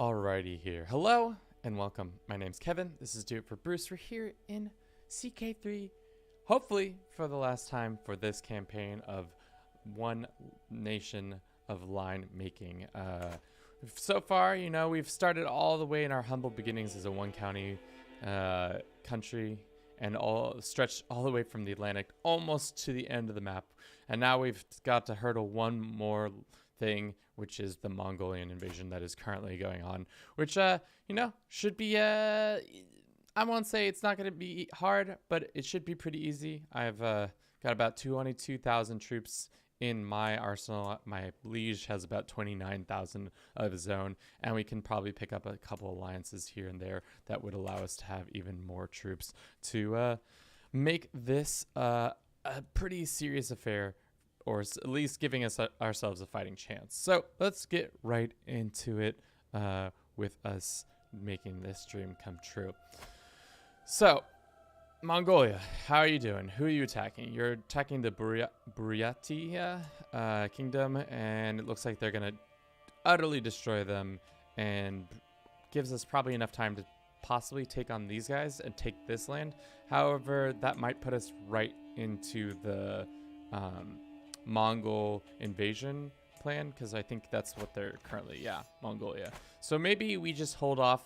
Alrighty here. Hello and welcome. My name's Kevin. This is Do It for Bruce. We're here in CK3, hopefully for the last time for this campaign of One Nation of Line Making. So far, you know, we've started all the way in our humble beginnings as a one county country and all stretched all the way from the Atlantic almost to the end of the map. And now we've got to hurdle one more thing, which is the Mongolian invasion that is currently going on, which you know, should be I won't say it's not going to be hard, but it should be pretty easy. I've got about 22,000 troops in my arsenal. My liege has about 29,000 of his own, and we can probably pick up a couple alliances here and there that would allow us to have even more troops to make this a pretty serious affair, or at least giving us ourselves a fighting chance. So let's get right into it with us making this dream come true. So, Mongolia, how are you doing? Who are you attacking? You're attacking the Buryatia kingdom, and it looks like they're going to utterly destroy them, and gives us probably enough time to possibly take on these guys and take this land. However, that might put us right into the Mongol invasion plan, because I think that's what they're currently, Mongolia. So maybe we just hold off,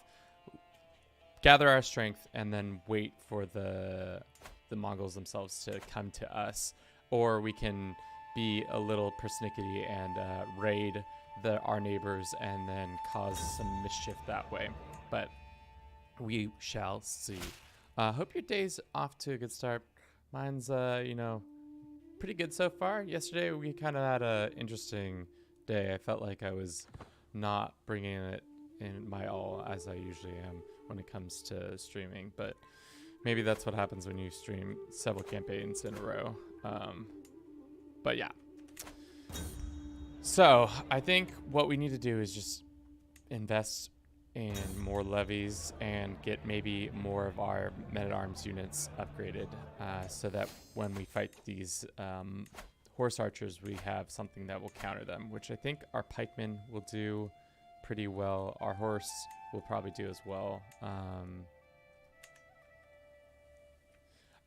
gather our strength, and then wait for the Mongols themselves to come to us, or we can be a little persnickety and raid our neighbors and then cause some mischief that way. But we shall see. Hope your day's off to a good start. Mine's you know, pretty good so far. Yesterday we kind of had a interesting day. I felt like I was not bringing it in my all as I usually am when it comes to streaming, but maybe that's what happens when you stream several campaigns in a row. But yeah. So I think what we need to do is just invest in more levies and get maybe more of our men-at-arms units upgraded, so that when we fight these horse archers, we have something that will counter them, which I think our pikemen will do pretty well. Our horse will probably do as well.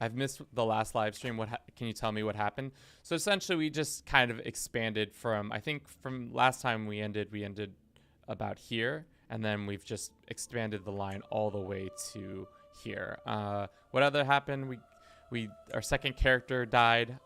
I've missed the last live stream. Can you tell me what happened? So essentially we just kind of expanded from, I think from last time we ended about here, and then we've just expanded the line all the way to here. What other happened? Our second character died.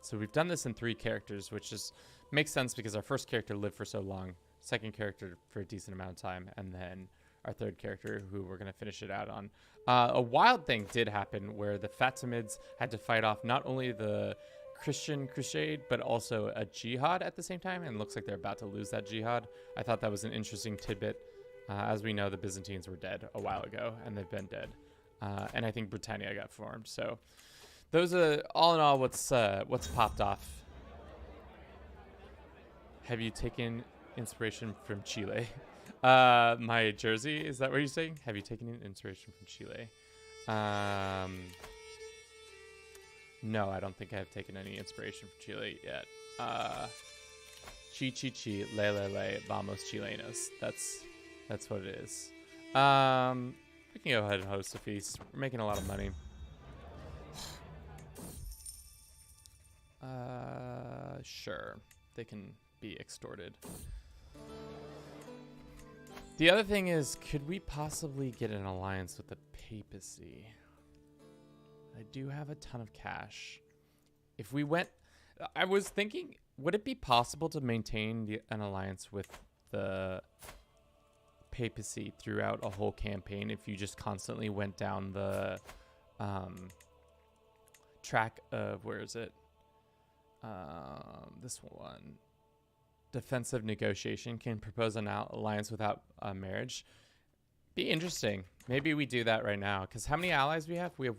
So we've done this in 3 characters, which just makes sense because our first character lived for so long, second character for a decent amount of time, and then our third character, who we're going to finish it out on. A wild thing did happen where the Fatimids had to fight off not only the Christian crusade, but also a jihad at the same time, and it looks like they're about to lose that jihad. I thought that was an interesting tidbit. As we know, the Byzantines were dead a while ago, and they've been dead. And I think Britannia got formed. So those are, all in all, what's popped off. Have you taken inspiration from Chile? My jersey, is that what you're saying? Have you taken inspiration from Chile? No, I don't think I have taken any inspiration from Chile yet. Chi chi chi, le le le, vamos chilenos. That's what it is. We can go ahead and host a feast. We're making a lot of money. Sure. They can be extorted. The other thing is, could we possibly get an alliance with the papacy? I do have a ton of cash. If we went... I was thinking, would it be possible to maintain an alliance with the papacy throughout a whole campaign if you just constantly went down the track of, where is it? This one. Defensive negotiation, can propose an alliance without marriage. Be interesting. Maybe we do that right now, because how many allies we have? We have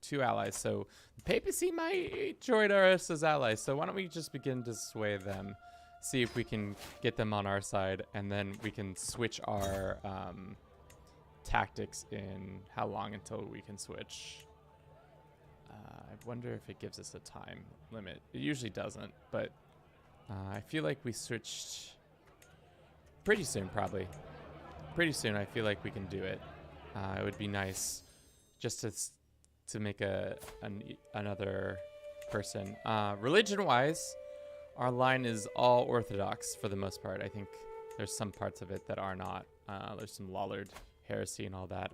two allies. So the papacy might join us as allies. So why don't we just begin to sway them, see if we can get them on our side, and then we can switch our tactics in how long until we can switch. I wonder if it gives us a time limit. It usually doesn't, but I feel like we switched pretty soon, probably. pretty soon I feel like we can do it. It would be nice just to make another person. Religion-wise, our line is all Orthodox for the most part. I think there's some parts of it that are not. There's some Lollard heresy and all that.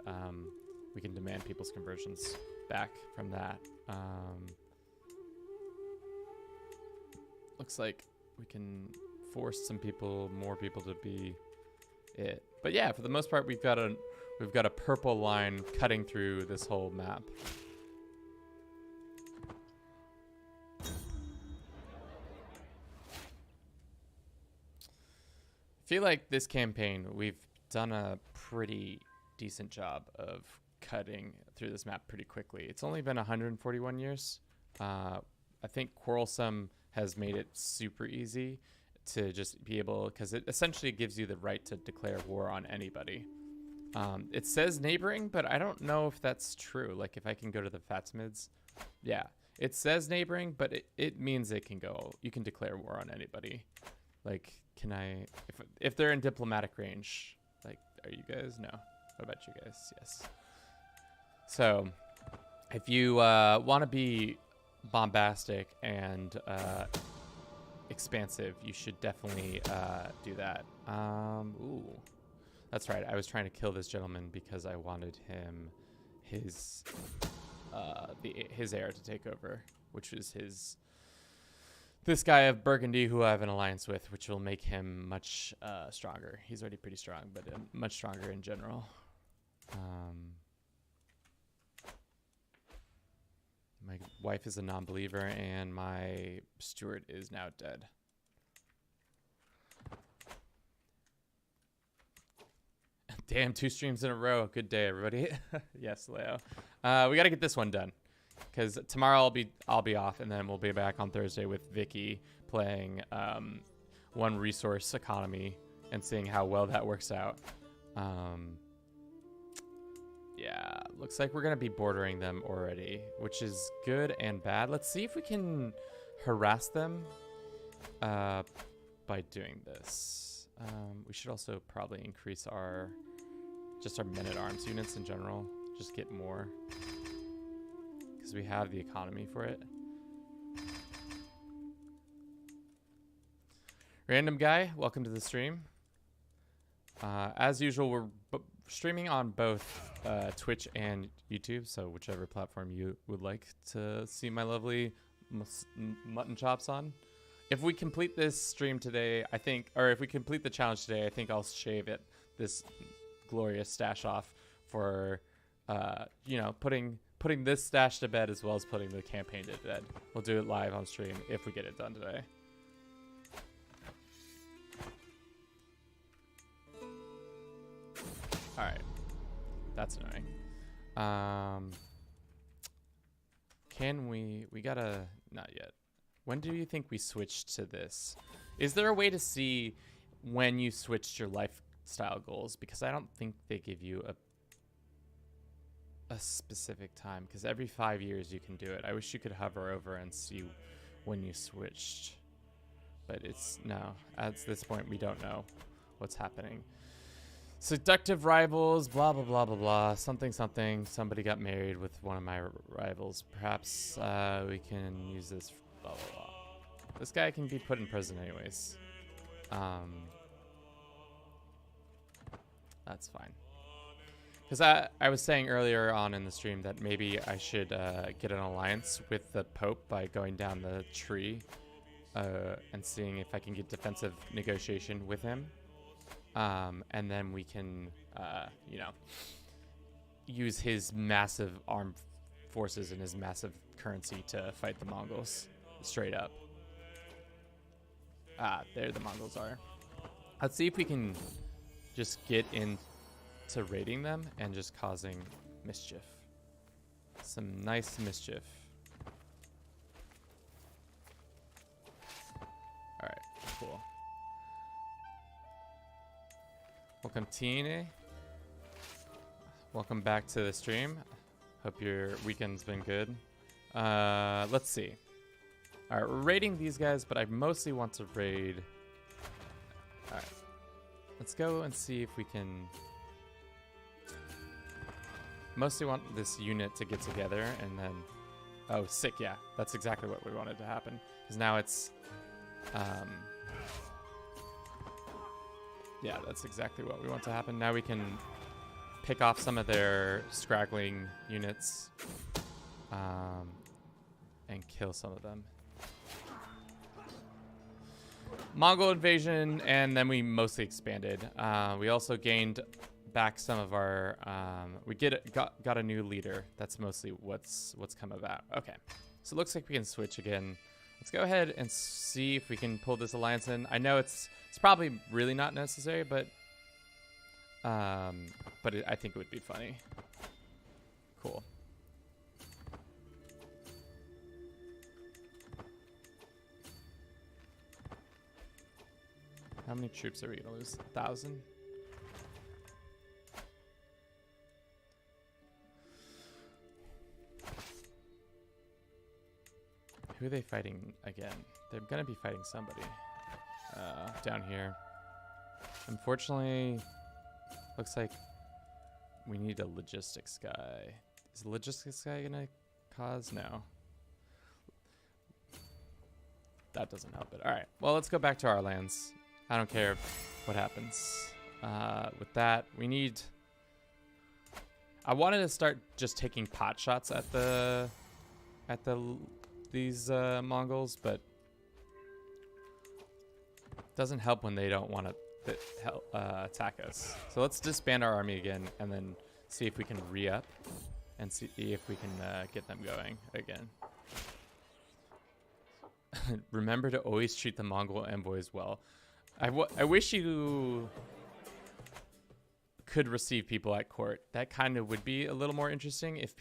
We can demand people's conversions back from that. Looks like we can force some more people to be it. But yeah, for the most part, we've got a purple line cutting through this whole map. I feel like this campaign, we've done a pretty decent job of cutting through this map pretty quickly. It's only been 141 years. I think Quarrelsome has made it super easy to just be able, because it essentially gives you the right to declare war on anybody. It says neighboring, but I don't know if that's true. Like if I can go to the Fatimids, yeah, it says neighboring, but it means it can go. You can declare war on anybody. Like, can I, if they're in diplomatic range, like, are you guys? No. What about you guys? Yes. So, if you want to be bombastic and expansive, you should definitely do that. Ooh, that's right. I was trying to kill this gentleman because I wanted him, his heir to take over, which was this guy of Burgundy who I have an alliance with, which will make him much stronger. He's already pretty strong, but much stronger in general. My wife is a non-believer, and my steward is now dead. Damn, 2 streams in a row. Good day, everybody. Yes, Leo. We got to get this one done, because tomorrow I'll be off, and then we'll be back on Thursday with Vicky playing one resource economy and seeing how well that works out. Yeah, looks like we're going to be bordering them already, which is good and bad. Let's see if we can harass them by doing this. We should also probably increase our men-at-arms units in general. Just get more, because we have the economy for it. Random guy, welcome to the stream. As usual, we're streaming on both Twitch and YouTube, so whichever platform you would like to see my lovely mutton chops on. If we complete this stream today, I think, or if we complete the challenge today, I think I'll shave this glorious stash off for, you know, putting this stash to bed as well as putting the campaign to bed. We'll do it live on stream if we get it done today. All right, that's annoying. Can we gotta, not yet. When do you think we switched to this? Is there a way to see when you switched your lifestyle goals? Because I don't think they give you a specific time, because every 5 years you can do it. I wish you could hover over and see when you switched, but no, at this point we don't know what's happening. Seductive rivals, blah, blah, blah, blah, blah, something, something. Somebody got married with one of my rivals. Perhaps we can use this, blah, blah, blah. This guy can be put in prison anyways. That's fine. Because I was saying earlier on in the stream that maybe I should get an alliance with the Pope by going down the tree and seeing if I can get defensive negotiation with him. And then we can, you know, use his massive armed forces and his massive currency to fight the Mongols straight up. There the Mongols are. Let's see if we can just get into raiding them and just causing mischief. Some nice mischief. All right, cool. Welcome, Tine. Welcome back to the stream. Hope your weekend's been good. Let's see. All right, we're raiding these guys, but I mostly want to raid. All right, let's go and see if we can mostly want this unit to get together and then... Oh, sick, yeah. That's exactly what we wanted to happen. Because now it's... yeah, that's exactly what we want to happen. Now we can pick off some of their scraggling units and kill some of them. Mongol invasion, and then we mostly expanded. We also gained back some of our... we got a new leader. That's mostly what's come about. Okay, so it looks like we can switch again. Let's go ahead and see if we can pull this alliance in. I know it's probably really not necessary, but I think it would be funny. Cool. How many troops are we gonna lose? 1,000? Who are they fighting again? They're gonna be fighting somebody down here. Unfortunately, looks like we need a logistics guy. Is the logistics guy gonna cause? No. That doesn't help it. All right, well, let's go back to our lands. I don't care what happens. With that, we need... I wanted to start just taking pot shots at these Mongols, but it doesn't help when they don't want to attack us. So let's disband our army again and then see if we can re-up and see if we can get them going again. Remember to always treat the Mongol envoys well. I wish you could receive people at court. That kind of would be a little more interesting if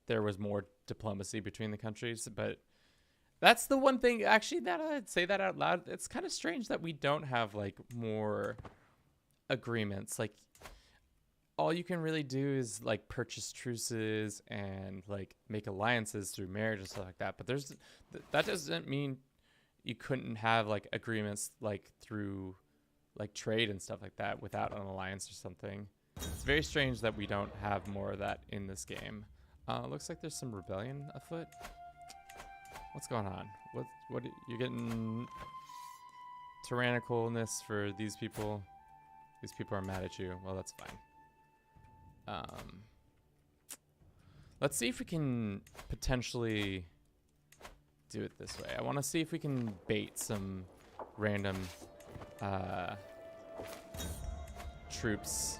there was more diplomacy between the countries, but that's the one thing, actually, that I'd say that out loud. It's kind of strange that we don't have like more agreements. Like, all you can really do is like purchase truces and like make alliances through marriage and stuff like that. But that doesn't mean you couldn't have like agreements like through like trade and stuff like that without an alliance or something. It's very strange that we don't have more of that in this game. Looks like there's some rebellion afoot. What's going on? What you're getting tyrannicalness for these people? These people are mad at you. Well, that's fine. Let's see if we can potentially do it this way. I want to see if we can bait some random troops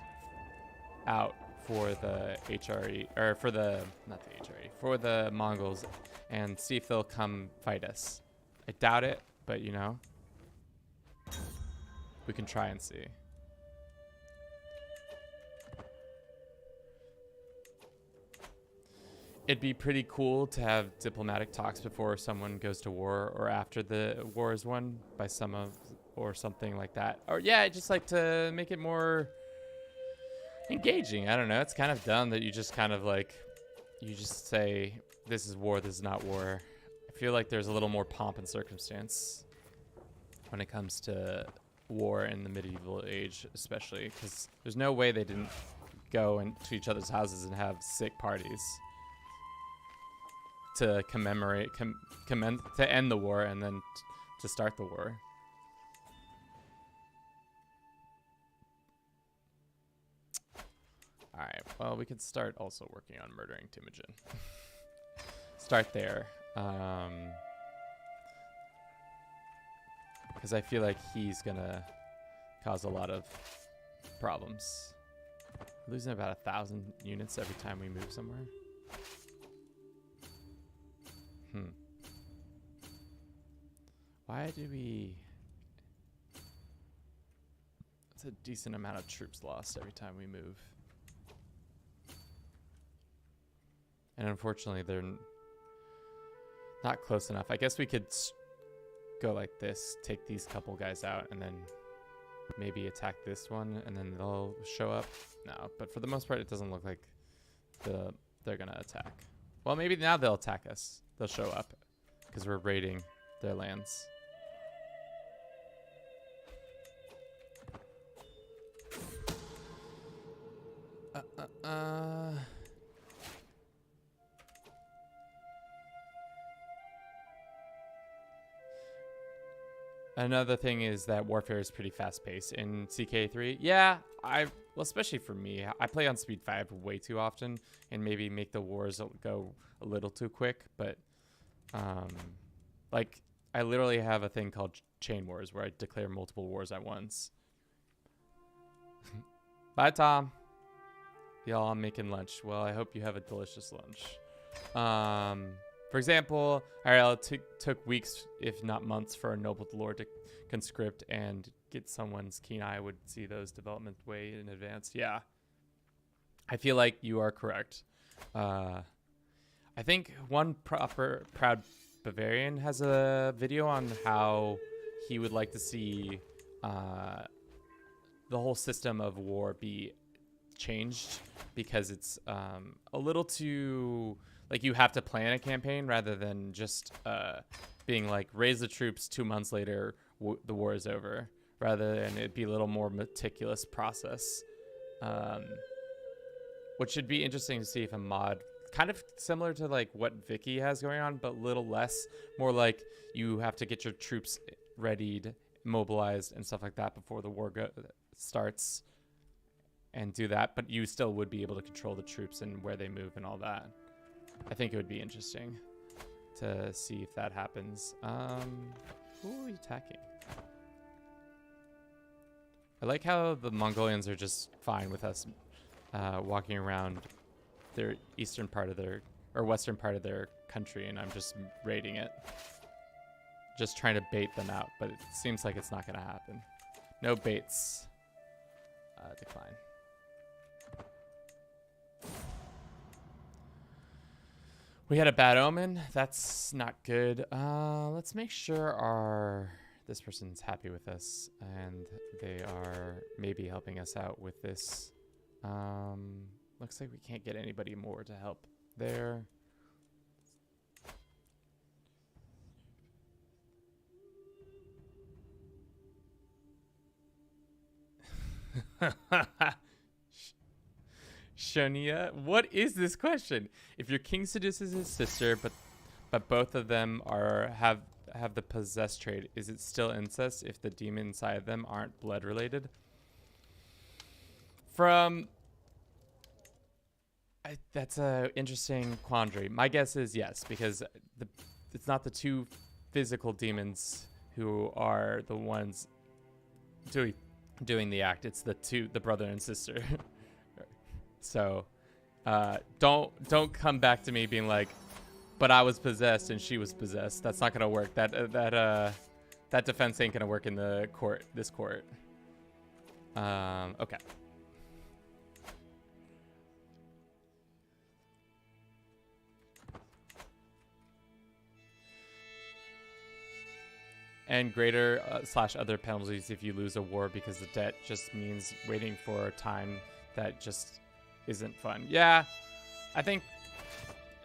out for the HRE, or for the, not the HRE, for the Mongols, and see if they'll come fight us. I doubt it, but you know, we can try and see. It'd be pretty cool to have diplomatic talks before someone goes to war or after the war is won by or something like that. Or yeah, I just like to make it more engaging. I don't know. It's kind of dumb that you just kind of like, you just say, this is war, this is not war. I feel like there's a little more pomp and circumstance when it comes to war in the medieval age, especially, because there's no way they didn't go into each other's houses and have sick parties to commemorate, to end the war and then to start the war. All right, well, we could start also working on murdering Temujin. Start there. Because I feel like he's gonna cause a lot of problems. We're losing about 1,000 units every time we move somewhere. Why do we... It's a decent amount of troops lost every time we move. And unfortunately, they're not close enough. I guess we could go like this, take these couple guys out, and then maybe attack this one, and then they'll show up. No, but for the most part, it doesn't look like they're gonna attack. Well, maybe now they'll attack us. They'll show up because we're raiding their lands. Another thing is that warfare is pretty fast-paced in CK3. Yeah, well, especially for me, I play on speed 5 way too often and maybe make the wars go a little too quick. But like, I literally have a thing called chain wars where I declare multiple wars at once. Bye, Tom. Y'all, I'm making lunch. Well, I hope you have a delicious lunch. For example, IRL took weeks, if not months, for a noble lord to conscript and get someone's keen eye would see those developments way in advance. Yeah, I feel like you are correct. I think one proud Bavarian has a video on how he would like to see the whole system of war be changed, because it's a little too, like, you have to plan a campaign rather than just being like, raise the troops 2 months later, the war is over, rather than it be a little more meticulous process, which should be interesting to see if a mod kind of similar to like what Vicky has going on, but a little less, more like you have to get your troops readied, mobilized and stuff like that before the war starts, and do that, but you still would be able to control the troops and where they move and all that. I think it would be interesting to see if that happens. Who are we attacking? I like how the Mongolians are just fine with us walking around their eastern part of their, or western part of their country, and I'm just raiding it. Just trying to bait them out, but it seems like it's not going to happen. No baits. Decline. We had a bad omen. That's not good. Let's make sure this person's happy with us and they are maybe helping us out with this. Looks like we can't get anybody more to help there. Shania, what is this question? If your king seduces his sister, but both of them have the possessed trait, is it still incest if the demon inside of them aren't blood related? That's a interesting quandary. My guess is yes, because it's not the two physical demons who are the ones doing the act. It's the brother and sister. So don't come back to me being like, but I was possessed and she was possessed. That's not gonna work. That defense ain't gonna work in this court. Okay. And greater / other penalties if you lose a war, because the debt just means waiting for a time that just isn't fun. Yeah, I think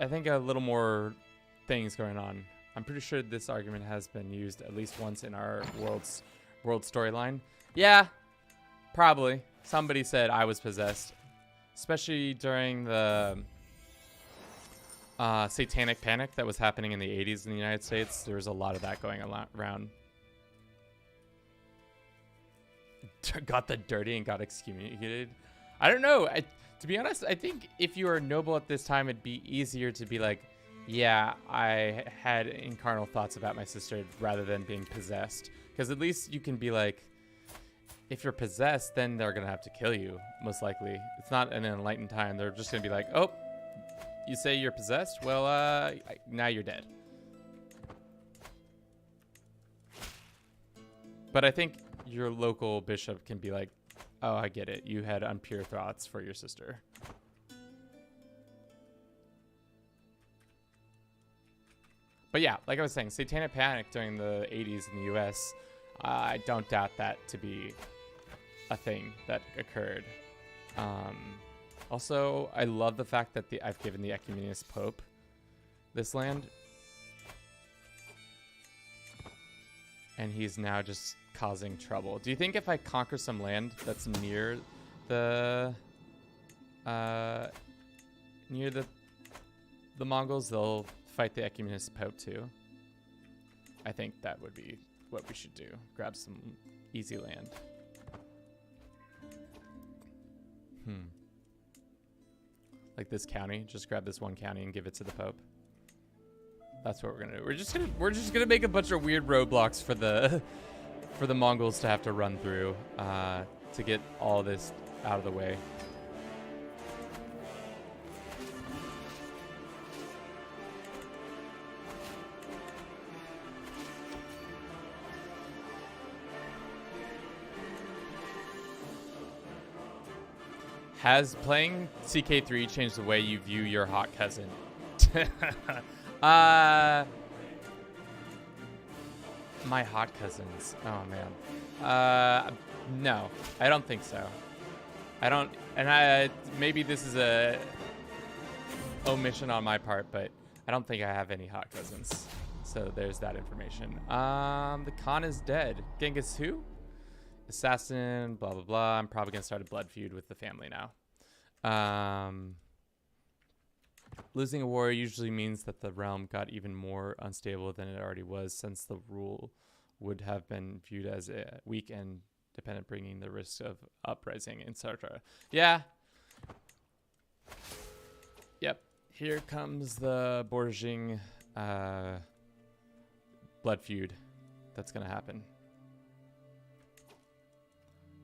a little more things going on. I'm pretty sure this argument has been used at least once in our world storyline. Yeah, probably. Somebody said I was possessed, especially during the satanic panic that was happening in the 80s in the United States. There was a lot of that going around. Got the dirty and got excommunicated. I don't know. To be honest, I think if you were noble at this time, it'd be easier to be like, yeah, I had incarnal thoughts about my sister rather than being possessed. Because at least you can be like, if you're possessed, then they're going to have to kill you, most likely. It's not an enlightened time. They're just going to be like, oh, you say you're possessed? Well, now you're dead. But I think your local bishop can be like, oh, I get it. You had impure thoughts for your sister. But yeah, like I was saying, satanic panic during the 80s in the US, I don't doubt that to be a thing that occurred. Also, I love the fact that I've given the Ecumenius Pope this land. And he's now just causing trouble. Do you think if I conquer some land that's near the Mongols, they'll fight the Ecumenius Pope too? I think that would be what we should do. Grab some easy land. Like this county. Just grab this one county and give it to the Pope. That's what we're gonna do. We're just gonna make a bunch of weird roadblocks for the Mongols to have to run through to get all this out of the way. Has playing CK3 changed the way you view your hot cousin? My hot cousins. Oh man. No, I don't think so. I don't, and maybe this is a omission on my part, but I don't think I have any hot cousins. So there's that information. The Khan is dead. Genghis who? Assassin, blah, blah, blah. I'm probably going to start a blood feud with the family now. Losing a war usually means that the realm got even more unstable than it already was, since the rule would have been viewed as weak and dependent, bringing the risk of uprising, etc. Yeah. Yep. Here comes the Borjing blood feud that's going to happen.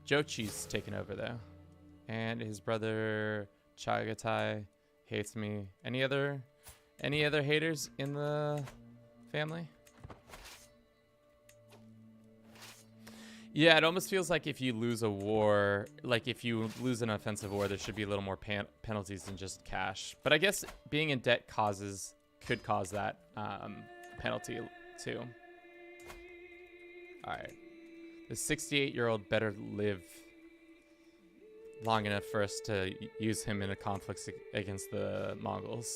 Jochi's taken over though, and his brother Chagatai hates me. Any other haters in the family? Yeah, it almost feels like if you lose a war, like if you lose an offensive war, there should be a little more penalties than just cash. But I guess being in debt could cause that penalty too. All right. The 68-year-old better live long enough for us to use him in a conflict against the Mongols.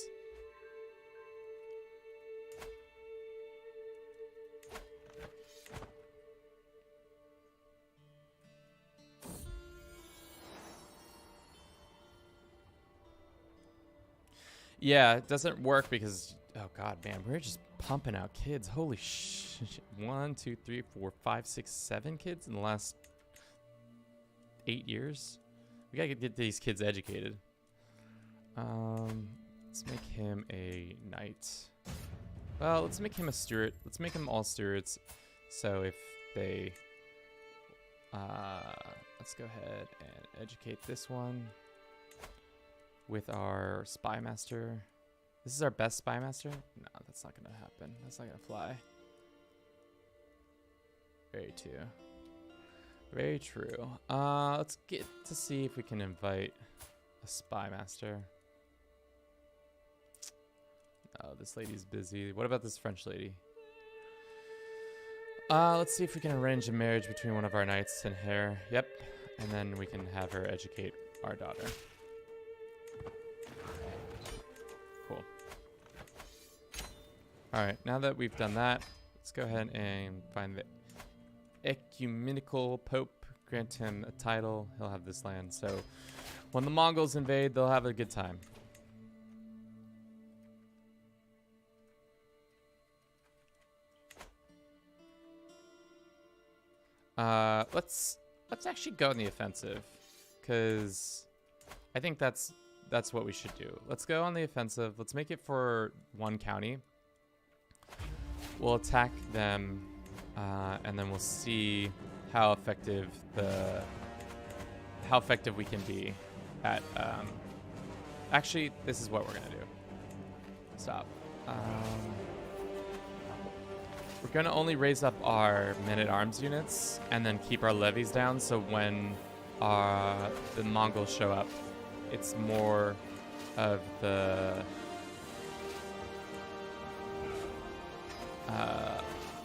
Yeah, it doesn't work because, oh god, man, we're just pumping out kids. Holy shit. 1, 2, 3, 4, 5, 6, 7 kids in the last 8 years. We gotta get these kids educated. Let's make him a knight. Well, let's make him a steward. Let's make them all stewards. So if they, let's go ahead and educate this one with our spy master. This is our best spy master? No, that's not gonna happen. That's not gonna fly. Very true. Very true. Let's get to see if we can invite a spy master. Oh, this lady's busy. What about this French lady? Let's see if we can arrange a marriage between one of our knights and her. Yep. And then we can have her educate our daughter. Cool. Alright, now that we've done that, let's go ahead and find the ecumenical pope, grant him a title. He'll have this land. So when the Mongols invade, they'll have a good time. Let's actually go on the offensive, because I think that's what we should do. Let's go on the offensive. Let's make it for one county. We'll attack them, and then we'll see how effective we can be at. Actually, this is what we're gonna do. Stop. We're gonna only raise up our men-at-arms units and then keep our levies down, so when the Mongols show up, it's more of the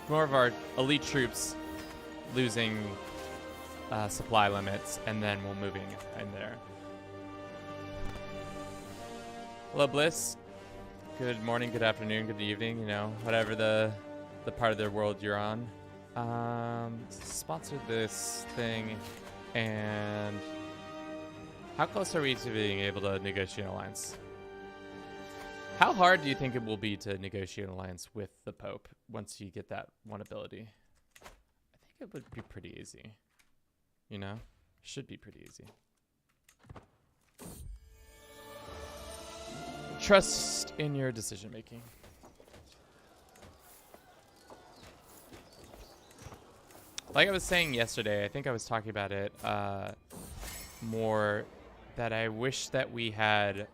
more of our elite troops losing supply limits, and then we'll moving in there. Hello, Bliss. Good morning, good afternoon, good evening. You know, whatever the part of the world you're on. Sponsor this thing, and how close are we to being able to negotiate an alliance? How hard do you think it will be to negotiate an alliance with the Pope once you get that one ability? it would be pretty easy. You know? Should be pretty easy. Trust in your decision making. Like I was saying yesterday, I think I was talking about it more, that I wish that we had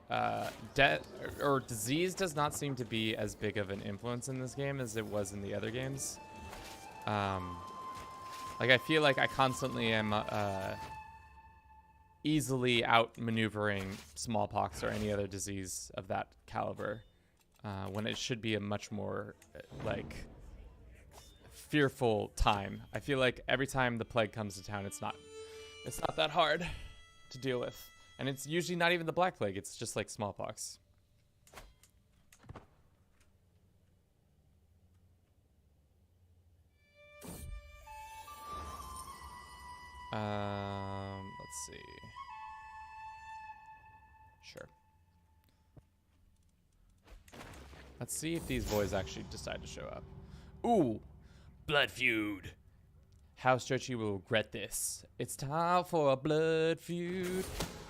death or disease does not seem to be as big of an influence in this game as it was in the other games. Like I feel like I constantly am easily outmaneuvering smallpox or any other disease of that caliber, when it should be a much more like fearful time. I feel like every time the plague comes to town, it's not that hard to deal with, and it's usually not even the black plague. It's just like smallpox. Let's see. Sure. Let's see if these boys actually decide to show up. Ooh, blood feud. House Churchy will regret this. It's time for a blood feud.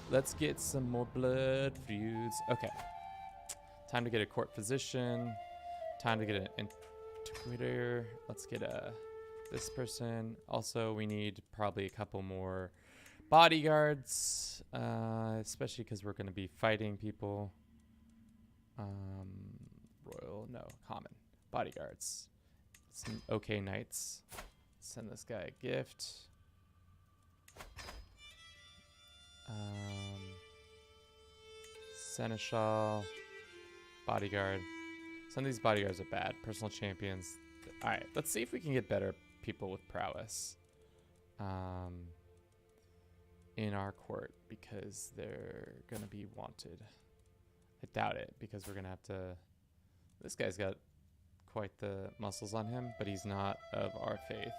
Let's get some more blood feuds. Okay. Time to get a court physician. Time to get an intuitor. Let's get this person. Also, we need probably a couple more bodyguards, especially because we're going to be fighting people. Royal, no, common. Bodyguards. Some okay knights. Send this guy a gift. Seneschal. Bodyguard. Some of these bodyguards are bad. Personal champions. Alright, let's see if we can get better people with prowess in our court, because they're gonna be wanted. I doubt it, because we're gonna have to... This guy's got quite the muscles on him, but he's not of our faith.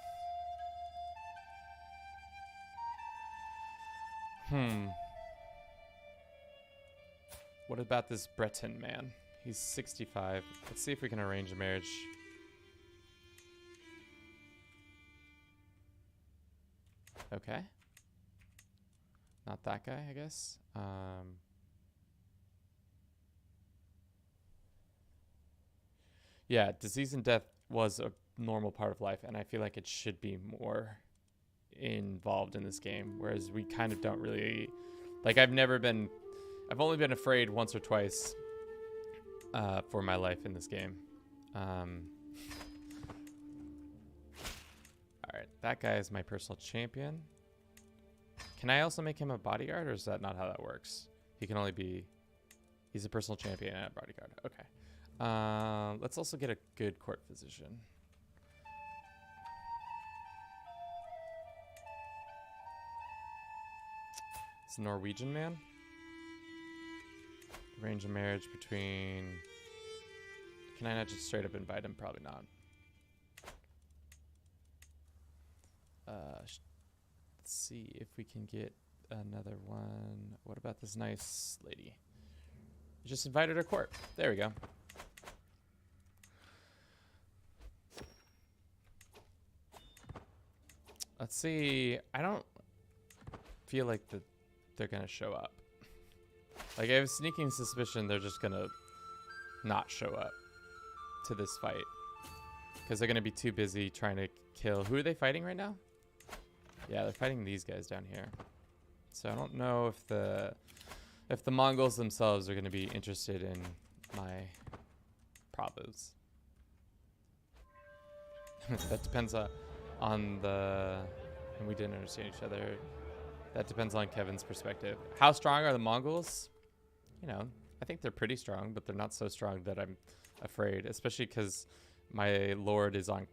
What about this Breton man? He's 65. Let's see if we can arrange a marriage. Okay. Not that guy, I guess. Yeah, disease and death was a normal part of life, and I feel like it should be more involved in this game, whereas we kind of don't really... Like, I've only been afraid once or twice for my life in this game. Alright, that guy is my personal champion. Can I also make him a bodyguard, or is that not how that works? He can only be... He's a personal champion and a bodyguard. Okay. Let's also get a good court physician. It's a Norwegian man. Arrange a marriage between... Can I not just straight up invite him? Probably not. Let's see if we can get another one. What about this nice lady? Just invited her court. There we go. Let's see. I don't feel like they're gonna show up. Like, I have a sneaking suspicion they're just gonna not show up to this fight, because they're gonna be too busy trying to kill... Who are they fighting right now? Yeah, they're fighting these guys down here. So I don't know if the Mongols themselves are gonna be interested in my Prabhus. That depends on the... And we didn't understand each other. That depends on Kevin's perspective. How strong are the Mongols? You know, I think they're pretty strong, but they're not so strong that I'm afraid, especially because my lord is on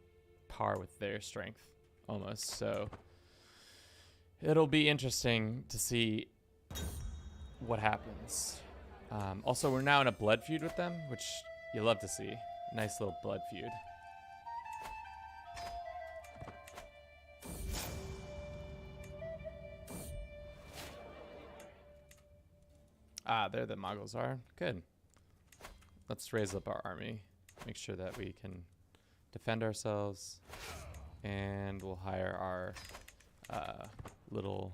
par with their strength, almost. So it'll be interesting to see what happens. Also, we're now in a blood feud with them, which you love to see. Nice little blood feud. Ah, there the Mongols are. Good. Let's raise up our army. Make sure that we can defend ourselves. And we'll hire our little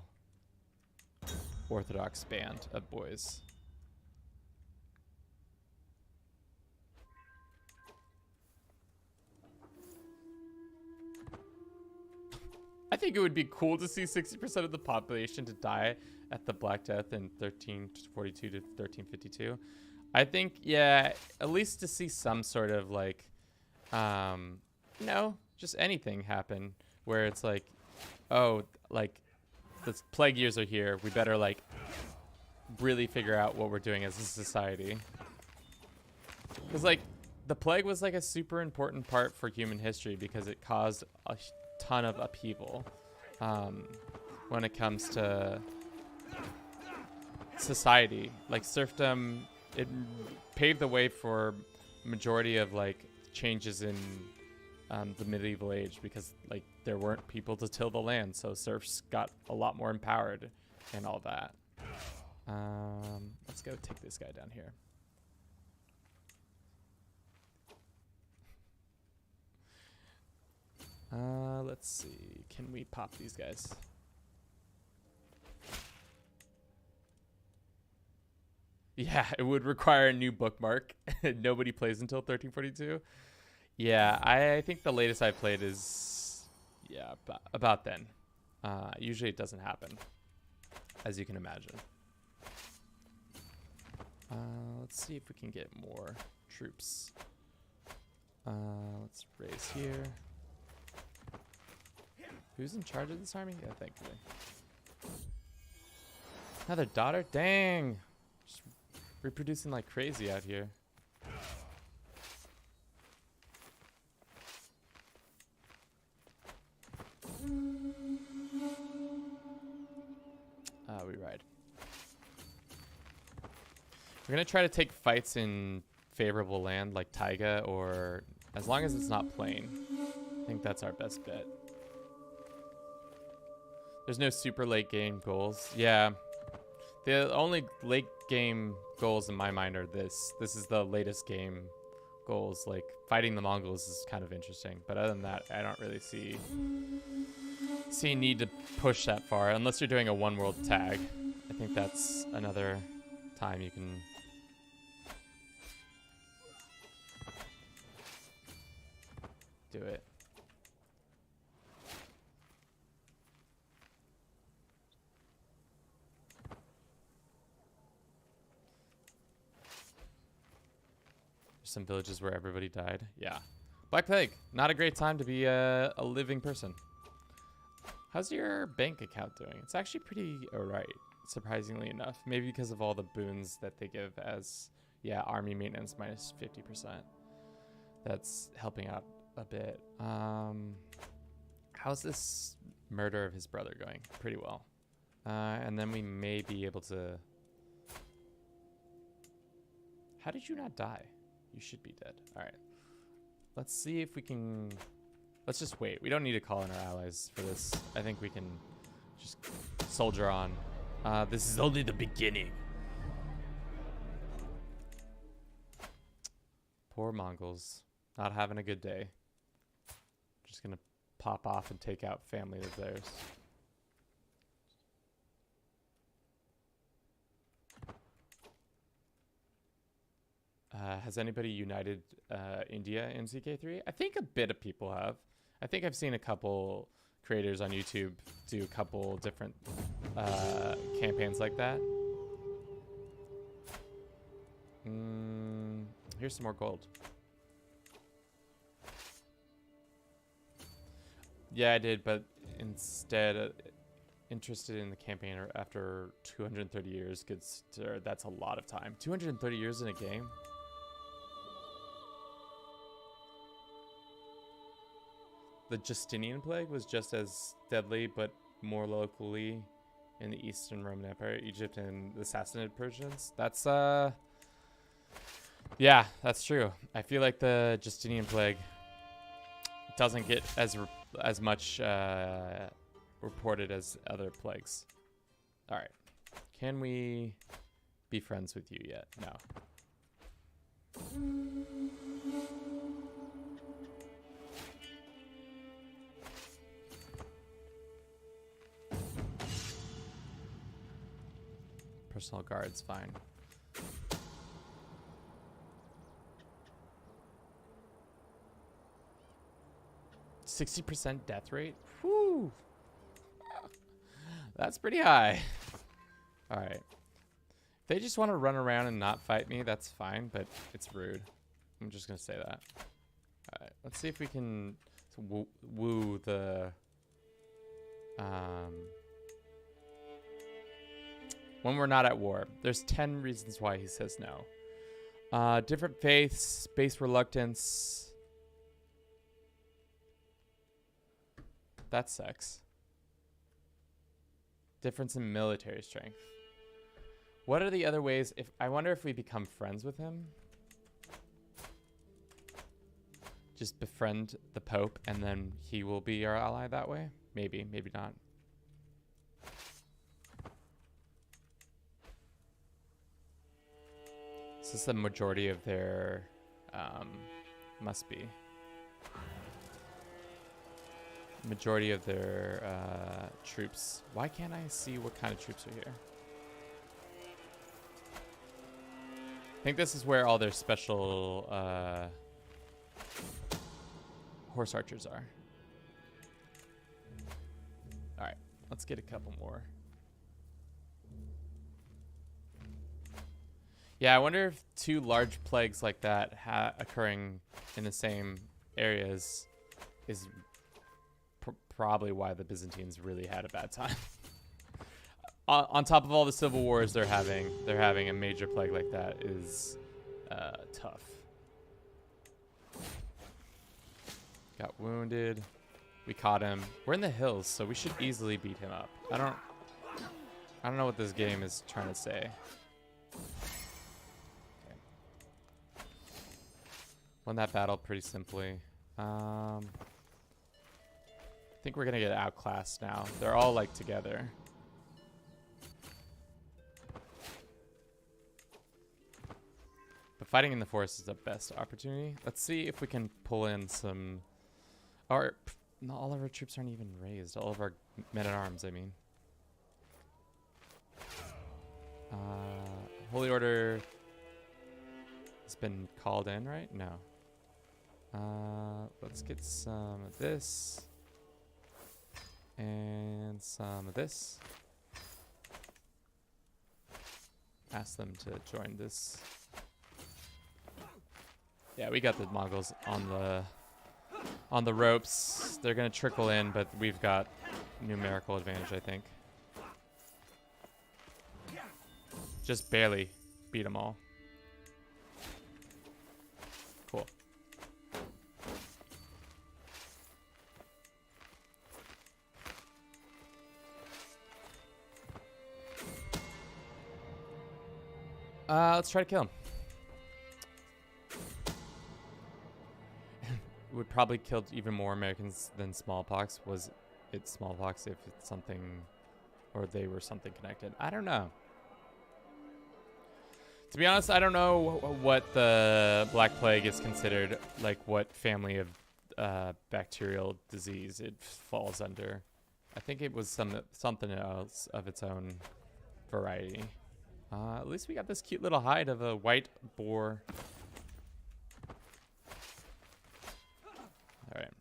Orthodox band of boys. I think it would be cool to see 60% of the population to die at the Black Death in 1342 to 1352. I think, yeah, at least to see some sort of like, you know, just anything happen where it's like, oh, like the plague years are here. We better like really figure out what we're doing as a society. Because like the plague was like a super important part for human history because it caused a ton of upheaval when it comes to society. Like serfdom, it paved the way for majority of like changes in the medieval age because like there weren't people to till the land, so serfs got a lot more empowered and all that. Let's go take this guy down here. Let's see. Can we pop these guys? Yeah, it would require a new bookmark. Nobody plays until 1342. Yeah, I think the latest I played is, yeah, about then. Usually it doesn't happen, as you can imagine. Let's see if we can get more troops. Let's raise here. Who's in charge of this army? Yeah, thankfully. Another daughter? Dang! Just reproducing like crazy out here. We ride. We're gonna try to take fights in favorable land like Taiga, or as long as it's not plain. I think that's our best bet. There's no super late game goals. Yeah. The only late game goals in my mind are this. This is the latest game goals. Like fighting the Mongols is kind of interesting. But other than that, I don't really see a need to push that far unless you're doing a one world tag. I think that's another time you can do it. Some villages where everybody died. Yeah. Black Plague. Not a great time to be a living person. How's your bank account doing? It's actually pretty alright, surprisingly enough. Maybe because of all the boons that they give as, yeah, army maintenance minus 50%. That's helping out a bit. How's this murder of his brother going? Pretty well. And then we may be able to... How did you not die? You should be dead. All right. Let's see if we can... Let's just wait. We don't need to call in our allies for this. I think we can just soldier on. This is only the beginning. Poor Mongols. Not having a good day. Just going to pop off and take out family of theirs. Has anybody united India in CK3? I think a bit of people have. I think I've seen a couple creators on YouTube do a couple different campaigns like that. Here's some more gold. Yeah, I did, but instead interested in the campaign after 230 years. That's a lot of time. 230 years in a game? The Justinian plague was just as deadly, but more locally in the Eastern Roman Empire, Egypt, and the Sassanid Persians. That's yeah, that's true. I feel like the Justinian plague doesn't get as much reported as other plagues. All right, can we be friends with you yet? No. Personal guard's fine. %60 death rate? Whew. That's pretty high. Alright. If they just want to run around and not fight me, that's fine, but it's rude. I'm just going to say that. Alright, let's see if we can woo the... when we're not at war. There's 10 reasons why he says no. Different faiths, base reluctance. That's sex. Difference in military strength. What are the other ways? If I wonder if we become friends with him. Just befriend the Pope and then he will be our ally that way? Maybe, maybe not. This is the majority of their, must be. Majority of their troops. Why can't I see what kind of troops are here? I think this is where all their special horse archers are. All right, let's get a couple more. Yeah, I wonder if two large plagues like that occurring in the same areas is probably why the Byzantines really had a bad time. On top of all the civil wars they're having a major plague like that is tough. Got wounded. We caught him. We're in the hills, so we should easily beat him up. I don't know what this game is trying to say. Okay. Won that battle pretty simply. I think we're gonna get outclassed now. They're all like together. But fighting in the forest is the best opportunity. Let's see if we can pull in some... Or, no, all of our troops aren't even raised. All of our men-at-arms, I mean. Holy Order has been called in, right? No. Let's get some of this. And some of this. Ask them to join this. Yeah, we got the Mongols on the ropes. They're gonna trickle in, but we've got numerical advantage, I think. Just barely beat them all. Cool. Let's try to kill him. Would probably killed even more Americans than smallpox. Was it smallpox if it's something, or they were something connected? I don't know. To be honest, I don't know what the Black Plague is considered, like what family of bacterial disease it falls under. I think it was something else of its own variety. At least we got this cute little hide of a white boar. All right.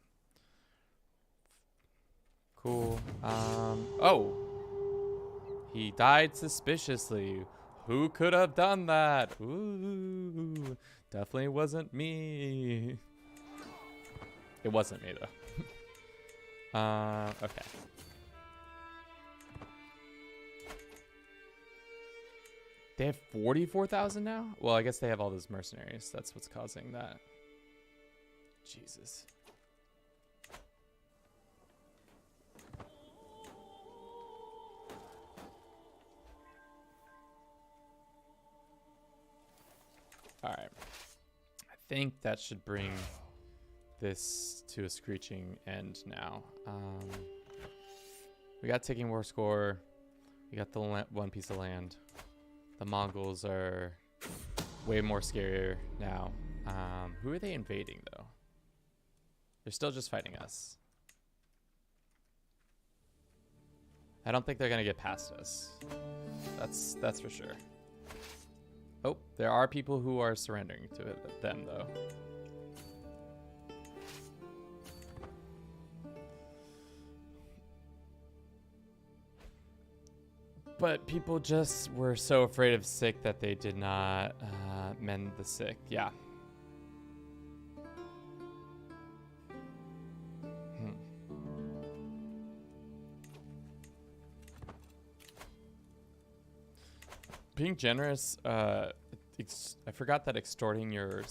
Cool. Oh, he died suspiciously. Who could have done that? Ooh, definitely wasn't me. It wasn't me though. Okay. They have 44,000 now? Well, I guess they have all those mercenaries. That's what's causing that. Jesus. All right. I think that should bring this to a screeching end now. We got Taking War Score. We got the one piece of land. The Mongols are way more scarier now. Who are they invading, though? They're still just fighting us. I don't think they're gonna get past us. That's for sure. Oh, there are people who are surrendering to them though. But people just were so afraid of sick that they did not mend the sick. Yeah. Being generous, I forgot that extorting your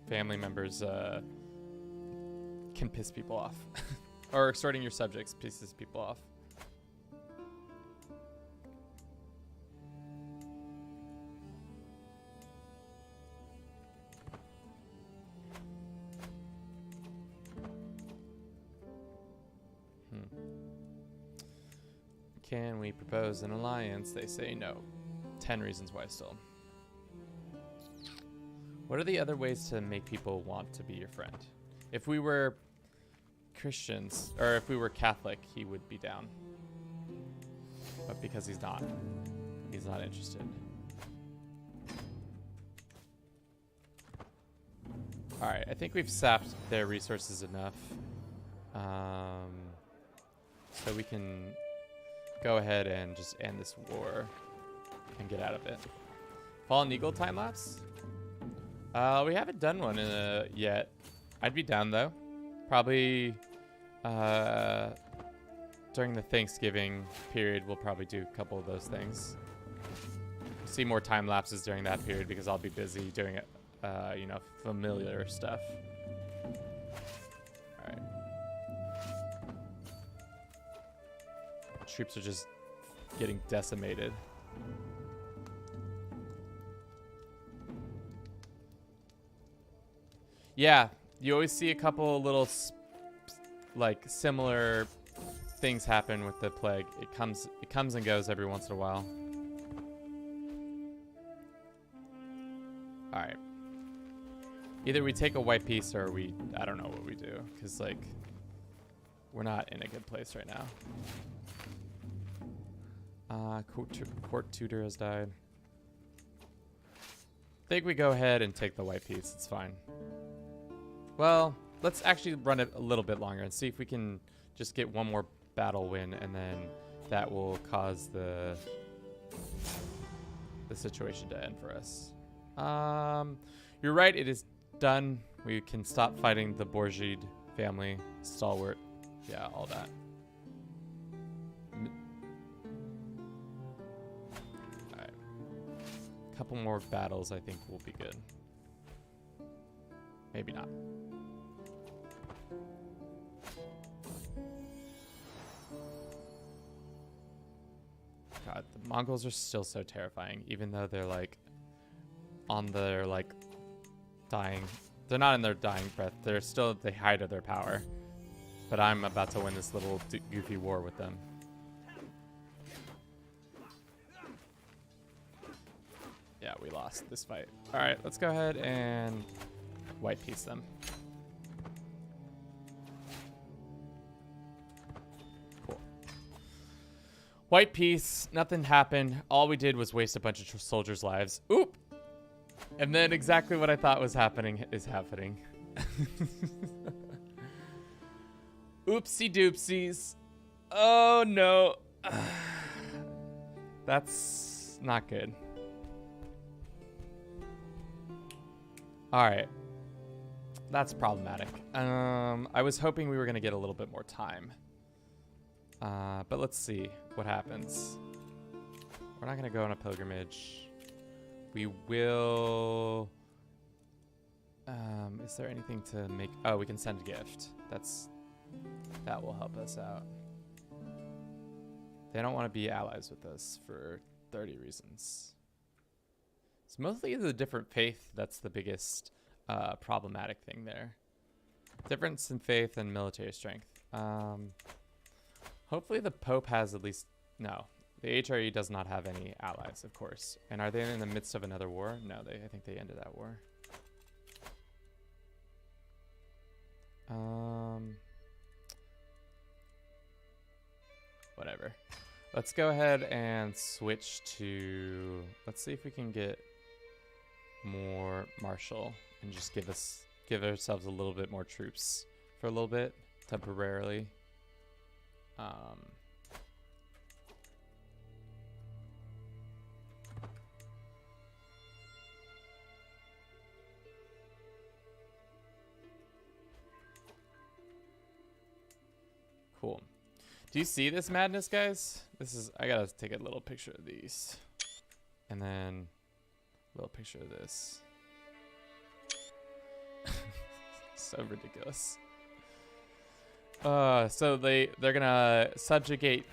family members can piss people off. Or extorting your subjects pisses people off. Can we propose an alliance? They say no. 10 reasons why still. What are the other ways to make people want to be your friend? If we were Christians, or if we were Catholic, he would be down. But because he's not interested. Alright, I think we've sapped their resources enough. So we can go ahead and just end this war and get out of it. Fallen Eagle time lapse? We haven't done one yet. I'd be down though. Probably during the Thanksgiving period, we'll probably do a couple of those things. See more time lapses during that period because I'll be busy doing it, you know, familiar stuff. All right. Troops are just getting decimated. Yeah, you always see a couple little like similar things happen with the plague. It comes and goes every once in a while. All right. Either we take a white piece or I don't know what we do, because like we're not in a good place right now. Court tutor has died. I think we go ahead and take the white piece. It's fine. Well, let's actually run it a little bit longer and see if we can just get one more battle win, and then that will cause the situation to end for us. You're right, it is done. We can stop fighting the Borgid family, stalwart. Yeah, all that. Alright. A couple more battles I think will be good. Maybe not. God, the Mongols are still so terrifying, even though they're like on their like dying. They're not in their dying breath. They're still at the height of their power. But I'm about to win this little goofy war with them. Yeah, we lost this fight. All right, let's go ahead and white piece them. Cool. White piece, nothing happened. All we did was waste a bunch of soldiers' lives. Oop! And then exactly what I thought was happening is happening. Oopsie doopsies. Oh no. That's not good. All right. That's problematic. I was hoping we were going to get a little bit more time. But let's see what happens. We're not going to go on a pilgrimage. We will... is there anything to make... Oh, we can send a gift. That will help us out. They don't want to be allies with us for 30 reasons. It's mostly the different faith that's the biggest problematic thing there. Difference in faith and military strength. Hopefully the Pope has at least... No. The HRE does not have any allies, of course. And are they in the midst of another war? No, I think they ended that war. Whatever. Let's go ahead and switch to, let's see if we can get more martial and just give ourselves a little bit more troops for a little bit temporarily. Cool. Do you see this madness, guys? This is, I gotta take a little picture of these. And then a little picture of this. So ridiculous. So they're gonna subjugate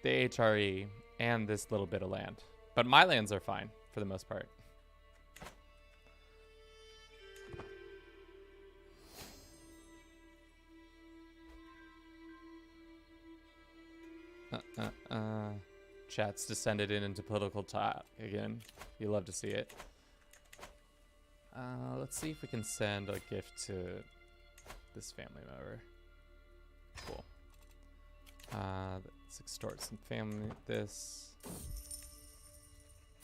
the HRE and this little bit of land. But my lands are fine for the most part. Chat's descended into political talk again. You love to see it. Let's see if we can send a gift to this family member. Cool. Let's extort some family. This.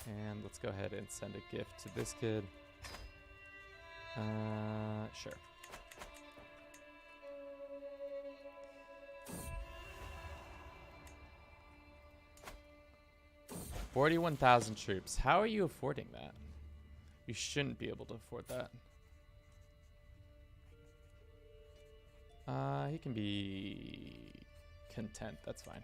And let's go ahead and send a gift to this kid. Sure. 41,000 troops. How are you affording that? You shouldn't be able to afford that. He can be content. That's fine.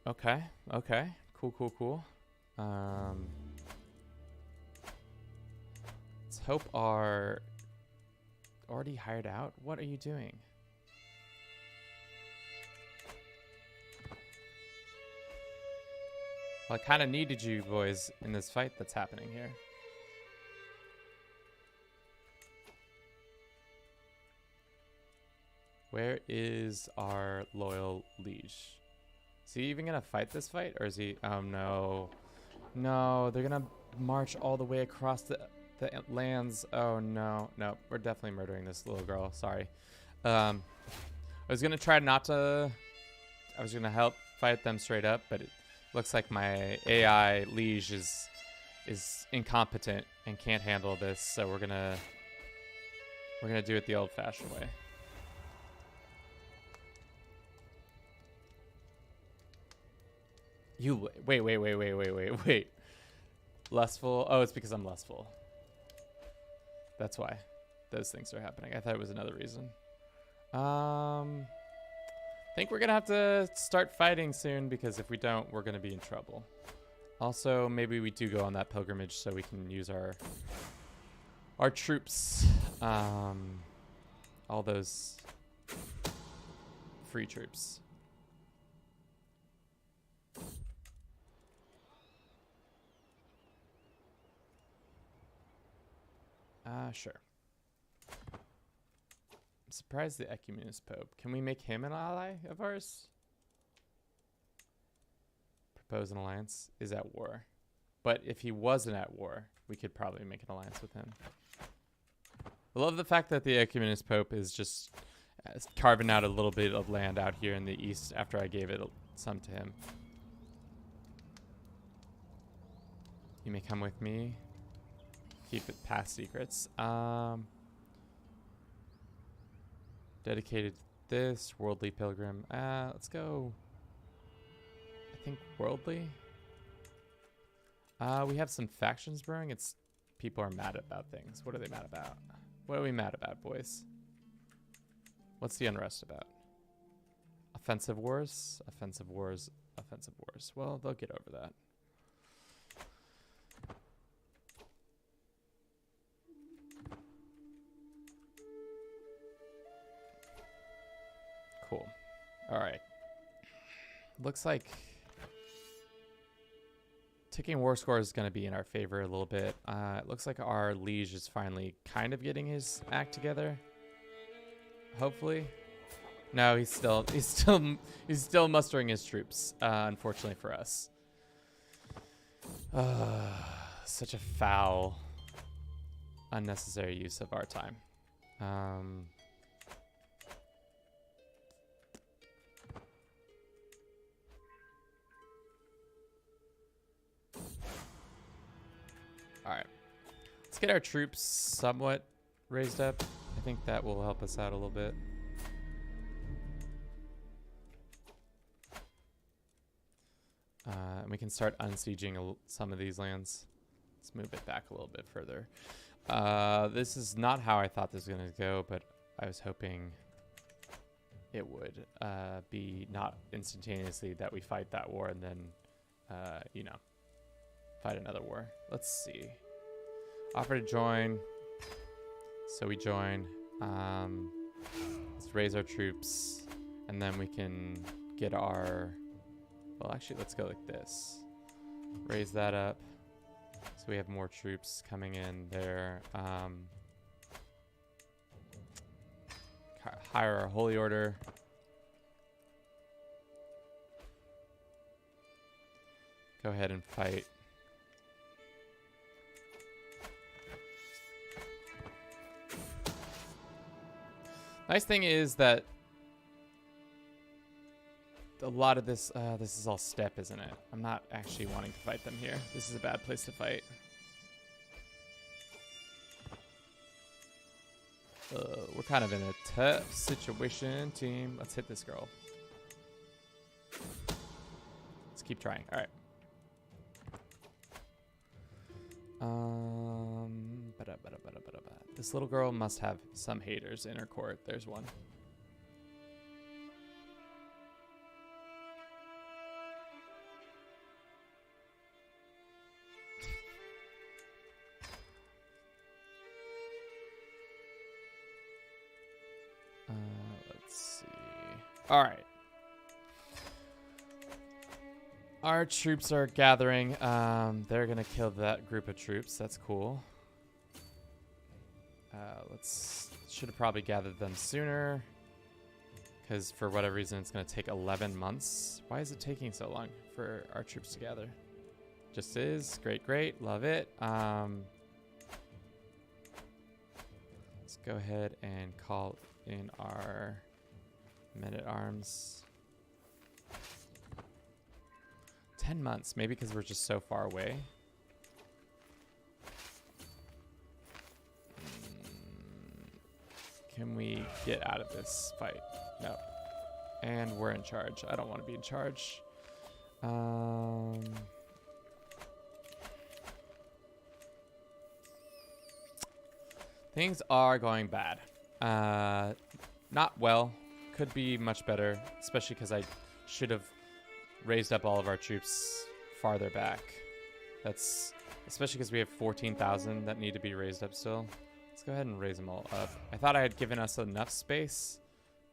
Okay. Okay. Cool, cool, cool. Let's hope our already hired out. What are you doing? Well, I kind of needed you boys in this fight that's happening here. Where is our loyal liege? Is he even gonna fight this fight, or is he? Oh no, no! They're gonna march all the way across the lands. Oh no, no! We're definitely murdering this little girl. Sorry. I was gonna try not to. I was gonna help fight them straight up, but it looks like my AI liege is incompetent and can't handle this. So we're gonna do it the old-fashioned way. You wait. Lustful. Oh, it's because I'm lustful. That's why those things are happening. I thought it was another reason. I think we're gonna have to start fighting soon, because if we don't, we're gonna be in trouble. Also, maybe we do go on that pilgrimage so we can use our troops, all those free troops. Sure. I'm surprised the Ecumenis Pope. Can we make him an ally of ours? Propose an alliance. Is at war. But if he wasn't at war, we could probably make an alliance with him. I love the fact that the Ecumenis Pope is just carving out a little bit of land out here in the east after I gave it some to him. You may come with me. Keep it past secrets. Dedicated to this. Worldly pilgrim. Let's go. I think worldly. We have some factions brewing. It's people are mad about things. What are they mad about? What are we mad about, boys? What's the unrest about? Offensive wars? Offensive wars. Offensive wars. Well, they'll get over that. Cool. All right. Looks like ticking war score is going to be in our favor a little bit. It looks like our liege is finally kind of getting his act together. Hopefully. No, he's still mustering his troops. Unfortunately for us. Such a foul, unnecessary use of our time. Let's get our troops somewhat raised up. I think that will help us out a little bit. And we can start unsieging some of these lands. Let's move it back a little bit further. This is not how I thought this was going to go, but I was hoping it would be not instantaneously that we fight that war and then, you know, fight another war. Let's see. Offer to join. So we join. Let's raise our troops, and then we can get our... Well, actually, let's go like this. Raise that up. So we have more troops coming in there. Hire our holy order. Go ahead and fight. Nice thing is that a lot of this, this is all steppe, isn't it? I'm not actually wanting to fight them here. This is a bad place to fight. We're kind of in a tough situation, team. Let's hit this girl. Let's keep trying. All right. This little girl must have some haters in her court. There's one. Let's see. All right. Our troops are gathering. They're gonna kill that group of troops. That's cool. Should have probably gathered them sooner, because for whatever reason it's gonna take 11 months. Why is it taking so long for our troops to gather? Just is. Great. Love it. Let's go ahead and call in our men-at-arms. 10 months, maybe because we're just so far away. Can we get out of this fight? No. And we're in charge. I don't want to be in charge. Things are going bad. Not well. Could be much better, especially because I should have raised up all of our troops farther back. That's especially because we have 14,000 that need to be raised up still. Let's go ahead and raise them all up. I thought I had given us enough space,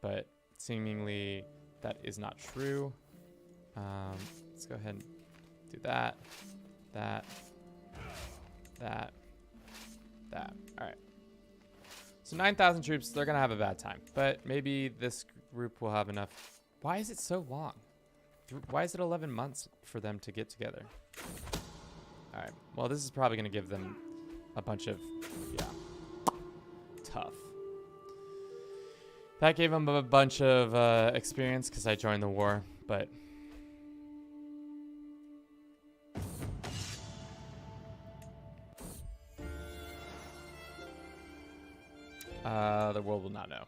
but seemingly that is not true. Let's go ahead and do that, that. All right. So 9,000 troops, they're going to have a bad time, but maybe this group will have enough. Why is it so long? Why is it 11 months for them to get together? All right. Well, this is probably going to give them a bunch of, yeah, tough. That gave them a bunch of experience because I joined the war, but the world will not know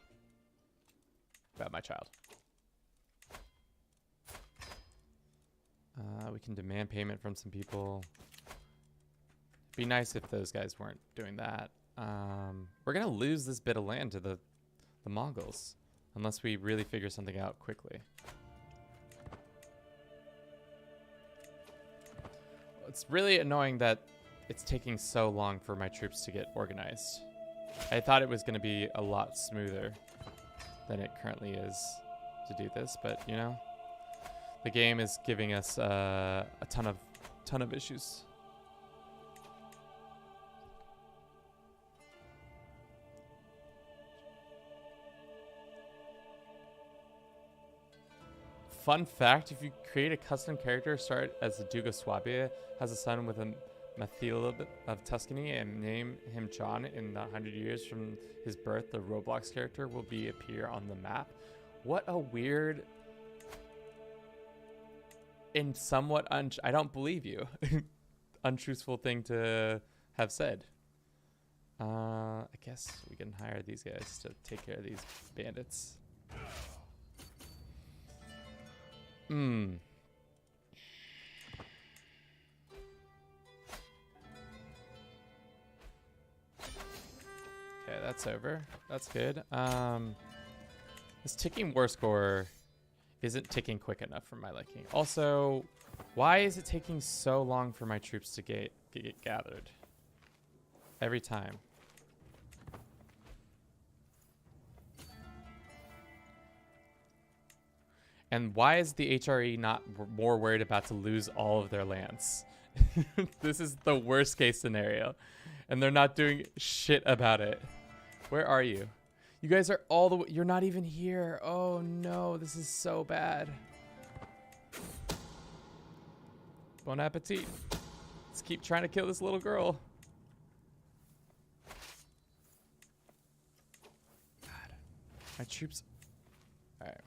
about my child. We can demand payment from some people. It'd be nice if those guys weren't doing that. We're gonna lose this bit of land to the Mongols unless we really figure something out quickly. It's really annoying that it's taking so long for my troops to get organized. I thought it was gonna be a lot smoother than it currently is to do this, but you know, the game is giving us a ton of issues. Fun fact, if you create a custom character, start as the Duke of Swabia, has a son with a Mathilde of Tuscany, and name him John in the 100 years from his birth, the Roblox character will appear on the map. What a weird and somewhat I don't believe you untruthful thing to have said. I guess we can hire these guys to take care of these bandits. Hmm. Okay, that's over. That's good. This ticking war score isn't ticking quick enough for my liking. Also, why is it taking so long for my troops to get gathered? Every time. And why is the HRE not more worried about to lose all of their lands? This is the worst case scenario. And they're not doing shit about it. Where are you? You guys are all the way. You're not even here. Oh no, this is so bad. Bon appetit. Let's keep trying to kill this little girl. God. My troops. Alright.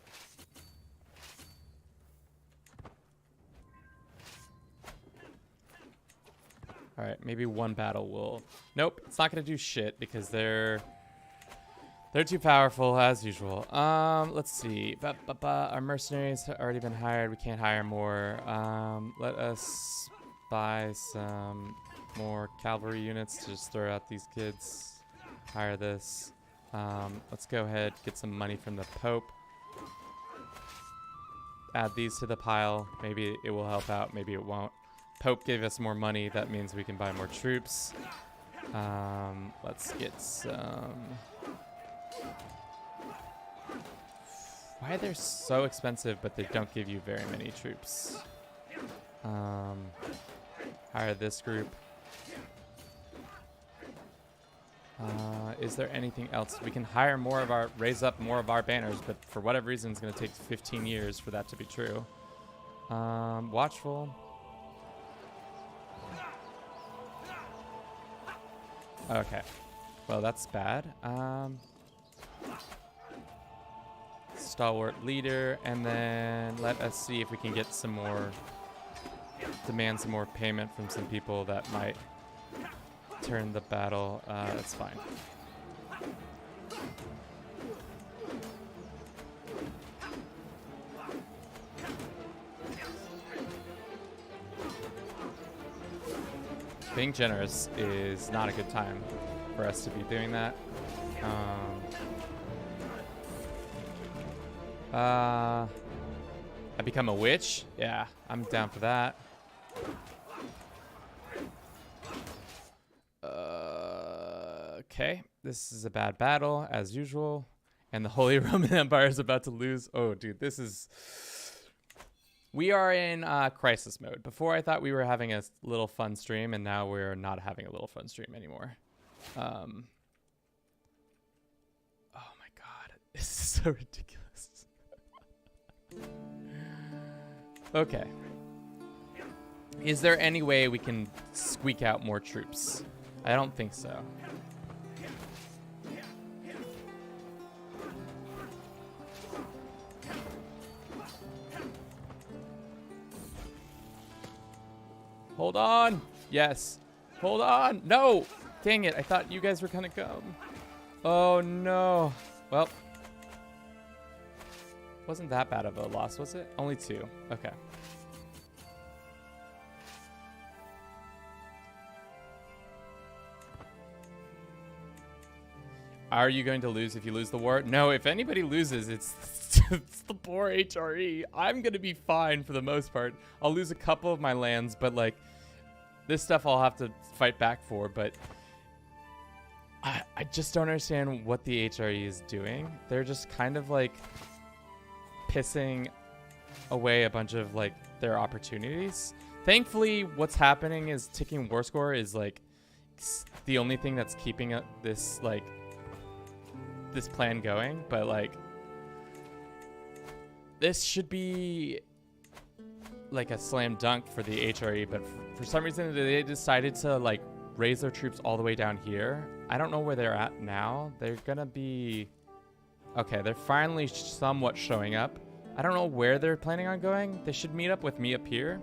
Alright, maybe one battle will... Nope, it's not going to do shit because they're too powerful as usual. Let's see. Our mercenaries have already been hired. We can't hire more. Let us buy some more cavalry units to just throw out these kids. Hire this. Let's go ahead, get some money from the Pope. Add these to the pile. Maybe it will help out. Maybe it won't. Pope gave us more money. That means we can buy more troops. Let's get some... Why are they so expensive, but they don't give you very many troops? Hire this group. Is there anything else? We can hire more of our... Raise up more of our banners, but for whatever reason, it's going to take 15 years for that to be true. Watchful. Okay. Well, that's bad. Stalwart leader, and then let us see if we can get some more... Demand some more payment from some people that might turn the battle. That's fine. Being generous is not a good time for us to be doing that. I become a witch? Yeah, I'm down for that. Okay, this is a bad battle, as usual. And the Holy Roman Empire is about to lose. Oh, dude, this is... We are in crisis mode. Before I thought we were having a little fun stream, and now we're not having a little fun stream anymore. Oh my god. This is so ridiculous. Okay. Is there any way we can squeak out more troops? I don't think so. Hold on. Yes. Hold on. No. Dang it. I thought you guys were going to come. Oh, no. Well. Wasn't that bad of a loss, was it? Only 2. Okay. Are you going to lose if you lose the war? No, if anybody loses, it's, it's the poor HRE. I'm going to be fine for the most part. I'll lose a couple of my lands, but like this stuff I'll have to fight back for. But I just don't understand what the HRE is doing. They're just kind of like pissing away a bunch of like their opportunities. Thankfully, what's happening is ticking war score is like the only thing that's keeping this like this plan going, but like this should be like a slam dunk for the HRE, but for some reason they decided to like raise their troops all the way down here. I don't know where they're at now. They're gonna be okay. They're finally somewhat showing up. I don't know where they're planning on going. They should meet up with me up here.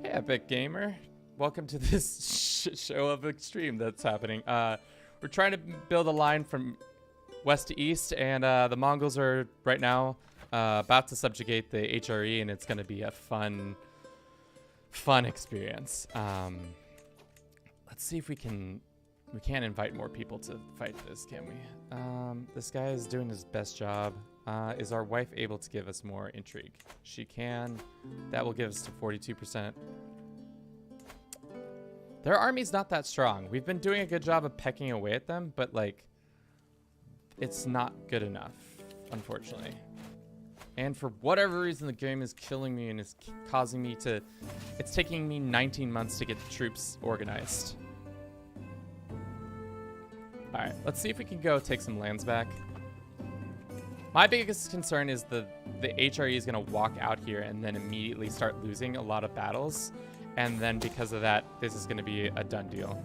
Hey, Epic Gamer, welcome to this shit show of extreme that's happening. We're trying to build a line from west to east, and the Mongols are right now about to subjugate the HRE, and it's going to be a fun experience. Let's see if we can't invite more people to fight this, can we? This guy is doing his best job. Is our wife able to give us more intrigue? She can. That will give us to 42%. Their army's not that strong. We've been doing a good job of pecking away at them, but like, it's not good enough, unfortunately. And for whatever reason, the game is killing me and is causing me to... It's taking me 19 months to get the troops organized. All right, let's see if we can go take some lands back. My biggest concern is the HRE is going to walk out here and then immediately start losing a lot of battles. And then because of that, this is going to be a done deal.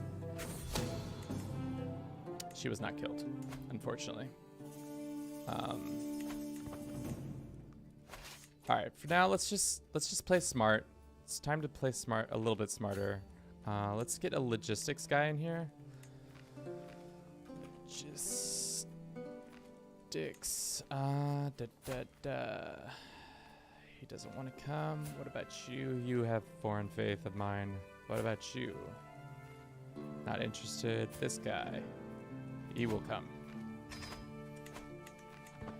She was not killed, unfortunately. All right, for now, let's just play smart. It's time to play smart, a little bit smarter. Let's get a logistics guy in here. Logistics. He doesn't want to come. What about you? You have foreign faith of mine. What about you? Not interested. This guy. He will come.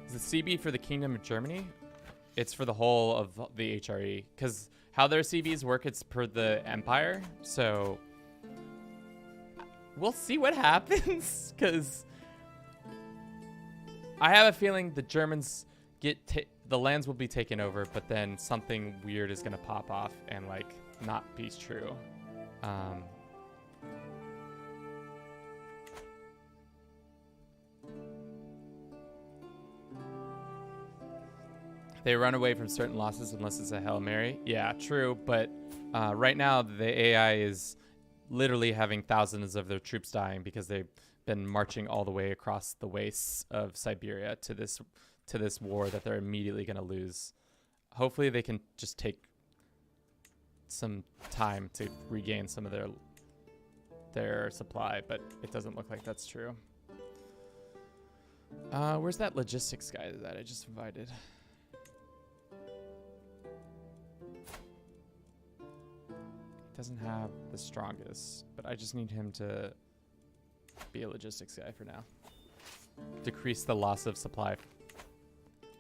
Is the CB for the Kingdom of Germany? It's for the whole of the HRE. Because how their CVs work, it's per the Empire. So we'll see what happens. Because I have a feeling the Germans get... the lands will be taken over, but then something weird is going to pop off and, like, not be true. They run away from certain losses unless it's a Hail Mary. Yeah, true, but right now the AI is literally having thousands of their troops dying because they've been marching all the way across the wastes of Siberia to this war that they're immediately going to lose. Hopefully they can just take some time to regain some of their supply, but it doesn't look like that's true. Where's that logistics guy that I just invited? Doesn't have the strongest, but I just need him to be a logistics guy for now. Decrease the loss of supply.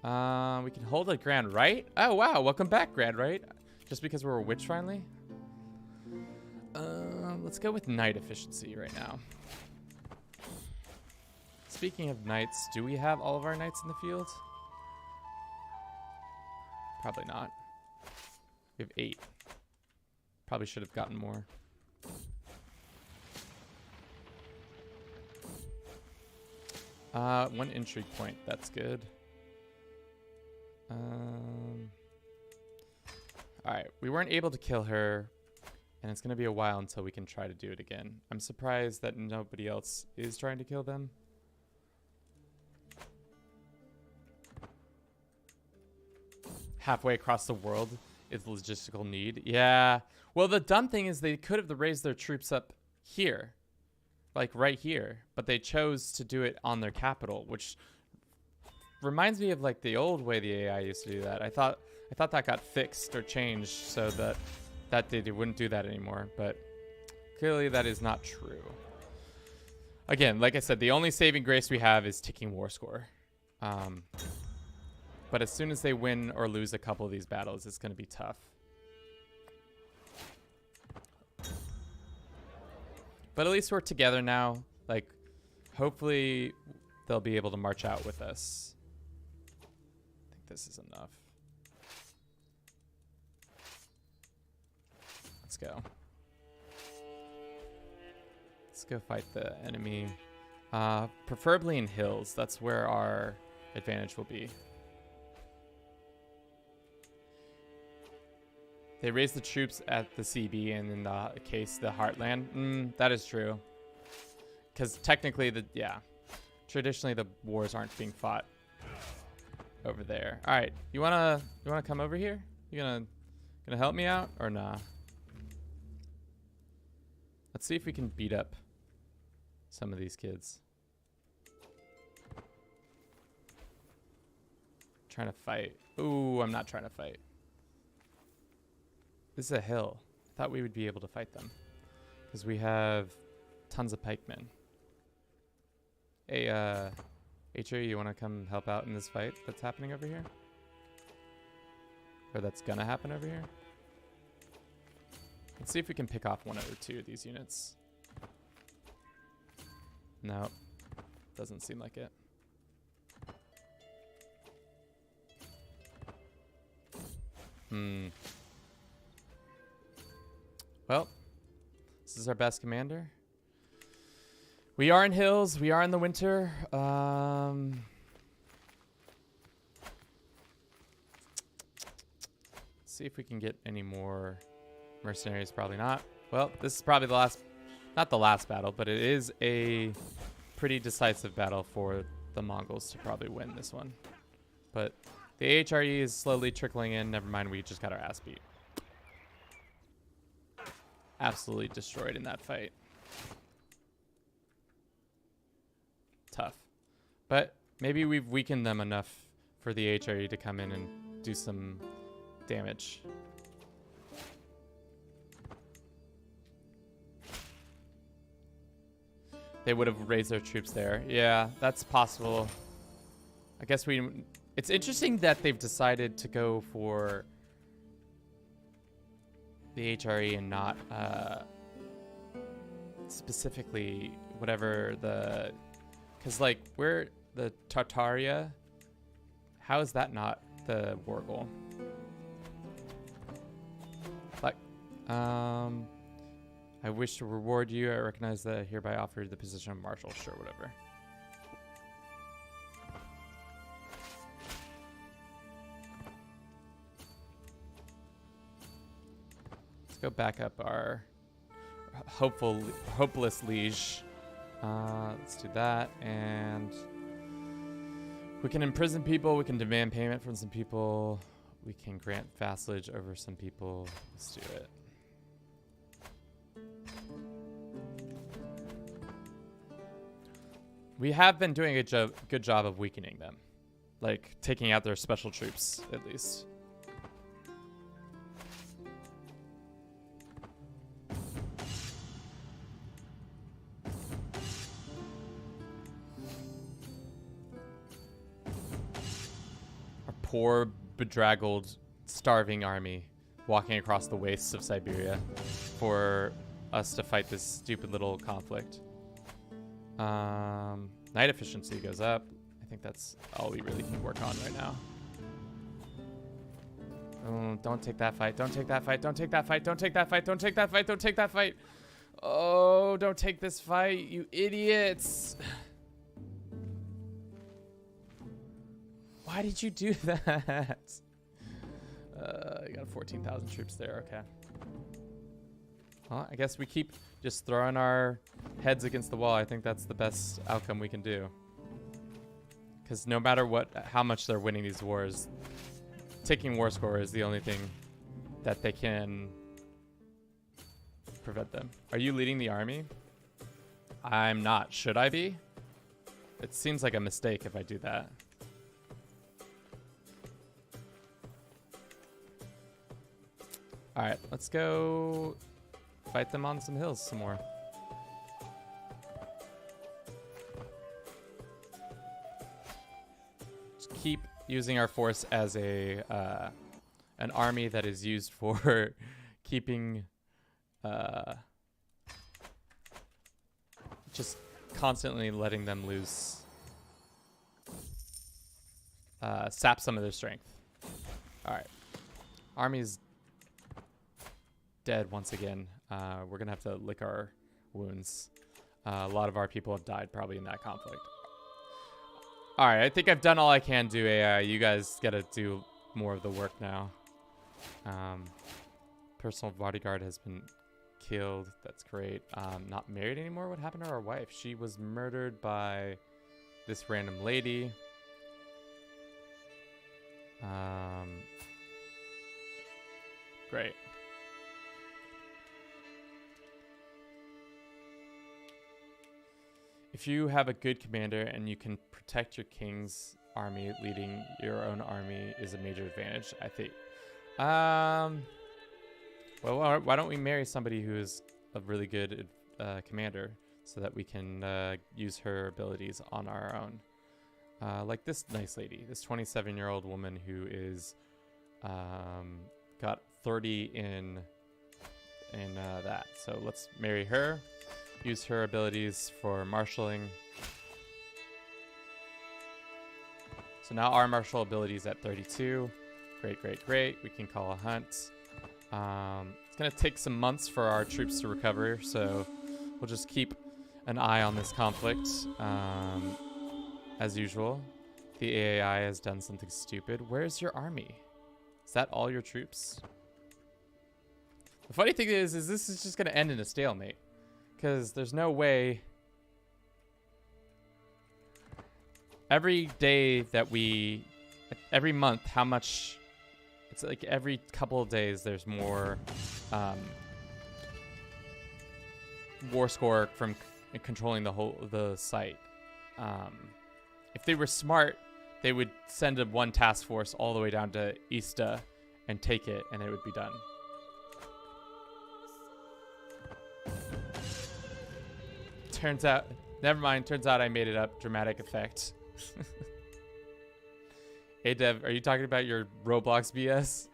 We can hold a Grand Right. Oh wow, welcome back, Grand Right. Just because we're a witch finally. Let's go with knight efficiency right now. Speaking of knights, do we have all of our knights in the field? Probably not. We have 8. Probably should have gotten more. One intrigue point. That's good. Alright, we weren't able to kill her, and it's going to be a while until we can try to do it again. I'm surprised that nobody else is trying to kill them. Halfway across the world is logistical need. Yeah. Well, the dumb thing is they could have raised their troops up here, like right here, but they chose to do it on their capital, which reminds me of like the old way the AI used to do that. I thought that got fixed or changed so that they wouldn't do that anymore, but clearly that is not true. Again, like I said, the only saving grace we have is ticking war score. But as soon as they win or lose a couple of these battles, it's going to be tough. But at least we're together now. Like, hopefully they'll be able to march out with us. I think this is enough. Let's go. Let's go fight the enemy. Preferably in hills. That's where our advantage will be. They raised the troops at the CB and in the case the Heartland. That is true. Because technically, traditionally the wars aren't being fought over there. All right, you wanna come over here? You gonna help me out or nah? Let's see if we can beat up some of these kids. Trying to fight. Ooh, I'm not trying to fight. This is a hill. I thought we would be able to fight them. Because we have tons of pikemen. Hey, HRE, you want to come help out in this fight that's happening over here? Or that's gonna happen over here? Let's see if we can pick off one or two of these units. No, doesn't seem like it. Well, this is our best commander. We are in hills. We are in the winter. See if we can get any more mercenaries. Probably not. Well, this is probably the last, not the last battle, but it is a pretty decisive battle for the Mongols to probably win this one. But the HRE is slowly trickling in. Never mind, we just got our ass beat. Absolutely destroyed in that fight. Tough. But maybe we've weakened them enough for the HRE to come in and do some damage. They would have raised their troops there. Yeah, that's possible. I guess it's interesting that they've decided to go for the HRE and not specifically whatever the... Because, like, we're the Tartaria. How is that not the war goal? Like, I wish to reward you. I recognize that I hereby offer you the position of marshal. Sure, whatever. Let's go back up our hopeless liege. Let's do that, and we can imprison people. We can demand payment from some people. We can grant vassalage over some people. Let's do it. We have been doing a good job of weakening them, like taking out their special troops at least. Poor, bedraggled, starving army walking across the wastes of Siberia for us to fight this stupid little conflict. Night efficiency goes up. I think that's all we really can work on right now. Oh, don't take that fight. Don't take that fight. Don't take that fight. Don't take that fight. Don't take that fight. Don't take that fight. Oh, don't take this fight, you idiots. Why did you do that? You got 14,000 troops there. Okay. Well, I guess we keep just throwing our heads against the wall. I think that's the best outcome we can do. Because no matter how much they're winning these wars, taking war score is the only thing that they can prevent them. Are you leading the army? I'm not. Should I be? It seems like a mistake if I do that. All right, let's go fight them on some hills some more. Just keep using our force as an army that is used for keeping just constantly letting them lose, sap some of their strength. All right, army's dead once again. We're gonna have to lick our wounds. A lot of our people have died probably in that conflict. All right, I think I've done all I can do, AI. You guys gotta do more of the work now. Personal bodyguard has been killed. That's great. Not married anymore. What happened to our wife? She was murdered by this random lady. Great. if you have a good commander and you can protect your king's army, leading your own army is a major advantage, I think. Well, why don't we marry somebody who is a really good commander so that we can use her abilities on our own. Like this nice lady, this 27-year-old woman who is got 30 in that. So let's marry her, use her abilities for marshaling. So now our martial ability is at 32. Great, great, great. We can call a hunt. It's going to take some months for our troops to recover, so we'll just keep an eye on this conflict. As usual, the AI has done something stupid. Where's your army? Is that all your troops? The funny thing is this is just going to end in a stalemate, because there's no way. Every day that every month, how much, it's like every couple of days there's more war score from controlling the site. If they were smart, they would send one task force all the way down to Ista and take it, and it would be done. Turns out, never mind, turns out I made it up. Dramatic effect. Hey Dev, are you talking about your Roblox BS?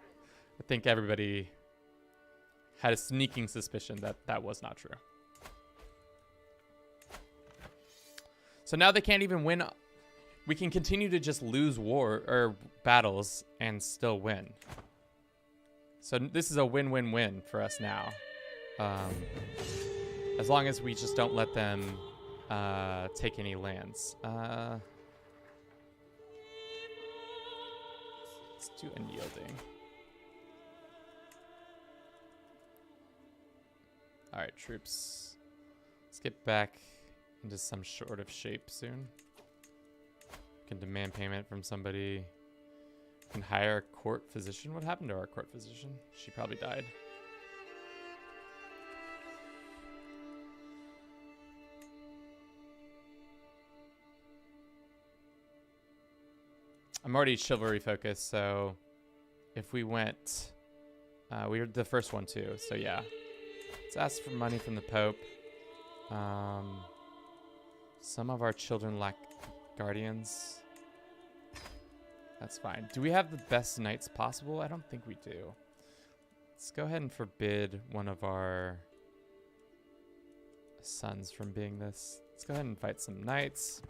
I think everybody had a sneaking suspicion that that was not true. So now they can't even win. We can continue to just lose war or battles and still win. So this is a win-win-win for us now. As long as we just don't let them take any lands. Let's do unyielding. All right, troops. Let's get back into some sort of shape soon. Can demand payment from somebody. Can hire a court physician. What happened to our court physician? She probably died. I'm already chivalry focused, so if we went, we were the first one too, so yeah. Let's ask for money from the Pope. Some of our children lack guardians. That's fine. Do we have the best knights possible? I don't think we do. Let's go ahead and forbid one of our sons from being this. Let's go ahead and fight some knights.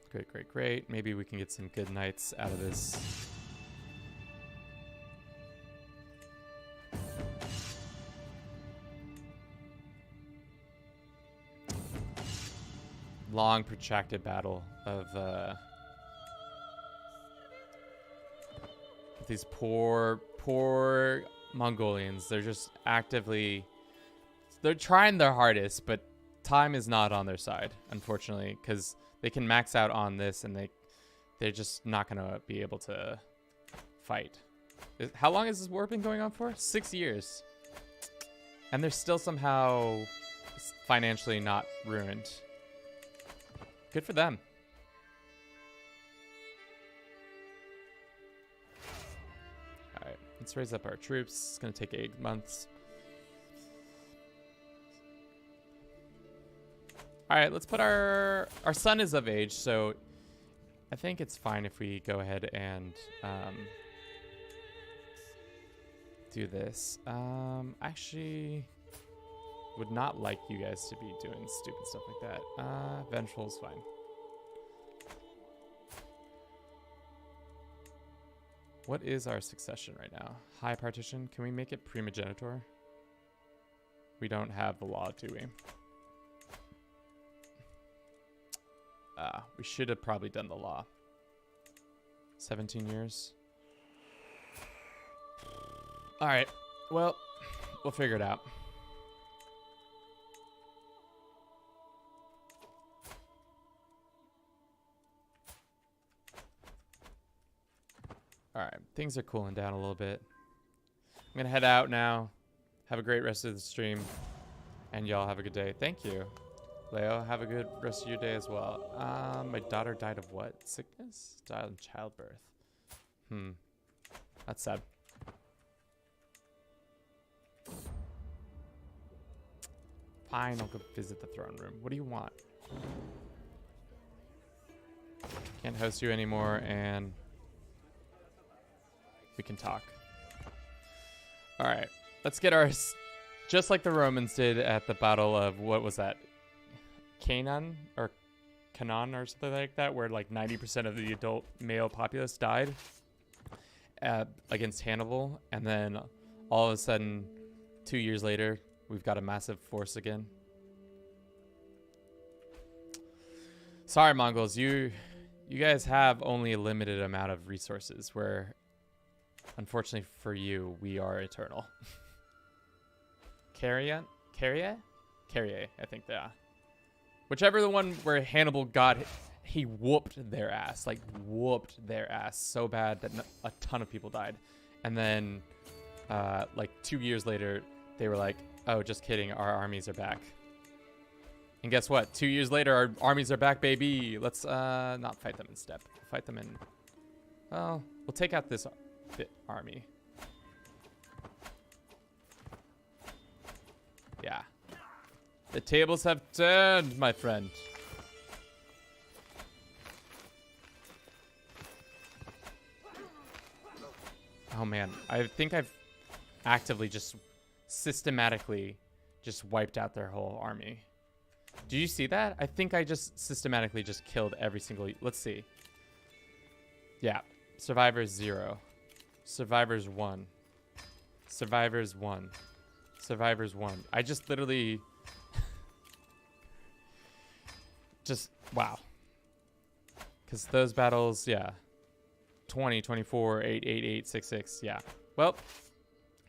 Great, great, great. Maybe we can get some good knights out of this. Long, protracted battle of these poor Mongolians. They're just actively, they're trying their hardest, but time is not on their side, unfortunately, because they can max out on this and they're just not going to be able to fight. How long has this war been going on for? 6 years. And they're still somehow financially not ruined. Good for them. All right, let's raise up our troops. It's going to take 8 months. All right, let's put our son is of age, so I think it's fine if we go ahead and do this. Actually, would not like you guys to be doing stupid stuff like that. Vengeful is fine. What is our succession right now? High partition. Can we make it primogenitor? We don't have the law, do we? We should have probably done the law. 17 years. All right. Well, we'll figure it out. All right. Things are cooling down a little bit. I'm going to head out now. Have a great rest of the stream. And y'all have a good day. Thank you. Leo, have a good rest of your day as well. My daughter died of what? Sickness? Died in childbirth. That's sad. Fine, I'll go visit the throne room. What do you want? Can't host you anymore, and we can talk. All right, let's get our, just like the Romans did at the Battle of, what was that? Canaan or something like that, where like 90% of the adult male populace died against Hannibal, and then all of a sudden 2 years later we've got a massive force again. Sorry, Mongols, you guys have only a limited amount of resources, where unfortunately for you we are eternal. Carrier, I think, yeah. Whichever the one where Hannibal got, he whooped their ass. Like, whooped their ass so bad that a ton of people died. And then, like, 2 years later, they were like, oh, just kidding, our armies are back. And guess what? 2 years later, our armies are back, baby. Let's not fight them in step. Fight them in... Well, we'll take out this army. Yeah. The tables have turned, my friend. Oh man, I think I've actively just systematically just wiped out their whole army. Do you see that? I think I just systematically just killed every single... Let's see. Yeah. Survivors 0. Survivors 1. Survivors 1. Survivors 1. I just literally... just... Wow. Because those battles, yeah. 20, 24, 8, 8, 8, 6, 6. Yeah. Well,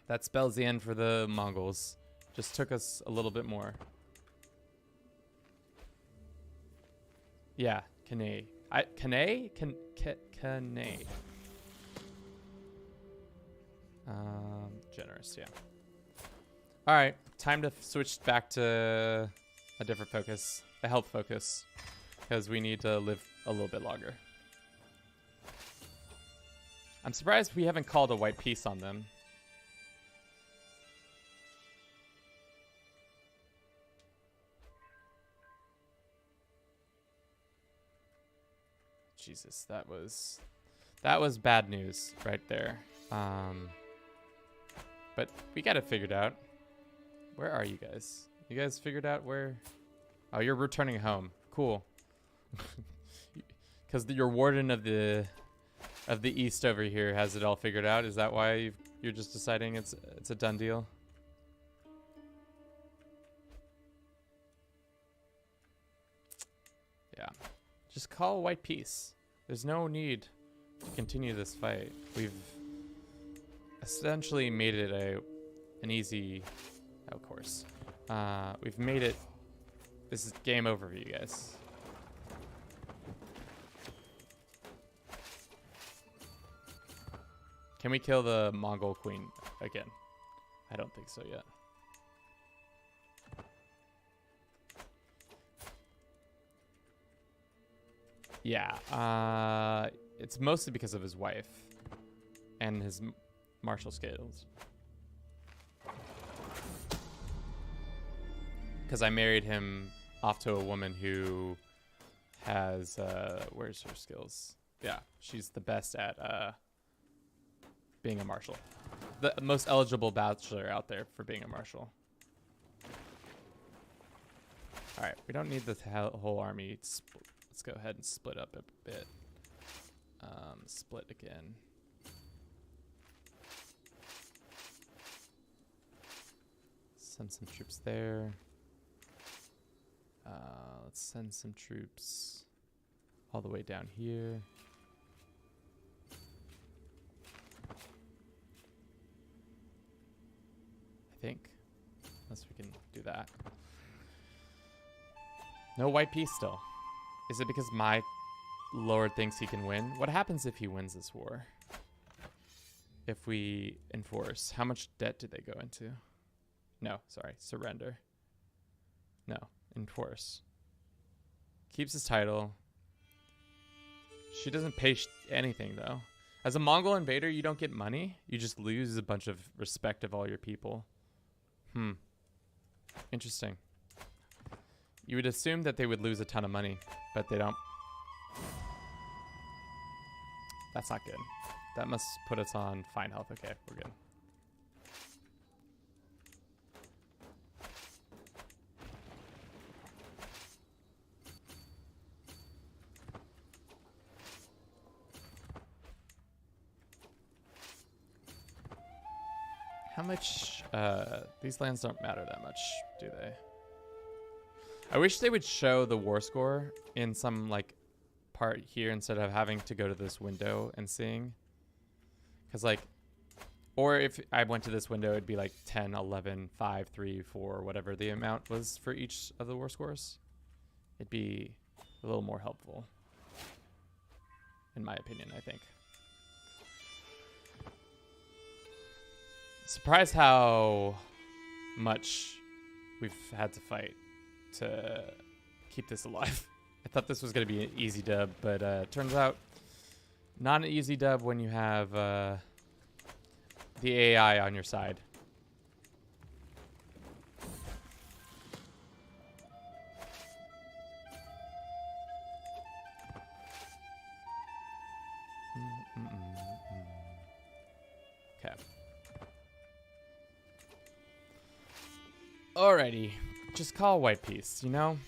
that spells the end for the Mongols. Just took us a little bit more. Yeah, Kanay. Kanay? Kanay. Generous, yeah. All right, time to switch back to a different focus, a health focus, because we need to live a little bit longer. I'm surprised we haven't called a white peace on them. Jesus, that was bad news right there. But we got it figured out. Where are you guys? You guys figured out where? Oh, you're returning home. Cool. Because your warden of the east over here has it all figured out. Is that why you're just deciding it's a done deal? Yeah. Just call white peace. There's no need to continue this fight. We've essentially made it an easy... Of course. We've made it... This is game over for you guys. Can we kill the Mongol queen again? I don't think so yet. Yeah, it's mostly because of his wife and his martial skills. Because I married him off to a woman who has, where's her skills? Yeah, she's the best at being a marshal. The most eligible bachelor out there for being a marshal. All right, we don't need the whole army. Let's go ahead and split up a bit. Split again. Send some troops there. Let's send some troops all the way down here. I think. Unless we can do that. No white peace still. Is it because my lord thinks he can win? What happens if he wins this war? If we enforce. How much debt do they go into? No, sorry. Surrender. No. Enforce. Keeps his title. She doesn't pay anything, though. As a Mongol invader, you don't get money. You just lose a bunch of respect of all your people. Interesting. You would assume that they would lose a ton of money, but they don't. That's not good. That must put us on fine health. Okay, we're good. How much, these lands don't matter that much, do they? I wish they would show the war score in some, like, part here instead of having to go to this window and seeing. Because, like, or if I went to this window, it'd be like 10, 11, 5, 3, 4, whatever the amount was for each of the war scores. It'd be a little more helpful, in my opinion, I think. Surprised how much we've had to fight to keep this alive. I thought this was going to be an easy dub, but turns out not an easy dub when you have the AI on your side. Okay. Alrighty, just call White Peace, you know?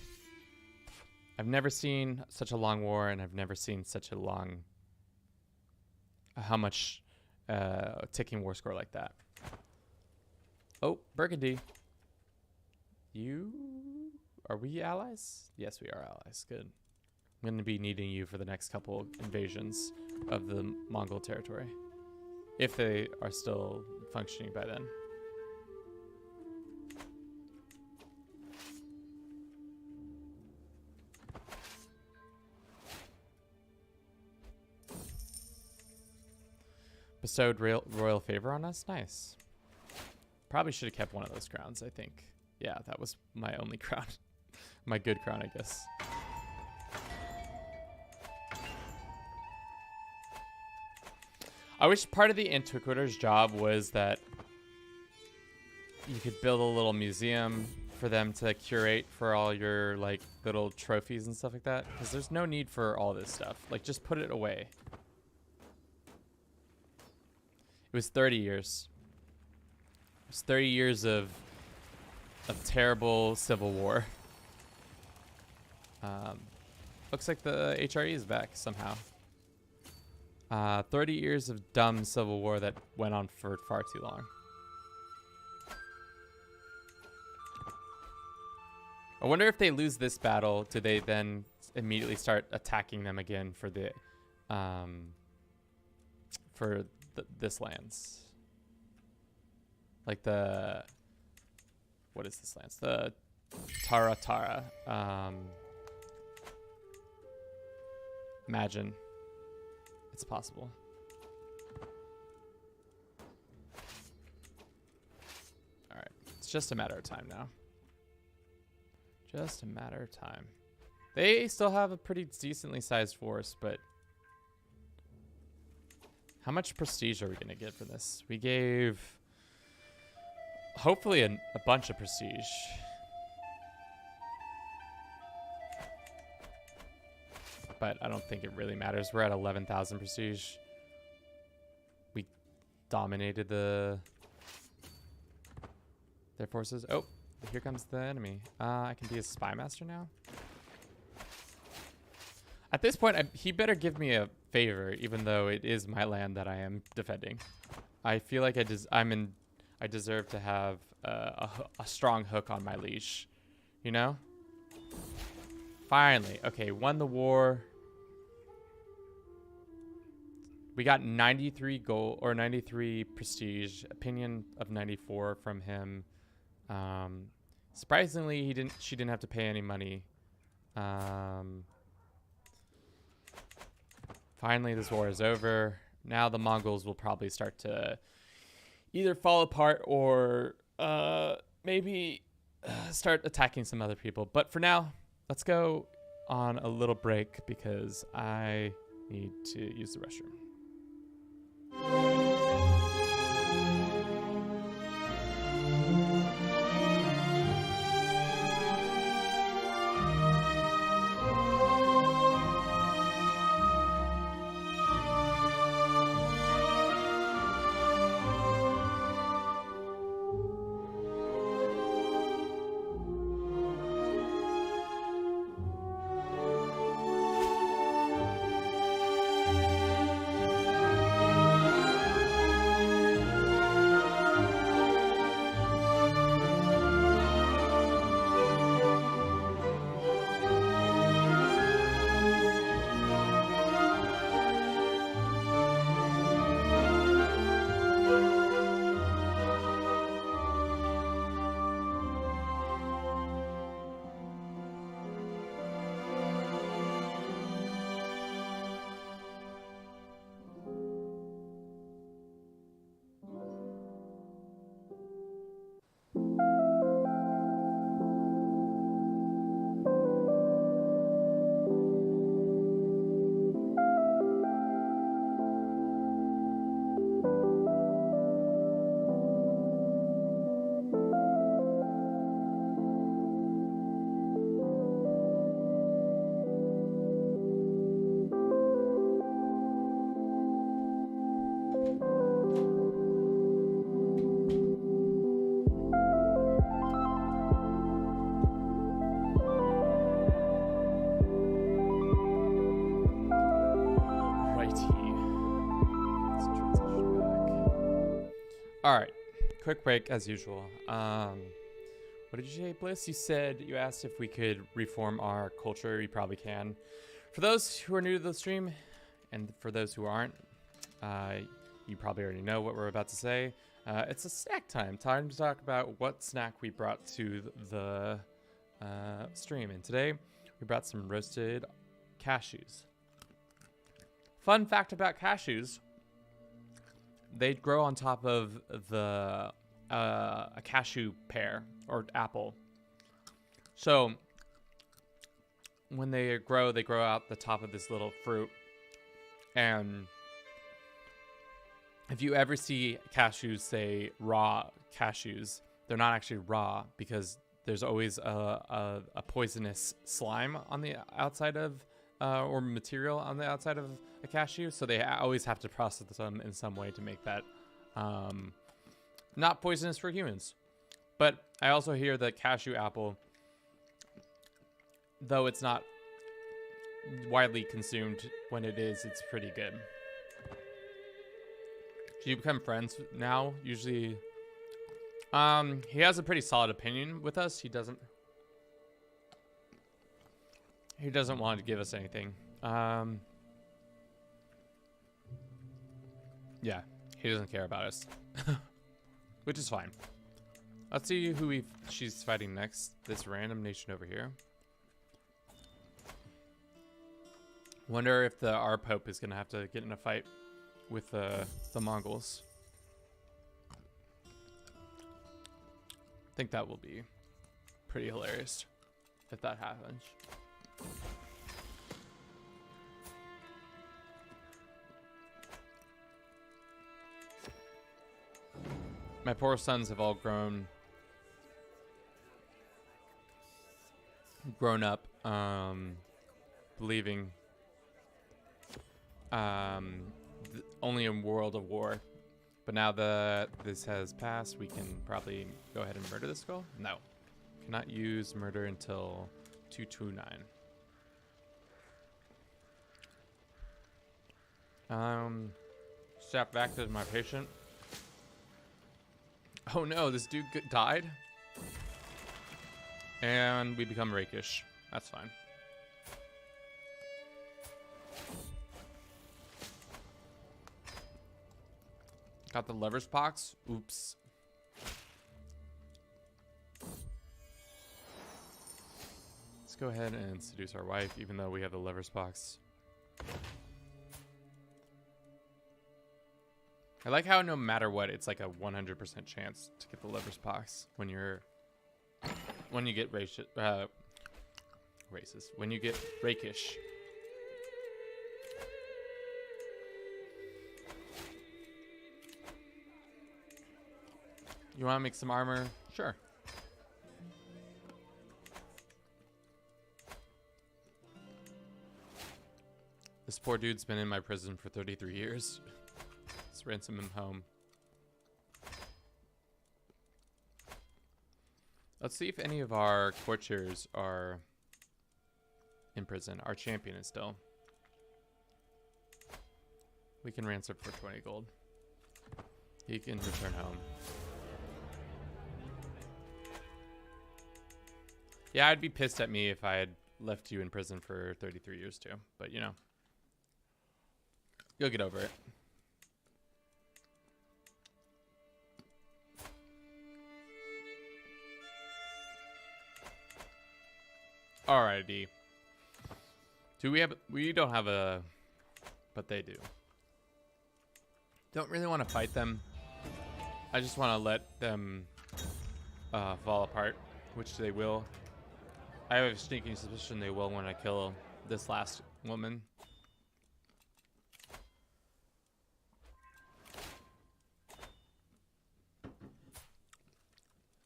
I've never seen such a long war, and I've never seen such a long, how much ticking war score like that. Oh, Burgundy. Are we allies? Yes, we are allies. Good. I'm going to be needing you for the next couple invasions of the Mongol territory, if they are still functioning by then. Bestowed royal favor on us? Nice. Probably should have kept one of those crowns, I think. Yeah, that was my only crown. My good crown, I guess. I wish part of the Antiquator's job was that you could build a little museum for them to curate for all your, like, little trophies and stuff like that. Because there's no need for all this stuff. Like, just put it away. It was 30 years. It was 30 years of terrible civil war. Looks like the HRE is back somehow. 30 years of dumb civil war that went on for far too long. I wonder if they lose this battle, do they then immediately start attacking them again for the this lands, like the, what is this lands? The Tara. Imagine it's possible. All right, it's just a matter of time now. Just a matter of time. They still have a pretty decently sized force, but how much prestige are we going to get for this? We gave, hopefully, a bunch of prestige. But I don't think it really matters. We're at 11,000 prestige. We dominated their forces. Oh, here comes the enemy. I can be a spy master now. At this point, he better give me a favor, even though it is my land that I am defending. I feel like I deserve to have a strong hook on my leash, you know? Finally, okay, won the war. We got 93 gold or 93 prestige. Opinion of 94 from him. Surprisingly, she didn't have to pay any money. Finally, this war is over. Now the Mongols will probably start to either fall apart or maybe start attacking some other people. But for now, let's go on a little break because I need to use the restroom. All right, quick break as usual. What did you say, Bliss? You asked if we could reform our culture. We probably can. For those who are new to the stream, and for those who aren't, you probably already know what we're about to say. It's a snack time. Time to talk about what snack we brought to the stream. And today, we brought some roasted cashews. Fun fact about cashews. They grow on top of a cashew pear or apple. So when they grow out the top of this little fruit. And if you ever see cashews, say raw cashews, they're not actually raw because there's always a poisonous slime on the outside of or material on the outside of a cashew, so they always have to process them in some way to make that not poisonous for humans. But I also hear that cashew apple, though it's not widely consumed, when it is, it's pretty good. Do you become friends now? Usually, he has a pretty solid opinion with us. He doesn't want to give us anything. Yeah, he doesn't care about us, which is fine. Let's see who she's fighting next. This random nation over here. Wonder if our Pope is gonna have to get in a fight with the Mongols. I think that will be pretty hilarious if that happens. My poor sons have all grown up believing only in World of War. But now that this has passed, we can probably go ahead and murder this skull. No, cannot use murder until 229. Step back to my patient. Oh no, this dude died. And we become rakish. That's fine. Got the lever's pox. Oops. Let's go ahead and seduce our wife, even though we have the lever's pox. I like how no matter what, it's like a 100% chance to get the lever's pox when you get racist. When you get rakish. You want to make some armor? Sure. This poor dude's been in my prison for 33 years. Let's ransom him home. Let's see if any of our courtiers are in prison. Our champion is still. We can ransom for 20 gold. He can return home. Yeah, I'd be pissed at me if I had left you in prison for 33 years too. But, you know, you'll get over it. Alrighty. Do we have... We don't have a... But they do. Don't really want to fight them. I just want to let them fall apart, which they will. I have a sneaking suspicion they will when I kill this last woman.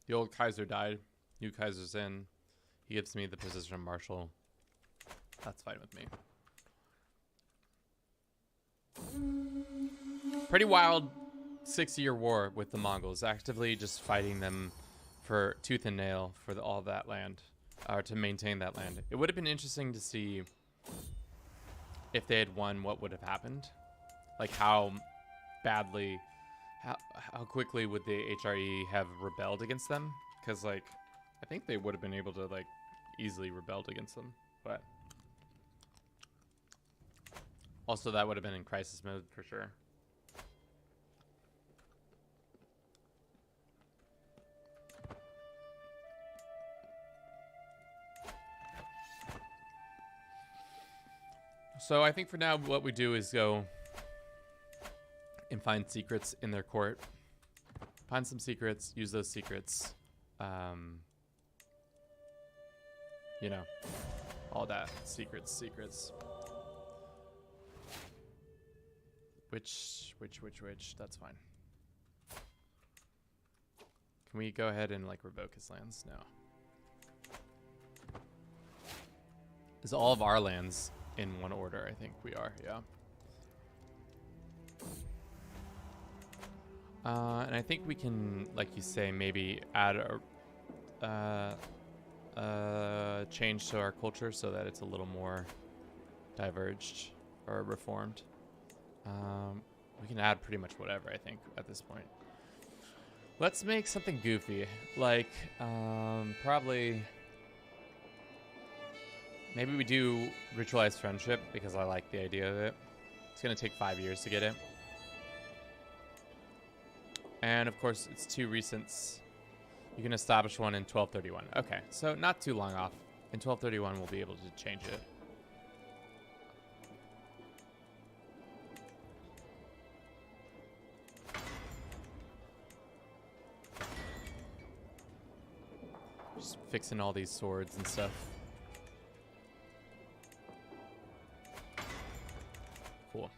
The old Kaiser died. New Kaiser's in. He gives me the position of Marshal. That's fine with me. Pretty wild 6-year war with the Mongols, actively just fighting them for tooth and nail for all that land, or to maintain that land. It would have been interesting to see if they had won, what would have happened. Like how badly, how quickly would the HRE have rebelled against them? Because like, I think they would have been able to like easily rebelled against them, but also that would have been in crisis mode for sure. So I think for now what we do is go and find secrets in their court. Find some secrets, use those secrets. You know, all that. Secrets. Which, that's fine. Can we go ahead and like revoke his lands? No. Is all of our lands in one order? I think we are, yeah. And I think we can, like you say, maybe add a change to our culture so that it's a little more diverged or reformed. We can add pretty much whatever, I think, at this point. Let's make something goofy, like probably maybe we do ritualized friendship because I like the idea of it. It's gonna take 5 years to get it. And of course, it's 2 recents. You can establish one in 1231. Okay, so not too long off. In 1231, we'll be able to change it. Just fixing all these swords and stuff. Cool.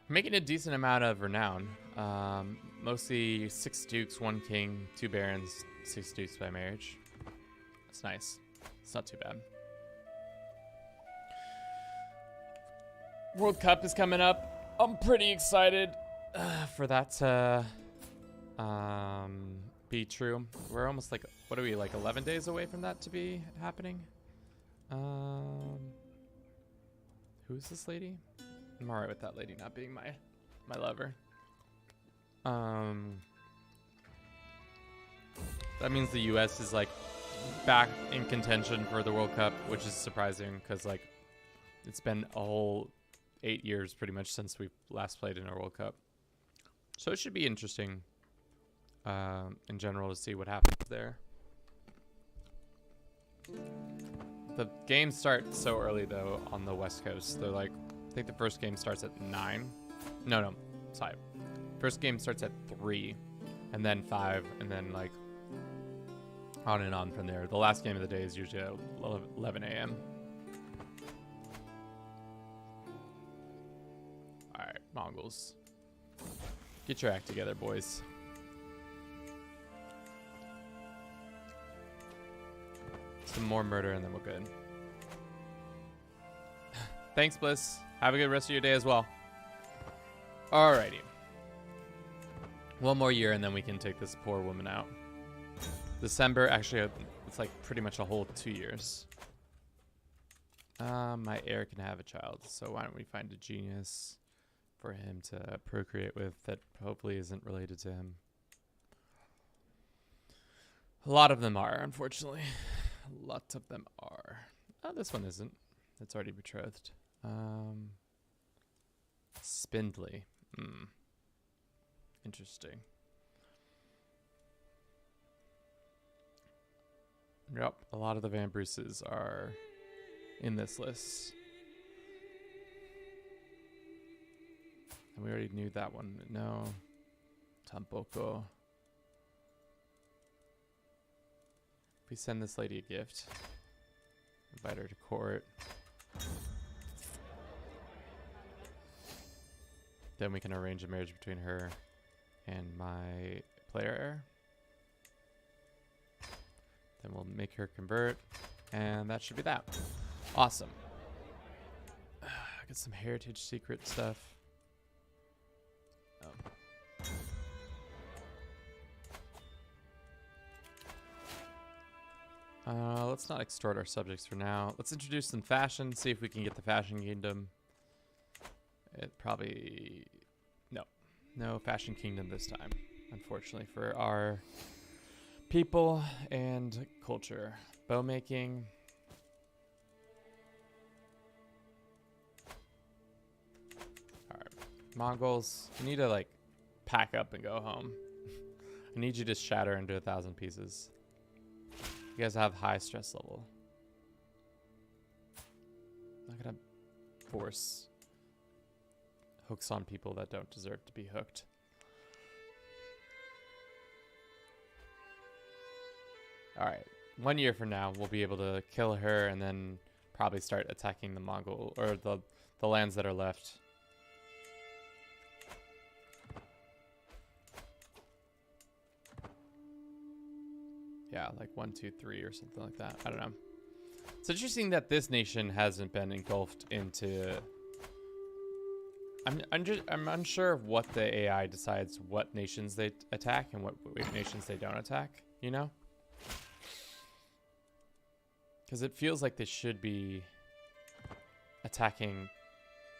Making a decent amount of renown. Mostly 6 dukes, 1 king, 2 barons, 6 dukes by marriage. That's nice. It's not too bad. World Cup is coming up. I'm pretty excited for that to be true. We're almost like, what are we, like 11 days away from that to be happening? Who is this lady? I'm alright with that lady not being my lover. That means the US is like back in contention for the World Cup, which is surprising because like it's been a whole 8 years pretty much since we last played in a World Cup. So it should be interesting in general to see what happens there. The games start so early though on the West Coast. They're like, I think the first game starts at 9. No, sorry. First game starts at 3, and then 5, and then like on and on from there. The last game of the day is usually at 11 a.m. All right, Mongols. Get your act together, boys. Some more murder and then we're good. Thanks, Bliss. Have a good rest of your day as well. Alrighty. One more year and then we can take this poor woman out. December, actually, it's like pretty much a whole 2 years. My heir can have a child, so why don't we find a genius for him to procreate with that hopefully isn't related to him. A lot of them are, unfortunately. Lots of them are. Oh, this one isn't. It's already betrothed. Spindly. Interesting. Yep, a lot of the Van Bruces are in this list. And we already knew that one. No. Tampoco. If we send this lady a gift, invite her to court, then we can arrange a marriage between her and my player heir. Then we'll make her convert, and that should be that. Awesome. Got some heritage secret stuff. Let's not extort our subjects for now. Let's introduce some fashion, see if we can get the fashion kingdom. It probably... No fashion kingdom this time, unfortunately, for our people and culture. Bow making. Alright. Mongols, you need to, like, pack up and go home. I need you to shatter into 1,000 pieces. You guys have high stress level. I'm not gonna force hooks on people that don't deserve to be hooked. Alright, 1 year from now, we'll be able to kill her and then probably start attacking the Mongol, or the lands that are left. Yeah, like 1, 2, 3 or something like that. I don't know. It's interesting that this nation hasn't been engulfed into... I'm unsure of what the AI decides what nations they attack and what nations they don't attack, you know? Because it feels like they should be attacking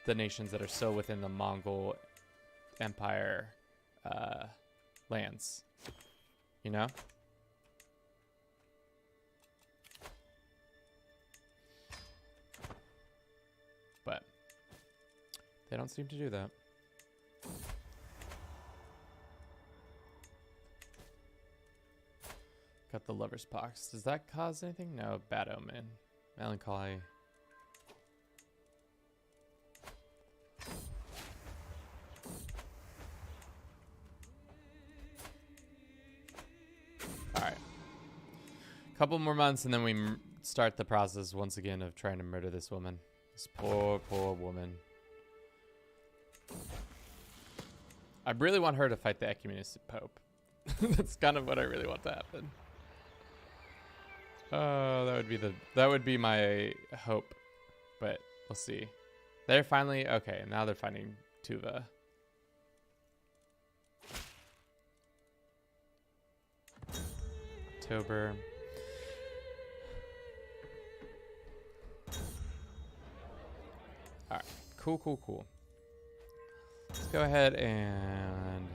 the nations that are still within the Mongol Empire lands, you know? But they don't seem to do that. Got the lover's pox. Does that cause anything? No, bad omen. Melancholy. Alright. Couple more months and then we start the process once again of trying to murder this woman. This poor, poor woman. I really want her to fight the ecumenistic pope. That's kind of what I really want to happen. Oh, that would be my hope, but we'll see. They're finally okay. Now they're finding Tuva. October. All right, cool. Let's go ahead and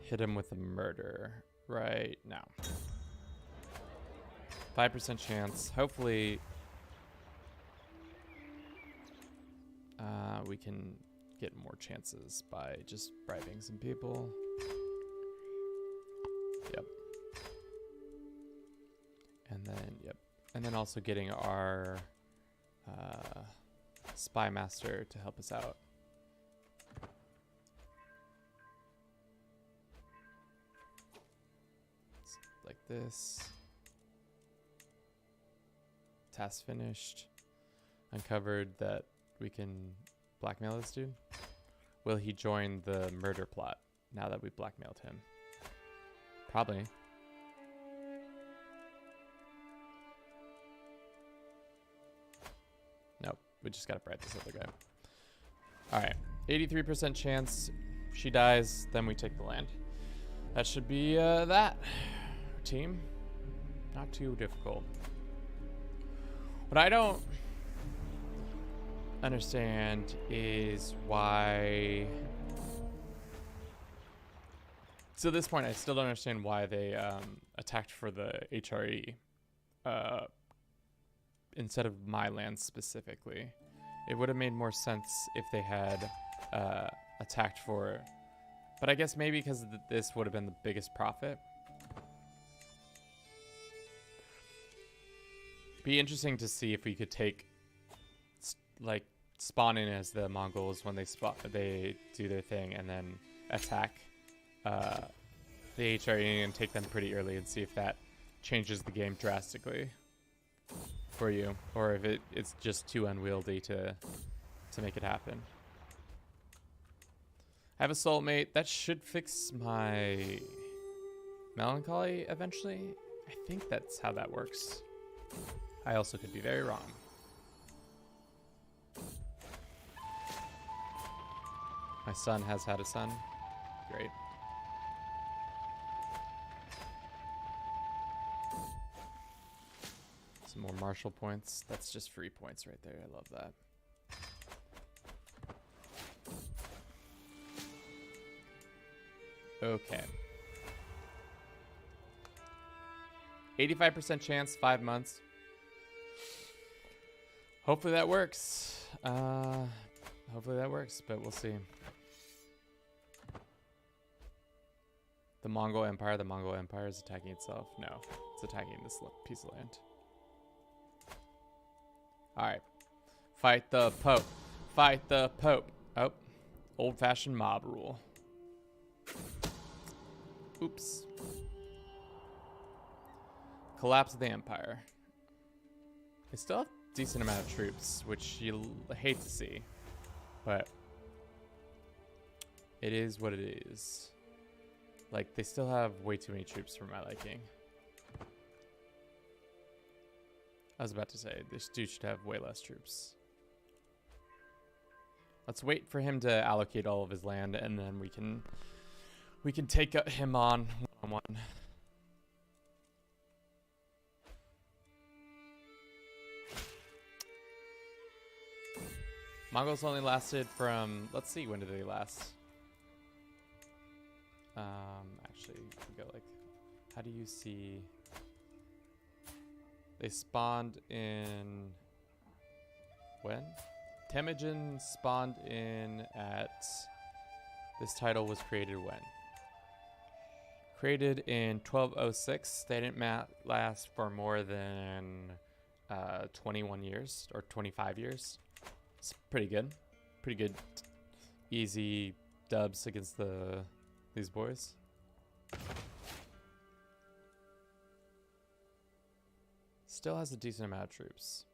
hit him with a murder right now. 5% chance. Hopefully, we can get more chances by just bribing some people. Yep. And then also getting our spy master to help us out. like this. Task finished. Uncovered that we can blackmail this dude. Will he join the murder plot now that we blackmailed him? Probably. Nope, we just gotta bribe this other guy. Alright, 83% chance she dies, then we take the land. That should be that. Team, not too difficult. What I don't understand is why... So at this point, I still don't understand why they attacked for the HRE instead of my land specifically. It would have made more sense if they had attacked for... But I guess maybe because this would have been the biggest profit. Be interesting to see if we could take, like, spawn in as the Mongols when they do their thing, and then attack the HRE and take them pretty early, and see if that changes the game drastically for you, or if it's just too unwieldy to make it happen. I have a soulmate. That should fix my melancholy eventually. I think that's how that works. I also could be very wrong. My son has had a son. Great. Some more martial points. That's just free points right there. I love that. Okay. 85% chance, 5 months. Hopefully that works. Hopefully that works, but we'll see. The Mongol Empire is attacking itself. No, it's attacking this piece of land. All right. Fight the Pope. Fight the Pope. Oh, old-fashioned mob rule. Oops. Collapse of the Empire. They still have a decent amount of troops, which you hate to see, but it is what it is. Like, they still have way too many troops for my liking. I was about to say, this dude should have way less troops. Let's wait for him to allocate all of his land, and then we can take him on one-on-one. Mongols only lasted from, let's see, when did they last? Actually, we go like, how do you see? They spawned in, when? Temujin spawned in at, this title was created when? Created in 1206. They didn't last for more than 21 years or 25 years. It's pretty good. Pretty good easy dubs against these boys. Still has a decent amount of troops.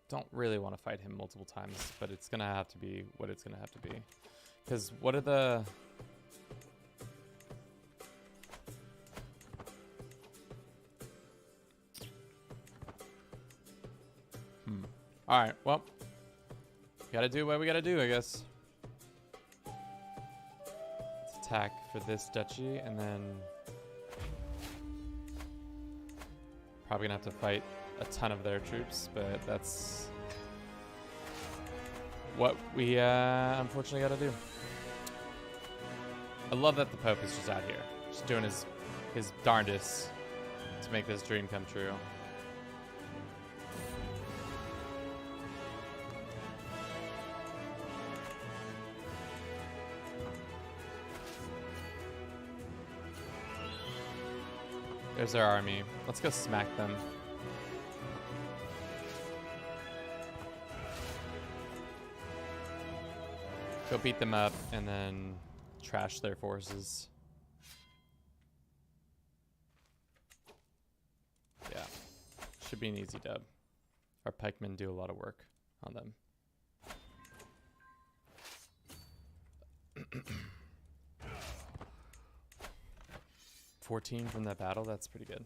Don't really want to fight him multiple times, but it's gonna have to be what it's gonna have to be. Because what are the... Alright, well. Gotta do what we gotta do, I guess. Let's attack for this duchy, and then... Probably gonna have to fight a ton of their troops, but that's what we unfortunately gotta do. I love that the Pope is just out here, just doing his darndest to make this dream come true. There's our army. Let's go smack them. Go beat them up and then trash their forces. Should be an easy dub. Our pikemen do a lot of work on them. 14 from that battle, that's pretty good.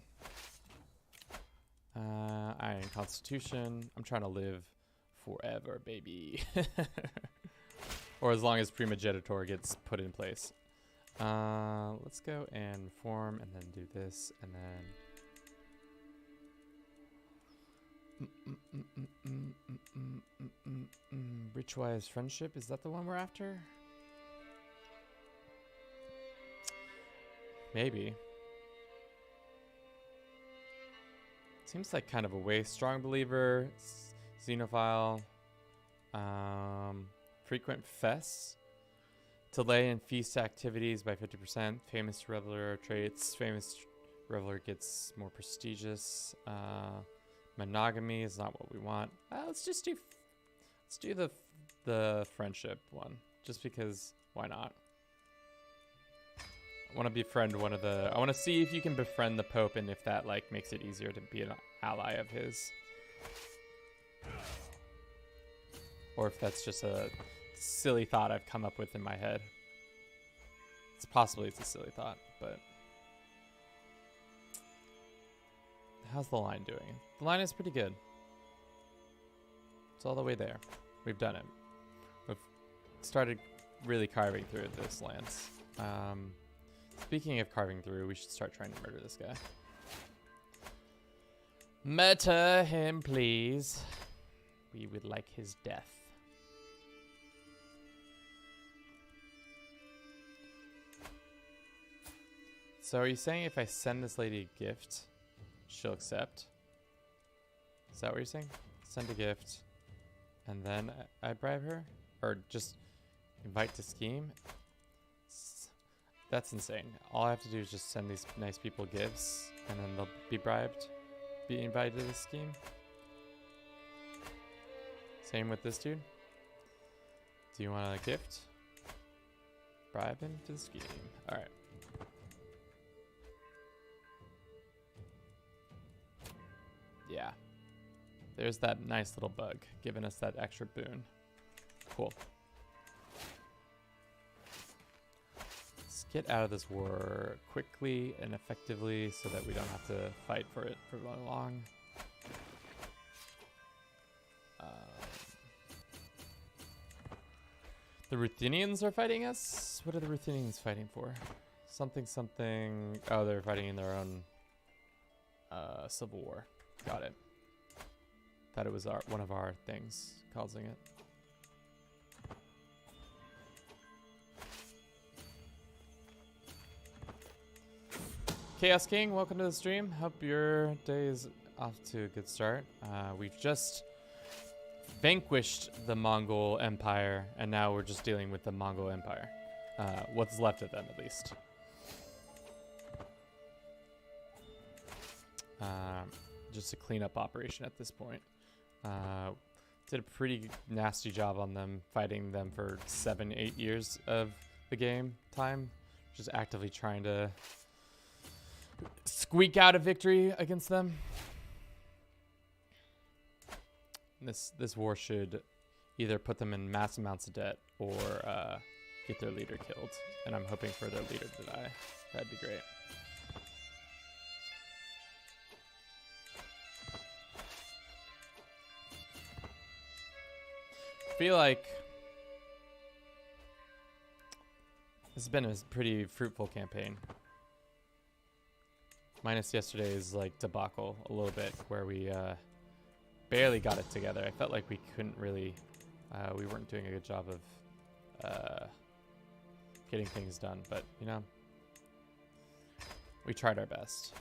Iron Constitution. I'm trying to live forever, baby. Or as long as Primogenitor gets put in place. Let's go and form and then do this and then... Richwise Friendship, is that the one we're after? Maybe. Seems like kind of a waste. Strong Believer, Xenophile, Frequent Fests. Delay and feast activities by 50%. Famous Reveler traits. Famous Reveler gets more prestigious. Monogamy is not what we want. Let's do the friendship one, just because why not? I want to befriend one of the... I want to see if you can befriend the Pope and if that like makes it easier to be an ally of his. Or if that's just a silly thought I've come up with in my head. It's a silly thought, but... How's the line doing? The line is pretty good. It's all the way there. We've done it. We've started really carving through this lance. Speaking of carving through, we should start trying to murder this guy. Murder him, please. We would like his death. So are you saying if I send this lady a gift, she'll accept? Is that what you're saying? Send a gift, and then I bribe her? Or just invite to scheme? That's insane. All I have to do is just send these nice people gifts, and then they'll be bribed, be invited to the scheme. Same with this dude. Do you want a gift? Bribe him to the scheme. Alright. Yeah. There's that nice little bug giving us that extra boon. Cool. Let's get out of this war quickly and effectively so that we don't have to fight for it for long. The Ruthenians are fighting us? What are the Ruthenians fighting for? Something. Oh, they're fighting in their own civil war. Got it. Thought it was one of our things causing it. Chaos King, welcome to the stream. Hope your day is off to a good start. We've just vanquished the Mongol Empire, and now we're just dealing with the Mongol Empire. What's left of them, at least. Just a cleanup operation at this point. Did a pretty nasty job on them, fighting them for 7-8 years of the game time. Just actively trying to squeak out a victory against them. This war should either put them in mass amounts of debt or get their leader killed. And I'm hoping for their leader to die. That'd be great. I feel like this has been a pretty fruitful campaign. Minus yesterday's like debacle a little bit where we barely got it together. I felt like we couldn't really, we weren't doing a good job of getting things done, but you know, we tried our best.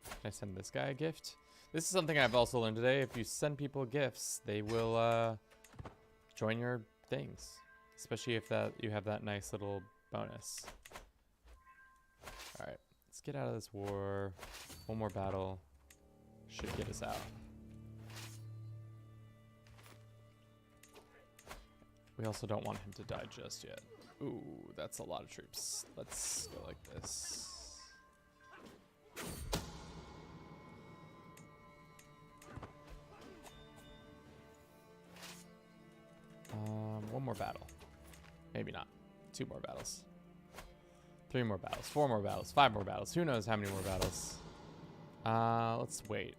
Can I send this guy a gift? This is something I've also learned today. If you send people gifts, they will join your things, especially if you have that nice little bonus. All right, let's get out of this war. One more battle should get us out. We also don't want him to die just yet. Ooh, that's a lot of troops. Let's go like this. more battle. Maybe not. 2 more battles. 3 more battles. 4 more battles. 5 more battles. Who knows how many more battles? Let's wait.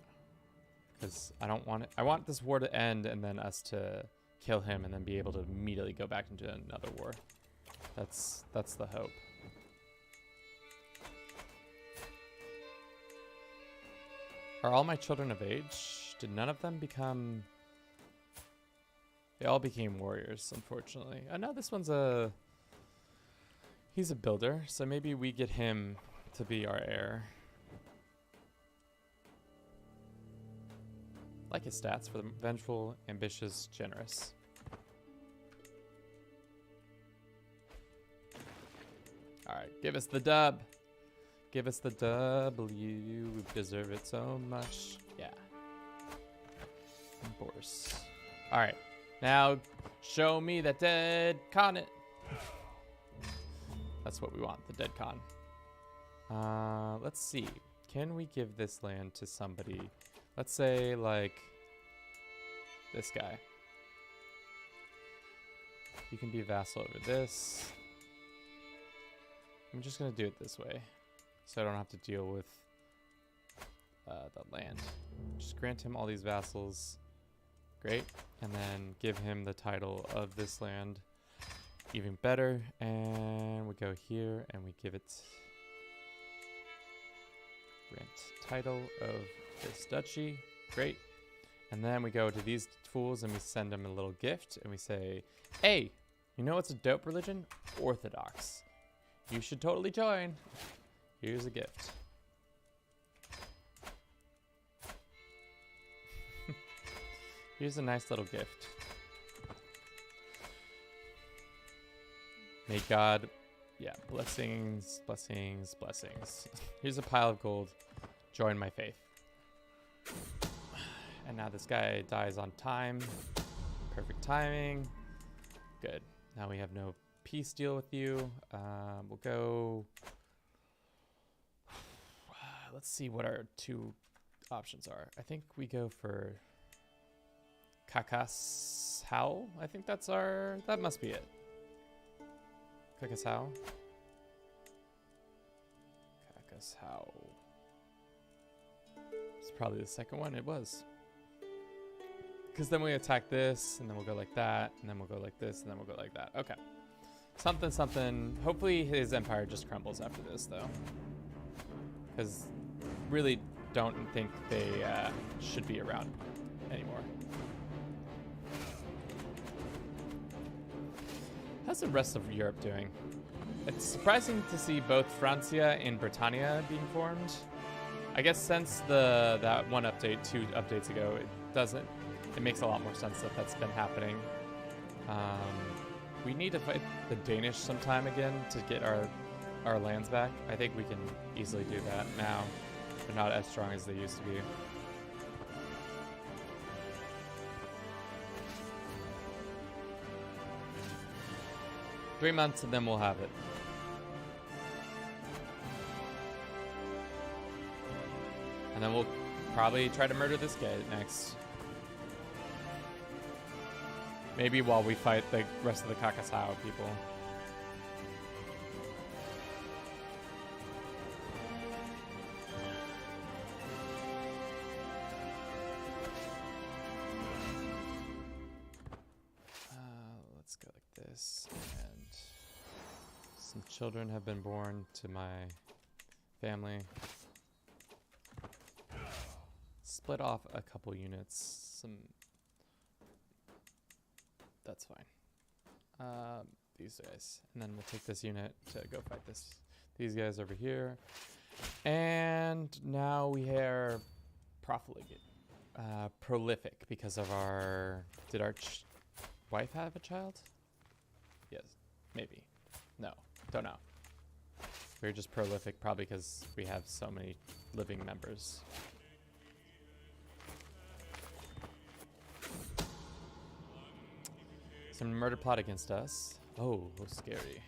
Because I don't want it. I want this war to end and then us to kill him and then be able to immediately go back into another war. That's the hope. Are all my children of age? Did none of them become... They all became warriors, unfortunately. Oh no, this one's a... He's a builder, so maybe we get him to be our heir. Like his stats for the vengeful, ambitious, generous. Alright, give us the dub. Give us the W. We deserve it so much. Yeah. Boris. Alright. Now, show me that dead con it. That's what we want, the dead con. Let's see. Can we give this land to somebody? Let's say, like, this guy. You can be vassal over this. I'm just going to do it this way, so I don't have to deal with the land. Just grant him all these vassals. Great. And then give him the title of this land. Even better. And we go here and we give it grant title of this duchy. Great. And then we go to these fools and we send them a little gift and we say, hey, you know what's a dope religion? Orthodox. You should totally join. Here's a gift. Here's a nice little gift. May God, yeah, blessings, blessings, blessings. Here's a pile of gold. Join my faith. And now this guy dies on time. Perfect timing. Good. Now we have no peace deal with you. We'll go... Let's see what our 2 options are. I think we go for Kakasau. I think that's our... That must be it. Kakasau. Kakasau. It's probably the second one. It was. Because then we attack this, and then we'll go like that, and then we'll go like this, and then we'll go like that. Okay. Something, something. Hopefully his empire just crumbles after this, though. Because really don't think they should be around anymore. How's the rest of Europe doing? It's surprising to see both Francia and Britannia being formed. I guess since that one update 2 updates ago, it makes a lot more sense that that's been happening. We need to fight the Danish sometime again to get our lands back. I think we can easily do that now. They're not as strong as they used to be. Three months and then we'll have it. And then we'll probably try to murder this guy next. Maybe while we fight the rest of the Kakasau people. Let's go like this. And some children have been born to my family. Split off a couple units. That's fine. These guys. And then we'll take this unit to go fight these guys over here. And now we are profligate. Prolific because of our... Did our wife have a child? Yes. Maybe. No. Don't know. We're just prolific probably because we have so many living members. Some murder plot against us. Oh, scary.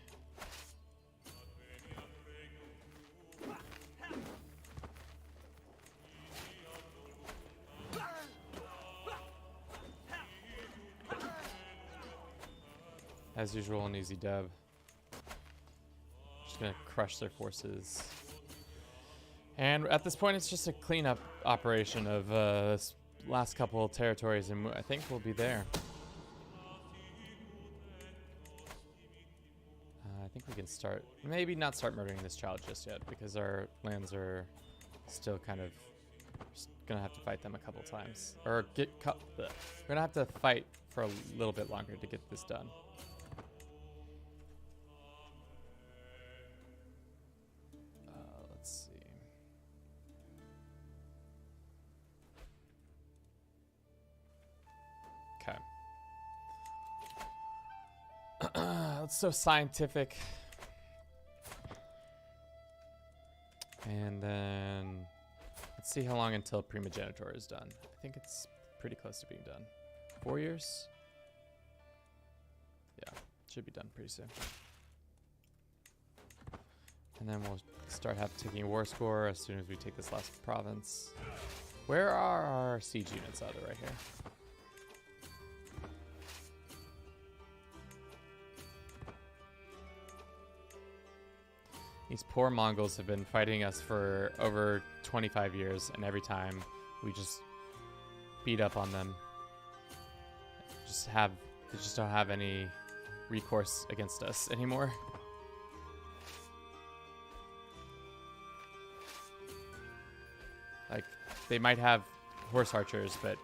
As usual, an easy dub. Just gonna crush their forces. And at this point, it's just a cleanup operation of this last couple of territories, and I think we'll be there. I think we can start, maybe not start murdering this child just yet, because our lands are still kind of gonna have to fight them a couple times, or we're gonna have to fight for a little bit longer to get this done. Let's see. Okay. That's so scientific. And then let's see how long until Primogenitor is done. I think it's pretty close to being done. 4 years? Yeah, should be done pretty soon. And then we'll start taking a war score as soon as we take this last province. Where are our siege units? Oh, they're right here. These poor Mongols have been fighting us for over 25 years, and every time we just beat up on them. They just don't have any recourse against us anymore. Like, they might have horse archers, but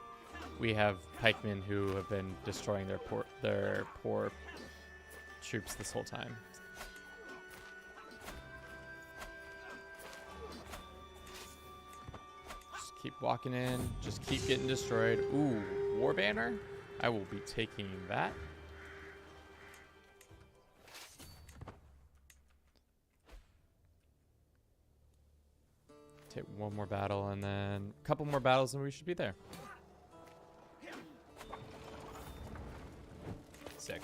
we have pikemen who have been destroying their poor troops this whole time. Keep walking in. Just keep getting destroyed. Ooh, War Banner? I will be taking that. Take one more battle and then a couple more battles and we should be there. Sick.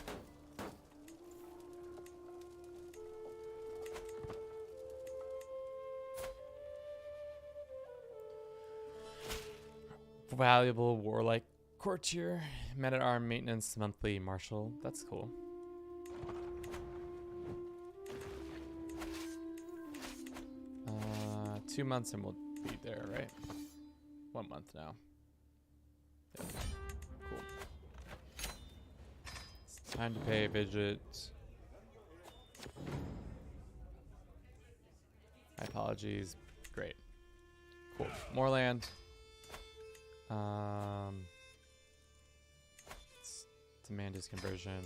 Valuable warlike courtier, men-at-arms maintenance monthly marshal. That's cool. Uh, 2 months and we'll be there, right? 1 month now. Yeah. Cool. It's time to pay a visit. My apologies. Great. Cool. More land. Demand his conversion.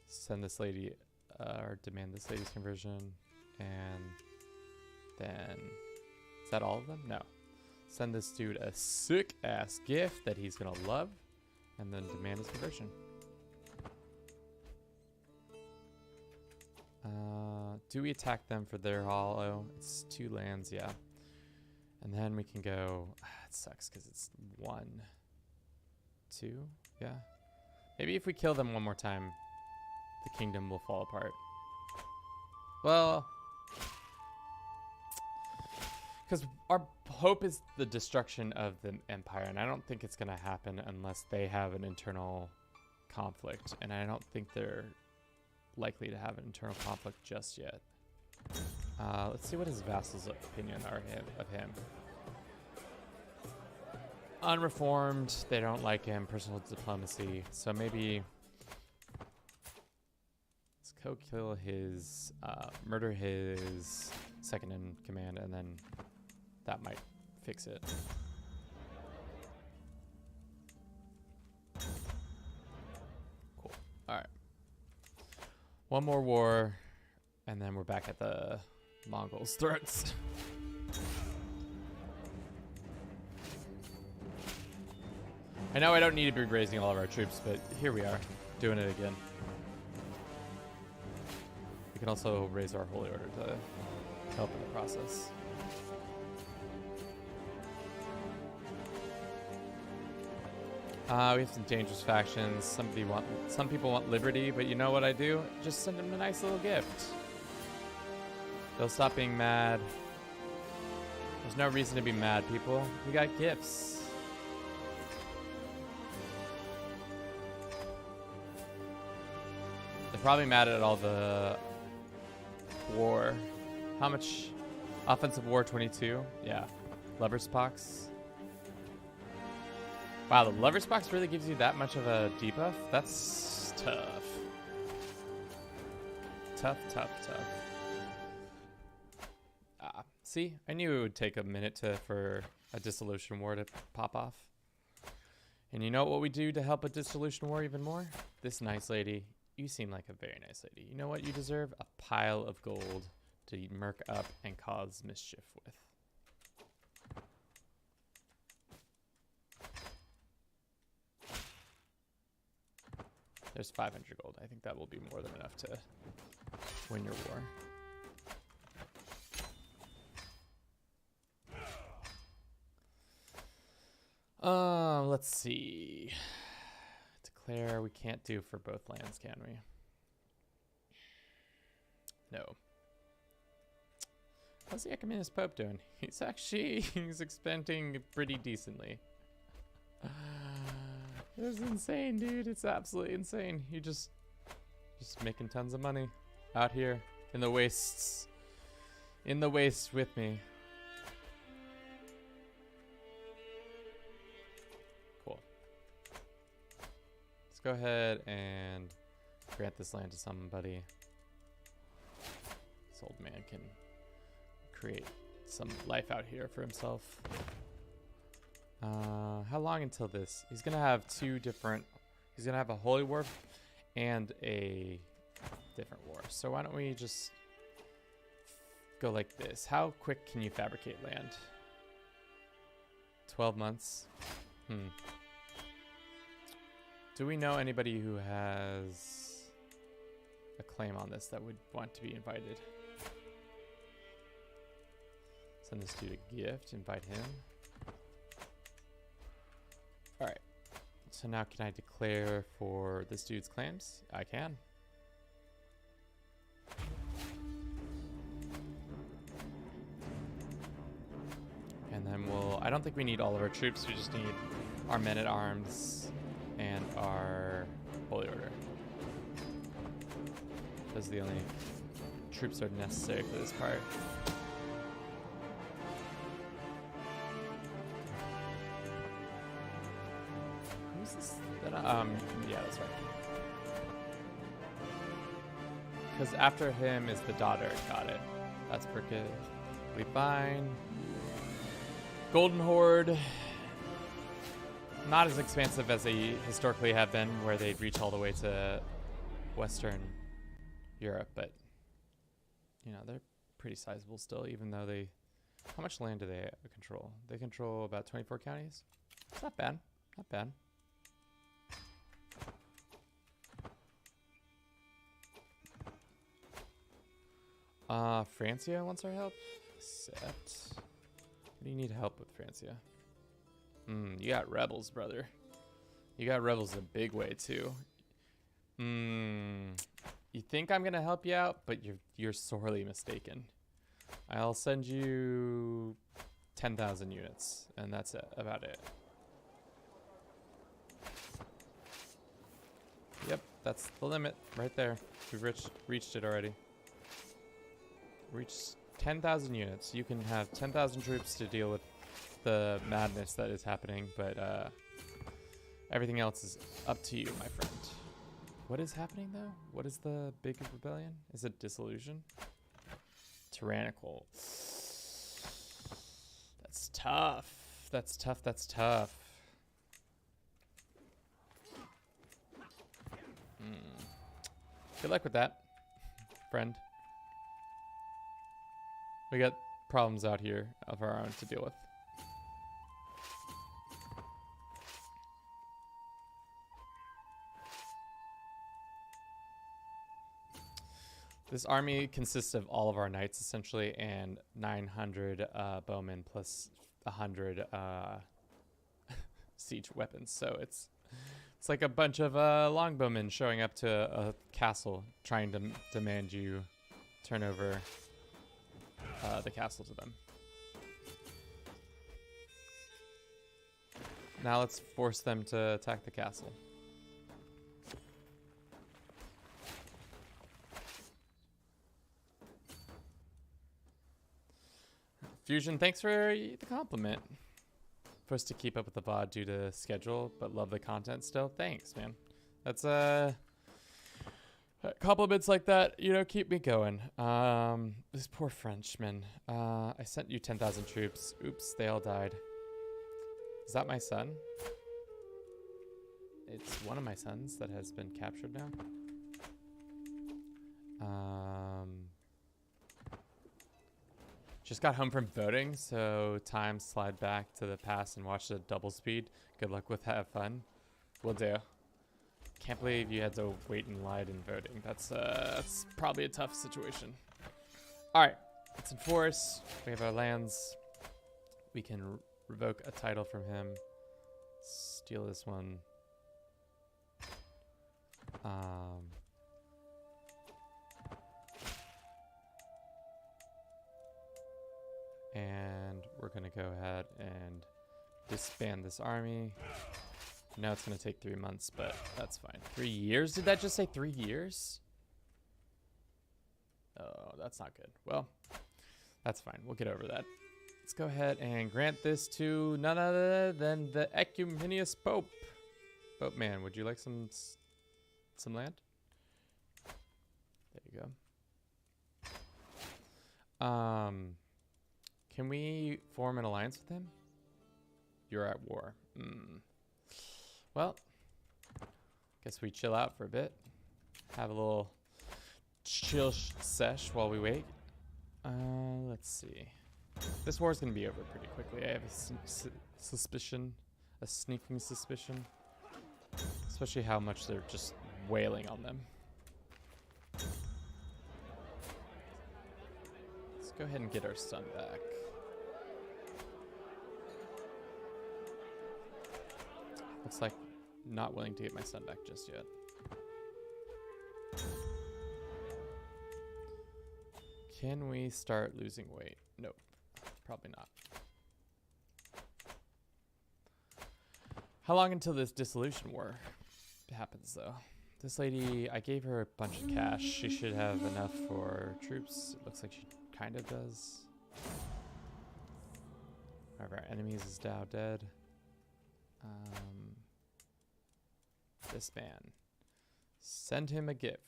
Send this lady, or demand this lady's conversion. And then, is that all of them? No. Send this dude a sick ass gift that he's gonna love. And then demand his conversion. Do we attack them for their hollow? It's 2 lands, yeah. And then we can go, it sucks because it's 1, 2, yeah. Maybe if we kill them one more time, the kingdom will fall apart. Well, because our hope is the destruction of the empire, and I don't think it's going to happen unless they have an internal conflict, and I don't think they're likely to have an internal conflict just yet. Let's see what his vassals' opinion are of him. Unreformed, they don't like him, personal diplomacy, so maybe let's kill his, murder his second in command, and then that might fix it. Cool, alright. One more war, and then we're back at the Mongols' throats. I know I don't need to be raising all of our troops, but here we are, doing it again. We can also raise our Holy Order to help in the process. We have some dangerous factions. Some people want liberty, but you know what I do? Just send them a nice little gift. They'll stop being mad. There's no reason to be mad, people. We got gifts. probably mad at all the war. How much? Offensive war 22? Yeah. Lover's Pox. Wow, the Lover's Pox really gives you that much of a debuff? That's tough. Tough, tough, tough. See? I knew it would take a minute for a Dissolution War to pop off. And you know what we do to help a Dissolution War even more? This nice lady. You seem like a very nice lady. You know what you deserve? A pile of gold to murk up and cause mischief with. There's 500 gold. I think that will be more than enough to win your war. Let's see. Declare we can't do for both lands, can we? No. How's the Ecumenes Pope doing? He's expanding pretty decently. This is insane, dude. It's absolutely insane. You just making tons of money out here in the wastes. In the wastes with me. Cool. Let's go ahead and grant this land to somebody. This old man can create some life out here for himself. How long until this? He's gonna have two different. He's gonna have a holy war and a different war. So why don't we just go like this? How quick can you fabricate land? 12 months. Do we know anybody who has a claim on this that would want to be invited? Send this dude a gift. Invite him. Alright, so now can I declare for this dude's claims? I can. And then I don't think we need all of our troops, we just need our men-at-arms and our Holy Order. Those are the only troops that are necessary for this part. Yeah, that's right. Because after him is the daughter. Got it. That's perfectly fine. Golden Horde. Not as expansive as they historically have been, where they'd reach all the way to Western Europe, but you know, they're pretty sizable still, even though they... How much land do they control? They control about 24 counties. It's not bad. Not bad. Francia wants our help. Accept. What do you need help with, Francia? You got rebels, brother. You got rebels in a big way too. You think I'm gonna help you out, but you're sorely mistaken. I'll send you 10,000 units, and that's it. About it. Yep, that's the limit right there. We've reached it already. Reached 10,000 units. You can have 10,000 troops to deal with the madness that is happening, but everything else is up to you, my friend. What is happening though? What is the big rebellion? Is it dissolution? Tyrannical. That's tough. That's tough. That's tough. Good luck with that, friend. We got problems out here of our own to deal with. This army consists of all of our knights essentially, and 900 bowmen plus 100 siege weapons. So it's like a bunch of longbowmen showing up to a castle trying to demand you turn over the castle to them. Now let's force them to attack the castle. Fusion, thanks for the compliment. Supposed to keep up with the VOD due to schedule, but love the content still. Thanks, man. That's compliments like that, you know, keep me going. This poor Frenchman. I sent you 10,000 troops. Oops, they all died. Is that my son? It's one of my sons that has been captured now. Just got home from voting, so time slide back to the past and watch the double speed. Good luck with have fun. Will do. Can't believe you had to wait in line in voting. That's probably a tough situation. All right, let's enforce. We have our lands. We can revoke a title from him. Steal this one. And we're gonna go ahead and disband this army. Now it's gonna take 3 months, but that's fine. 3 years? Did that just say 3 years? Oh, that's not good. Well, that's fine. We'll get over that. Let's go ahead and grant this to none other than the Ecumenius Pope. Pope man, would you like some land? There you go. Can we form an alliance with him? You're at war. Well, guess we chill out for a bit. Have a little chill sesh while we wait. Let's see. This war is going to be over pretty quickly. I have a suspicion, a sneaking suspicion. Especially how much they're just wailing on them. Let's go ahead and get our son back. Looks like not willing to get my son back just yet. Can we start losing weight? Nope, probably not. How long until this dissolution war happens though? This lady, I gave her a bunch of cash. She should have enough for troops. It looks like she kind of does. One of our enemies is now dead. This man. Send him a gift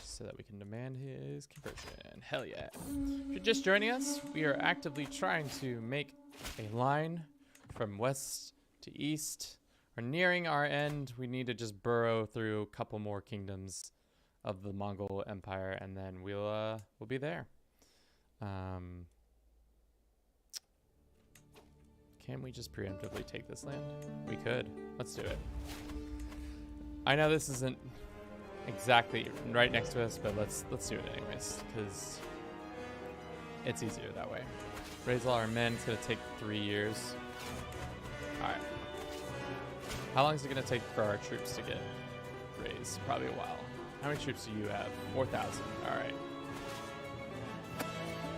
so that we can demand his conversion. Hell yeah. If you're just joining us, we are actively trying to make a line from west to east. We're nearing our end. We need to just burrow through a couple more kingdoms of the Mongol Empire, and then we'll be there. Can we just preemptively take this land? We could. Let's do it. I know this isn't exactly right next to us, but let's do it anyways, because it's easier that way. Raise all our men. It's gonna take 3 years. All right. How long is it gonna take for our troops to get raised? Probably a while. How many troops do you have? 4,000. All right.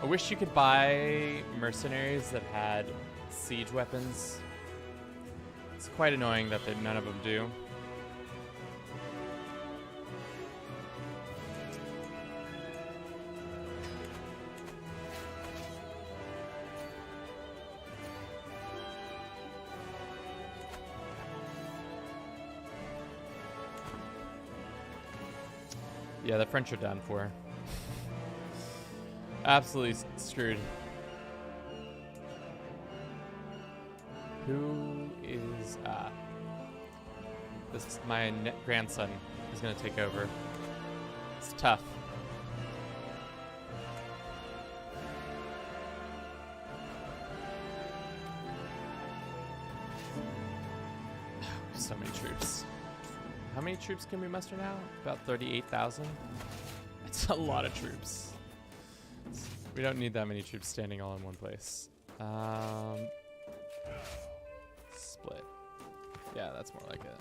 I wish you could buy mercenaries that had siege weapons. It's quite annoying that none of them do. Yeah, the French are done for. Absolutely screwed. Who is this is my grandson is gonna take over. It's tough. So many troops. How many troops can we muster now? About 38,000. That's a lot of troops. We don't need that many troops standing all in one place. Split. Yeah, that's more like it.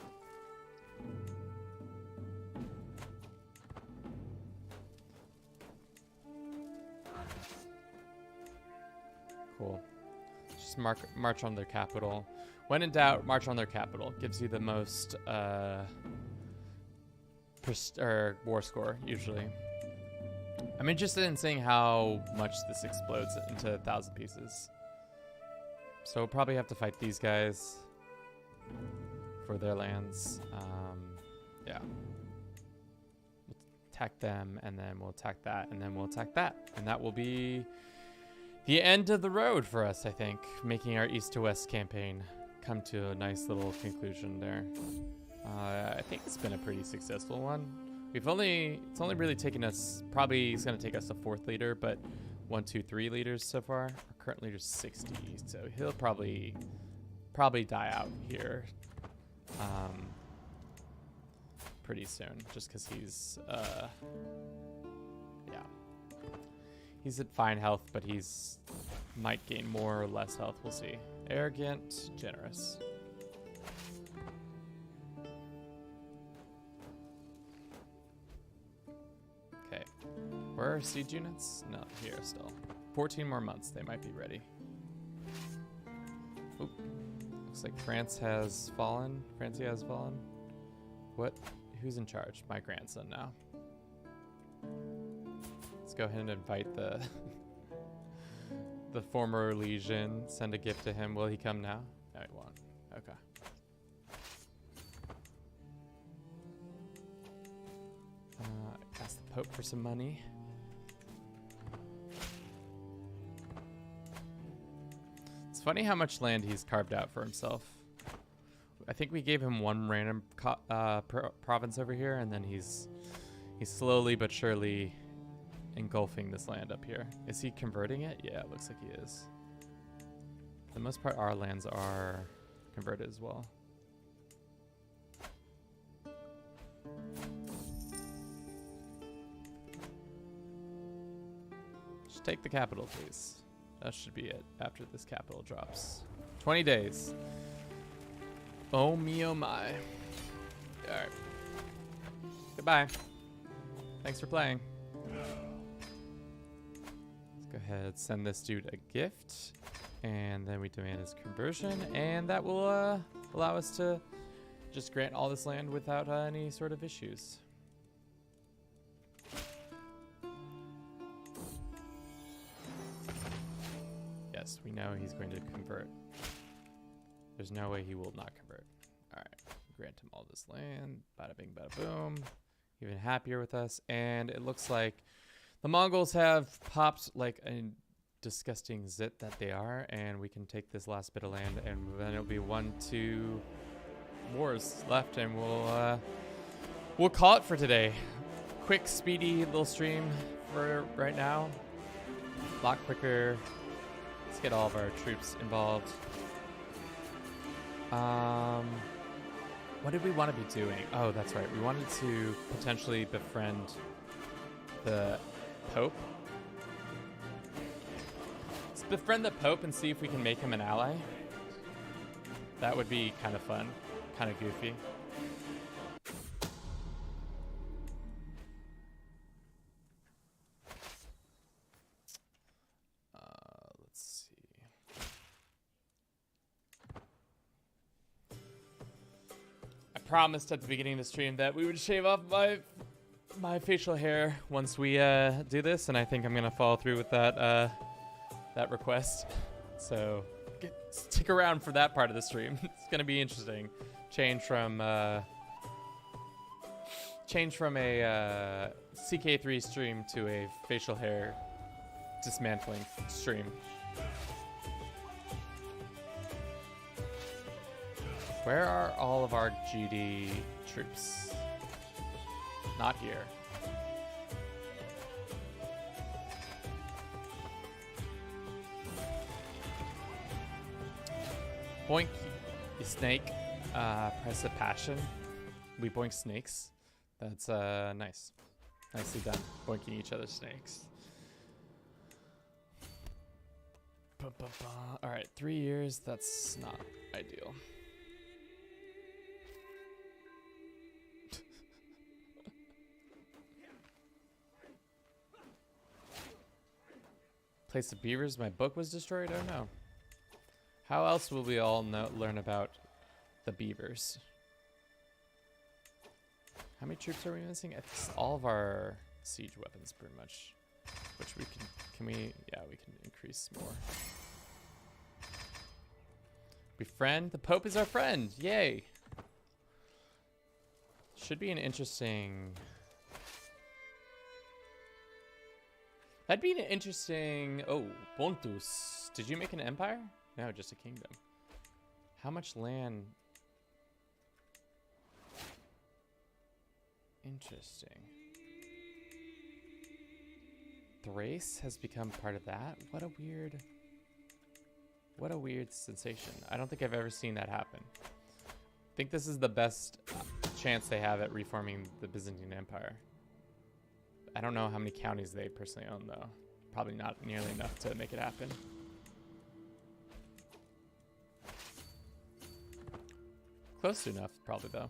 Cool. Just march on their capital. When in doubt, march on their capital. Gives you the most war score, usually. I'm interested in seeing how much this explodes into 1,000 pieces. So we'll probably have to fight these guys for their lands. Yeah. We'll attack them, and then we'll attack that, and then we'll attack that. And that will be the end of the road for us, I think. Making our east to west campaign come to a nice little conclusion there. I think it's been a pretty successful one. It's only really taken us, probably it's going to take us a 4th leader, but 1, 2, 3 leaders so far. Our current leader's 60, so he'll probably die out here pretty soon, just because he's yeah, he's at fine health, but he's might gain more or less health. We'll see. Arrogant, generous. Okay, where are siege units? No, here still. 14 more months, they might be ready. Oop. Looks like France has fallen. Francia has fallen. What? Who's in charge? My grandson now. Let's go ahead and invite the the former legion. Send a gift to him. Will he come now? No, he won't. Okay. Ask the Pope for some money. It's funny how much land he's carved out for himself. I think we gave him one random province over here, and then he's slowly but surely engulfing this land up here. Is he converting it? Yeah, it looks like he is. For the most part, our lands are converted as well. Just take the capital, please. That should be it after this capital drops. 20 days. Oh me, oh my. Alright. Goodbye. Thanks for playing. Let's go ahead, send this dude a gift. And then we demand his conversion. And that will allow us to just grant all this land without any sort of issues. Yes, we know he's going to convert. There's no way he will not convert. All right, grant him all this land. Bada bing, bada boom. Even happier with us. And it looks like the Mongols have popped like a disgusting zit that they are. And we can take this last bit of land, and then it'll be 1, 2 wars left, and we'll call it for today. Quick, speedy little stream for right now. A lot quicker. Let's get all of our troops involved. What did we want to be doing? Oh, that's right. We wanted to potentially befriend the Pope. Let's befriend the Pope and see if we can make him an ally. That would be kind of fun, kind of goofy. Let's see. I promised at the beginning of the stream that we would shave off my facial hair once we do this, and I think I'm gonna follow through with that that request. So stick around for that part of the stream. It's gonna be interesting. Change from a CK3 stream to a facial hair dismantling stream. Where are all of our GD troops? Not here. Boink, you snake. Press a passion. We boink snakes. That's nice. Nicely done. Boinking each other's snakes. Alright, 3 years. That's not ideal. Place of beavers. My book was destroyed? Oh no. How else will we all learn about the beavers? How many troops are we missing? It's all of our siege weapons, pretty much. Which we can we, yeah, we can increase more. Befriend, the Pope is our friend, yay. Should be an interesting, that'd be an interesting, oh, Pontus. Did you make an empire? No, just a kingdom. How much land? Interesting. Thrace has become part of that? What a weird sensation. I don't think I've ever seen that happen. I think this is the best chance they have at reforming the Byzantine Empire. I don't know how many counties they personally own, though. Probably not nearly enough to make it happen. Close to enough, probably, though.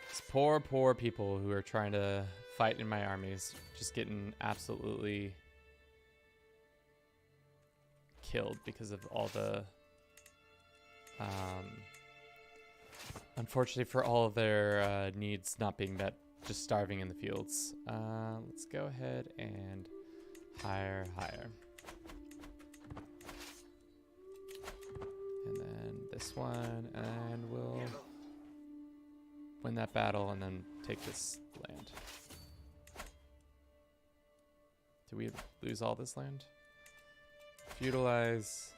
It's poor, poor people who are trying to fight in my armies, just getting absolutely killed because of all the unfortunately for all of their needs not being met, just starving in the fields. Let's go ahead and hire. And then this one, and we'll win that battle and then take this land. Did we lose all this land? Feudalize,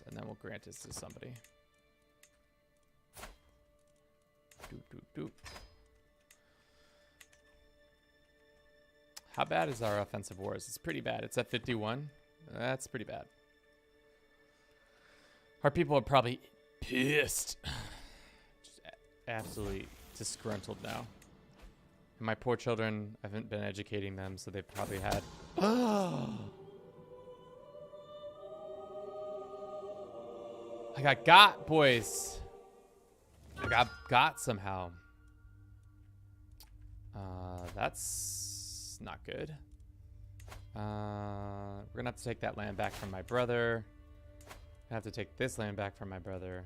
and then we'll grant this to somebody. Doop. How bad is our offensive wars? It's pretty bad. It's at 51. That's pretty bad. Our people are probably pissed. Just absolutely disgruntled now. And my poor children, I haven't been educating them, so they've probably had... I got, boys. I got somehow. That's not good. We're gonna have to take that land back from my brother. I have to take this land back from my brother.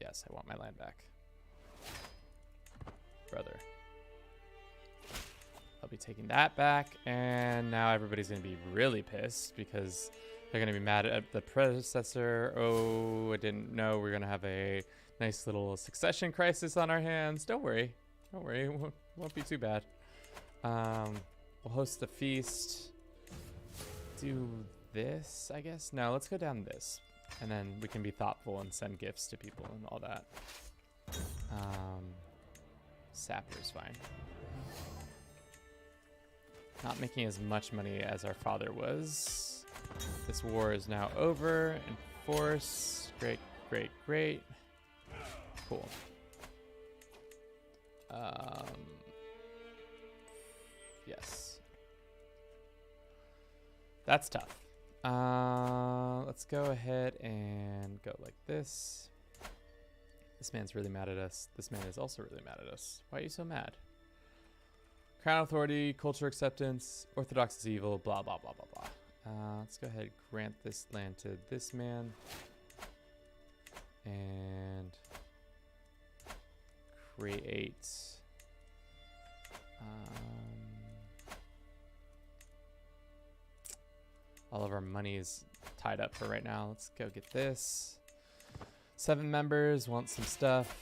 Yes, I want my land back. Brother. I'll be taking that back, and now everybody's gonna be really pissed because they're gonna be mad at the predecessor. Oh, I didn't know we're gonna have a nice little succession crisis on our hands. Don't worry, it won't be too bad. We'll host a feast. Do this, I guess. No, let's go down this, and then we can be thoughtful and send gifts to people and all that. Sapper's fine. Not making as much money as our father was. This war is now over. Enforce. Great. Cool. Yes. That's tough. Let's go ahead and go like this. This man's really mad at us. This man is also really mad at us. Why are you so mad? Crown authority, culture acceptance, orthodox is evil, blah, blah, blah, blah, blah. Let's go ahead and grant this land to this man. And create... all of our money is tied up for right now. Let's go get this. 7 members want some stuff.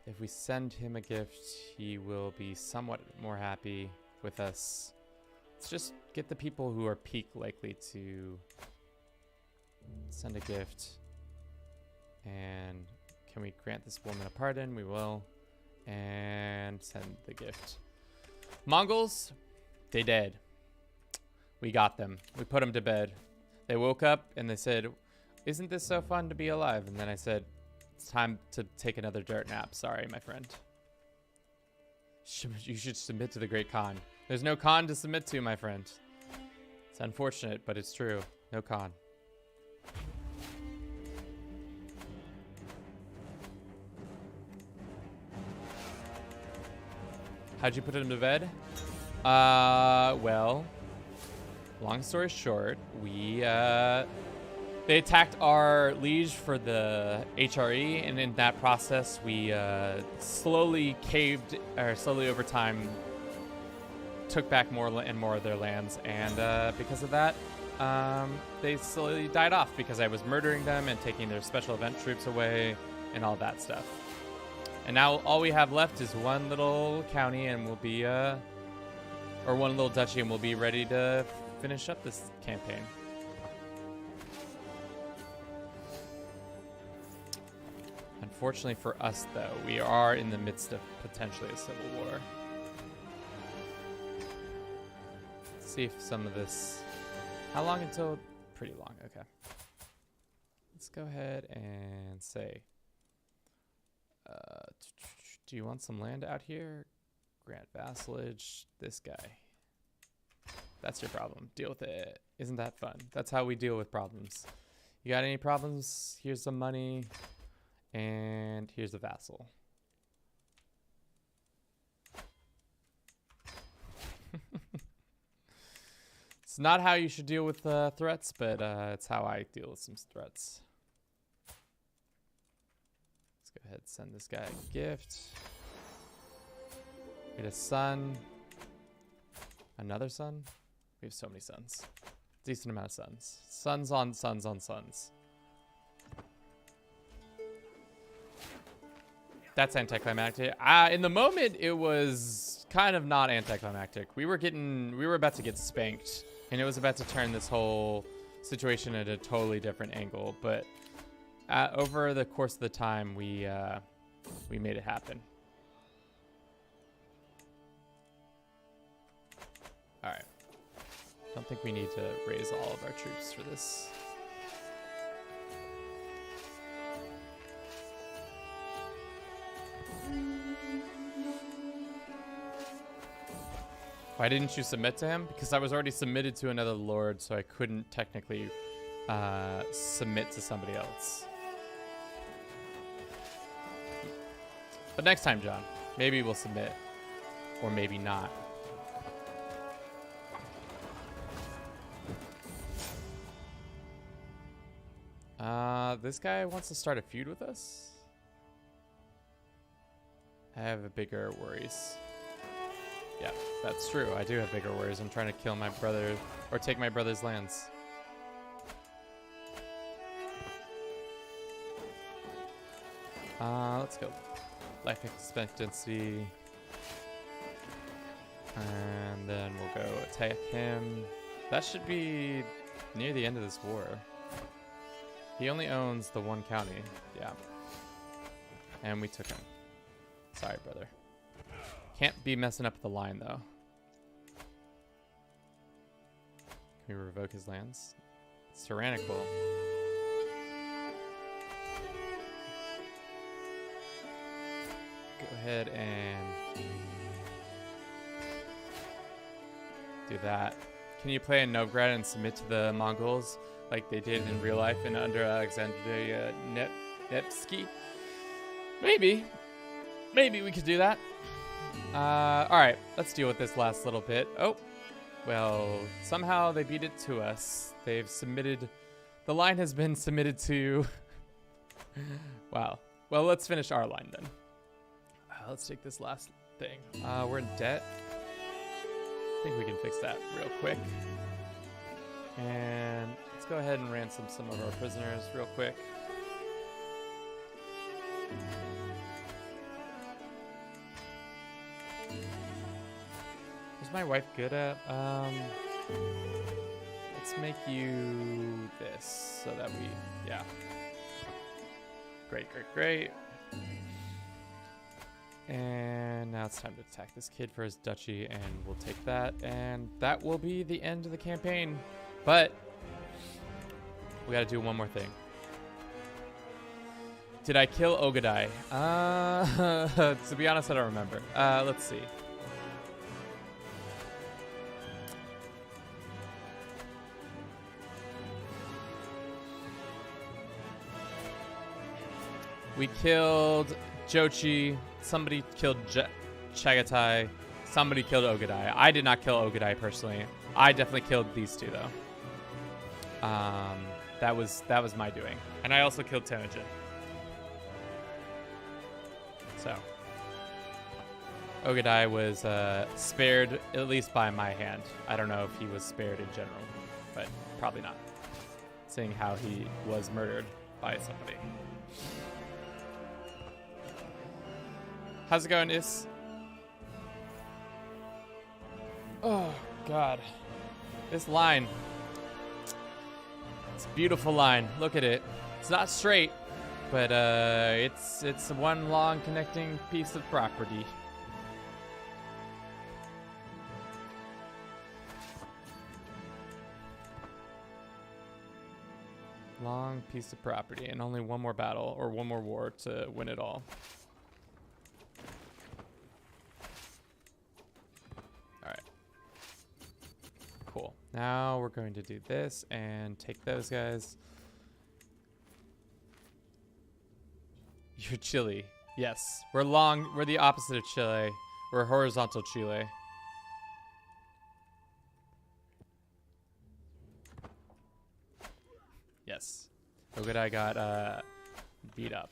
If we send him a gift, he will be somewhat more happy with us. Let's just get the people who are peak likely to send a gift. And can we grant this woman a pardon? We will. And send the gift. Mongols, they dead. We got them. We put them to bed. They woke up and they said, "Isn't this so fun to be alive?" And then I said, "It's time to take another dirt nap. Sorry, my friend. You should submit to the Great Khan." There's no Khan to submit to, my friend. It's unfortunate, but it's true. No Khan. How'd you put him to bed? Well, long story short, they attacked our liege for the HRE, and in that process, we slowly over time took back more and more of their lands, and because of that, they slowly died off because I was murdering them and taking their special event troops away and all that stuff. And now all we have left is one little county, and we'll be or one little duchy, and we'll be ready to finish up this campaign. Unfortunately for us, though, we are in the midst of potentially a civil war. Let's see if some of this... How long until... Pretty long, okay. Let's go ahead and say... do you want some land out here? Grant vassalage. This guy. That's your problem. Deal with it. Isn't that fun? That's how we deal with problems. You got any problems? Here's some money. And here's a vassal. It's not how you should deal with threats, but it's how I deal with some threats. Let's go ahead and send this guy a gift. Get a son. Another son? We have so many sons. Decent amount of sons. Sons on sons on sons. That's anticlimactic. In the moment, it was kind of not anticlimactic. We were about to get spanked, and it was about to turn this whole situation at a totally different angle. But over the course of the time, we made it happen. All right. Don't think we need to raise all of our troops for this. Why didn't you submit to him? Because I was already submitted to another lord, so I couldn't technically submit to somebody else. But next time, John, maybe we'll submit. Or maybe not. This guy wants to start a feud with us? I have bigger worries. Yeah, that's true. I do have bigger worries. I'm trying to kill my brother or take my brother's lands. Let's go. Life expectancy. And then we'll go attack him. That should be near the end of this war. He only owns the one county. Yeah. And we took him. Sorry, brother. Can't be messing up the line, though. Can we revoke his lands? It's tyrannical. Go ahead and do that. Can you play in Novgorod and submit to the Mongols like they did in real life and under Alexander Nevsky? Maybe. Maybe we could do that. Alright, let's deal with this last little bit. Oh, well, somehow they beat it to us. They've submitted... The line has been submitted to... Wow. Well, let's finish our line then. Let's take this last thing. We're in debt. I think we can fix that real quick. And let's go ahead and ransom some of our prisoners real quick. Is my wife good at? Let's make you this so that we, yeah. Great, great, great. And now it's time to attack this kid for his duchy, and we'll take that, and that will be the end of the campaign. But we got to do one more thing. Did I kill Ogadai? To be honest, I don't remember. Let's see. We killed Jochi. Somebody killed Chagatai. Somebody killed Ogadai. I did not kill Ogadai personally. I definitely killed these two though. That was my doing, and I also killed Temujin. So Ogadai was spared, at least by my hand. I don't know if he was spared in general, but probably not, seeing how he was murdered by somebody. How's it going, Is? Oh, God. This line. It's a beautiful line. Look at it. It's not straight, but it's one long connecting piece of property. Long piece of property, and only one more battle or one more war to win it all. All right. Cool. Now we're going to do this and take those guys. You're Chile. Yes. We're long. We're the opposite of Chile. We're horizontal Chile. Yes. Ogadai got beat up.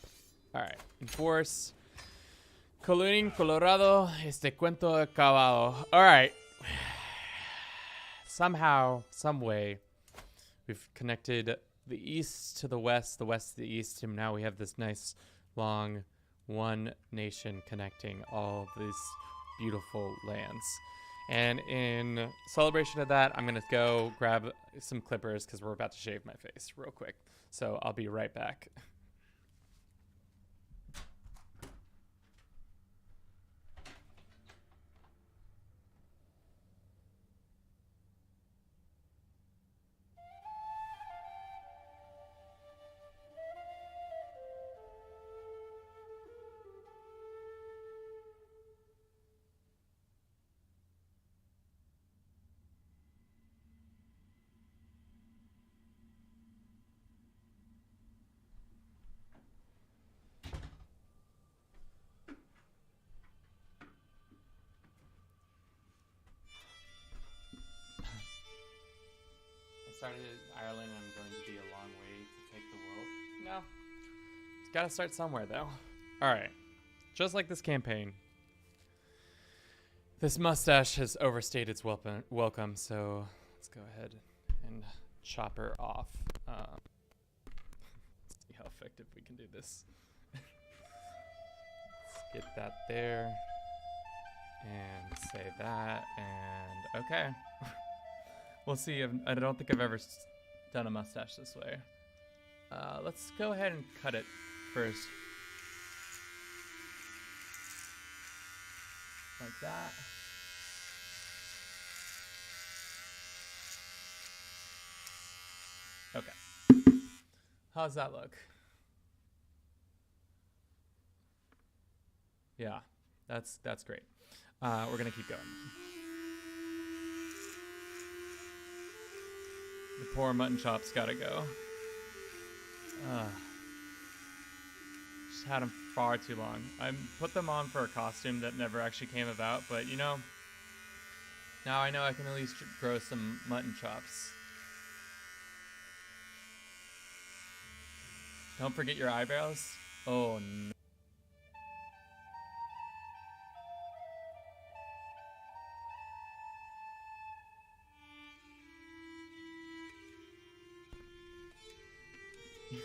Alright. Enforce. Colorín Colorado, este cuento acabado. Alright. Somehow, some way, we've connected the east to the west to the east, and now we have this nice, long, one nation connecting all these beautiful lands. And in celebration of that, I'm going to go grab some clippers because we're about to shave my face real quick. So I'll be right back. Started in Ireland, and I'm going to be a long way to take the world. No. It's got to start somewhere, though. All right. Just like this campaign, this mustache has overstayed its welcome, so let's go ahead and chop her off. See how effective we can do this. Let's get that there. And say that, and okay. We'll see. I don't think I've ever done a mustache this way. Let's go ahead and cut it first. Like that. Okay. How's that look? Yeah, that's great. We're gonna keep going. The poor mutton chops gotta go. Just had them far too long. I put them on for a costume that never actually came about, but you know, now I know I can at least grow some mutton chops. Don't forget your eyebrows. Oh no.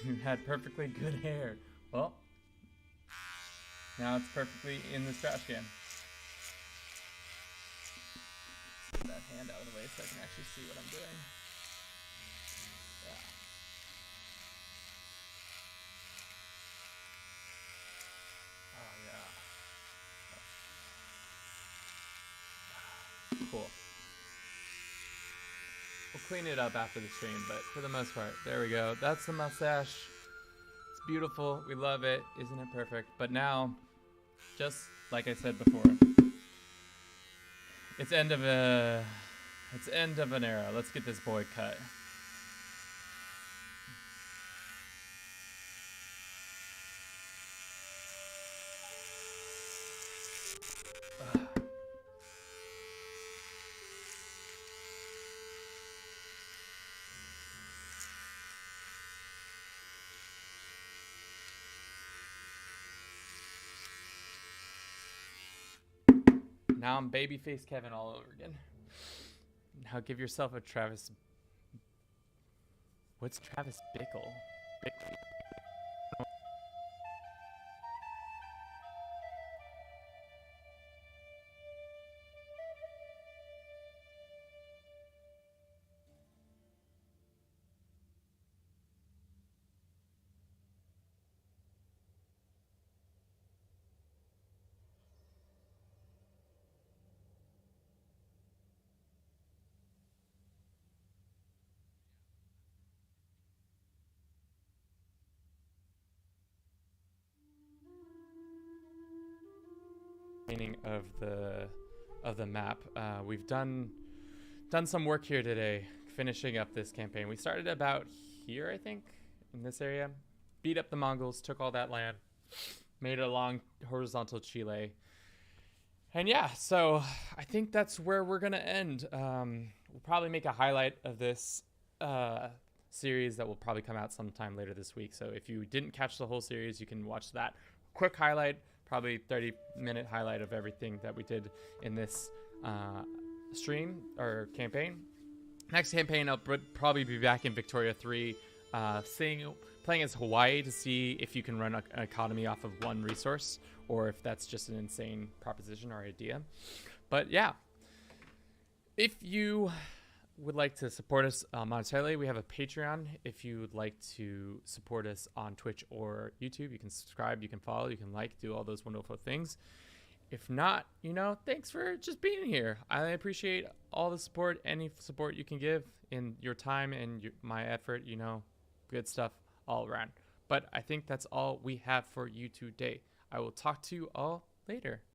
You had perfectly good hair. Well, now it's perfectly in this trash can. Get that hand out of the way so I can actually see what I'm doing. Yeah. Oh yeah. Cool. We'll clean it up after the stream, but for the most part, there we go. That's the mustache. It's beautiful. We love it. Isn't it perfect? But now, just like I said before, it's end of an era. Let's get this boy cut. Now I'm babyface Kevin all over again. Now give yourself a Travis. What's Travis Bickle? Bickle. Of the map. We've done some work here today, finishing up this campaign. We started about here, I think, in this area. Beat up the Mongols, took all that land, made it along horizontal Chile. And yeah, so I think that's where we're gonna end. We'll probably make a highlight of this series that will probably come out sometime later this week. So if you didn't catch the whole series, you can watch that quick highlight, probably 30-minute highlight of everything that we did in this stream or campaign. Next campaign, I'll probably be back in Victoria 3, playing as Hawaii to see if you can run an economy off of one resource, or if that's just an insane proposition or idea. But yeah, if you would like to support us monetarily, we have a Patreon. If you would like to support us on Twitch or YouTube, you can subscribe, you can follow, you can like, do all those wonderful things. If not, thanks for just being here. I appreciate all the support, any support you can give in your time and my effort, good stuff all around. But I think that's all we have for you today. I will talk to you all later.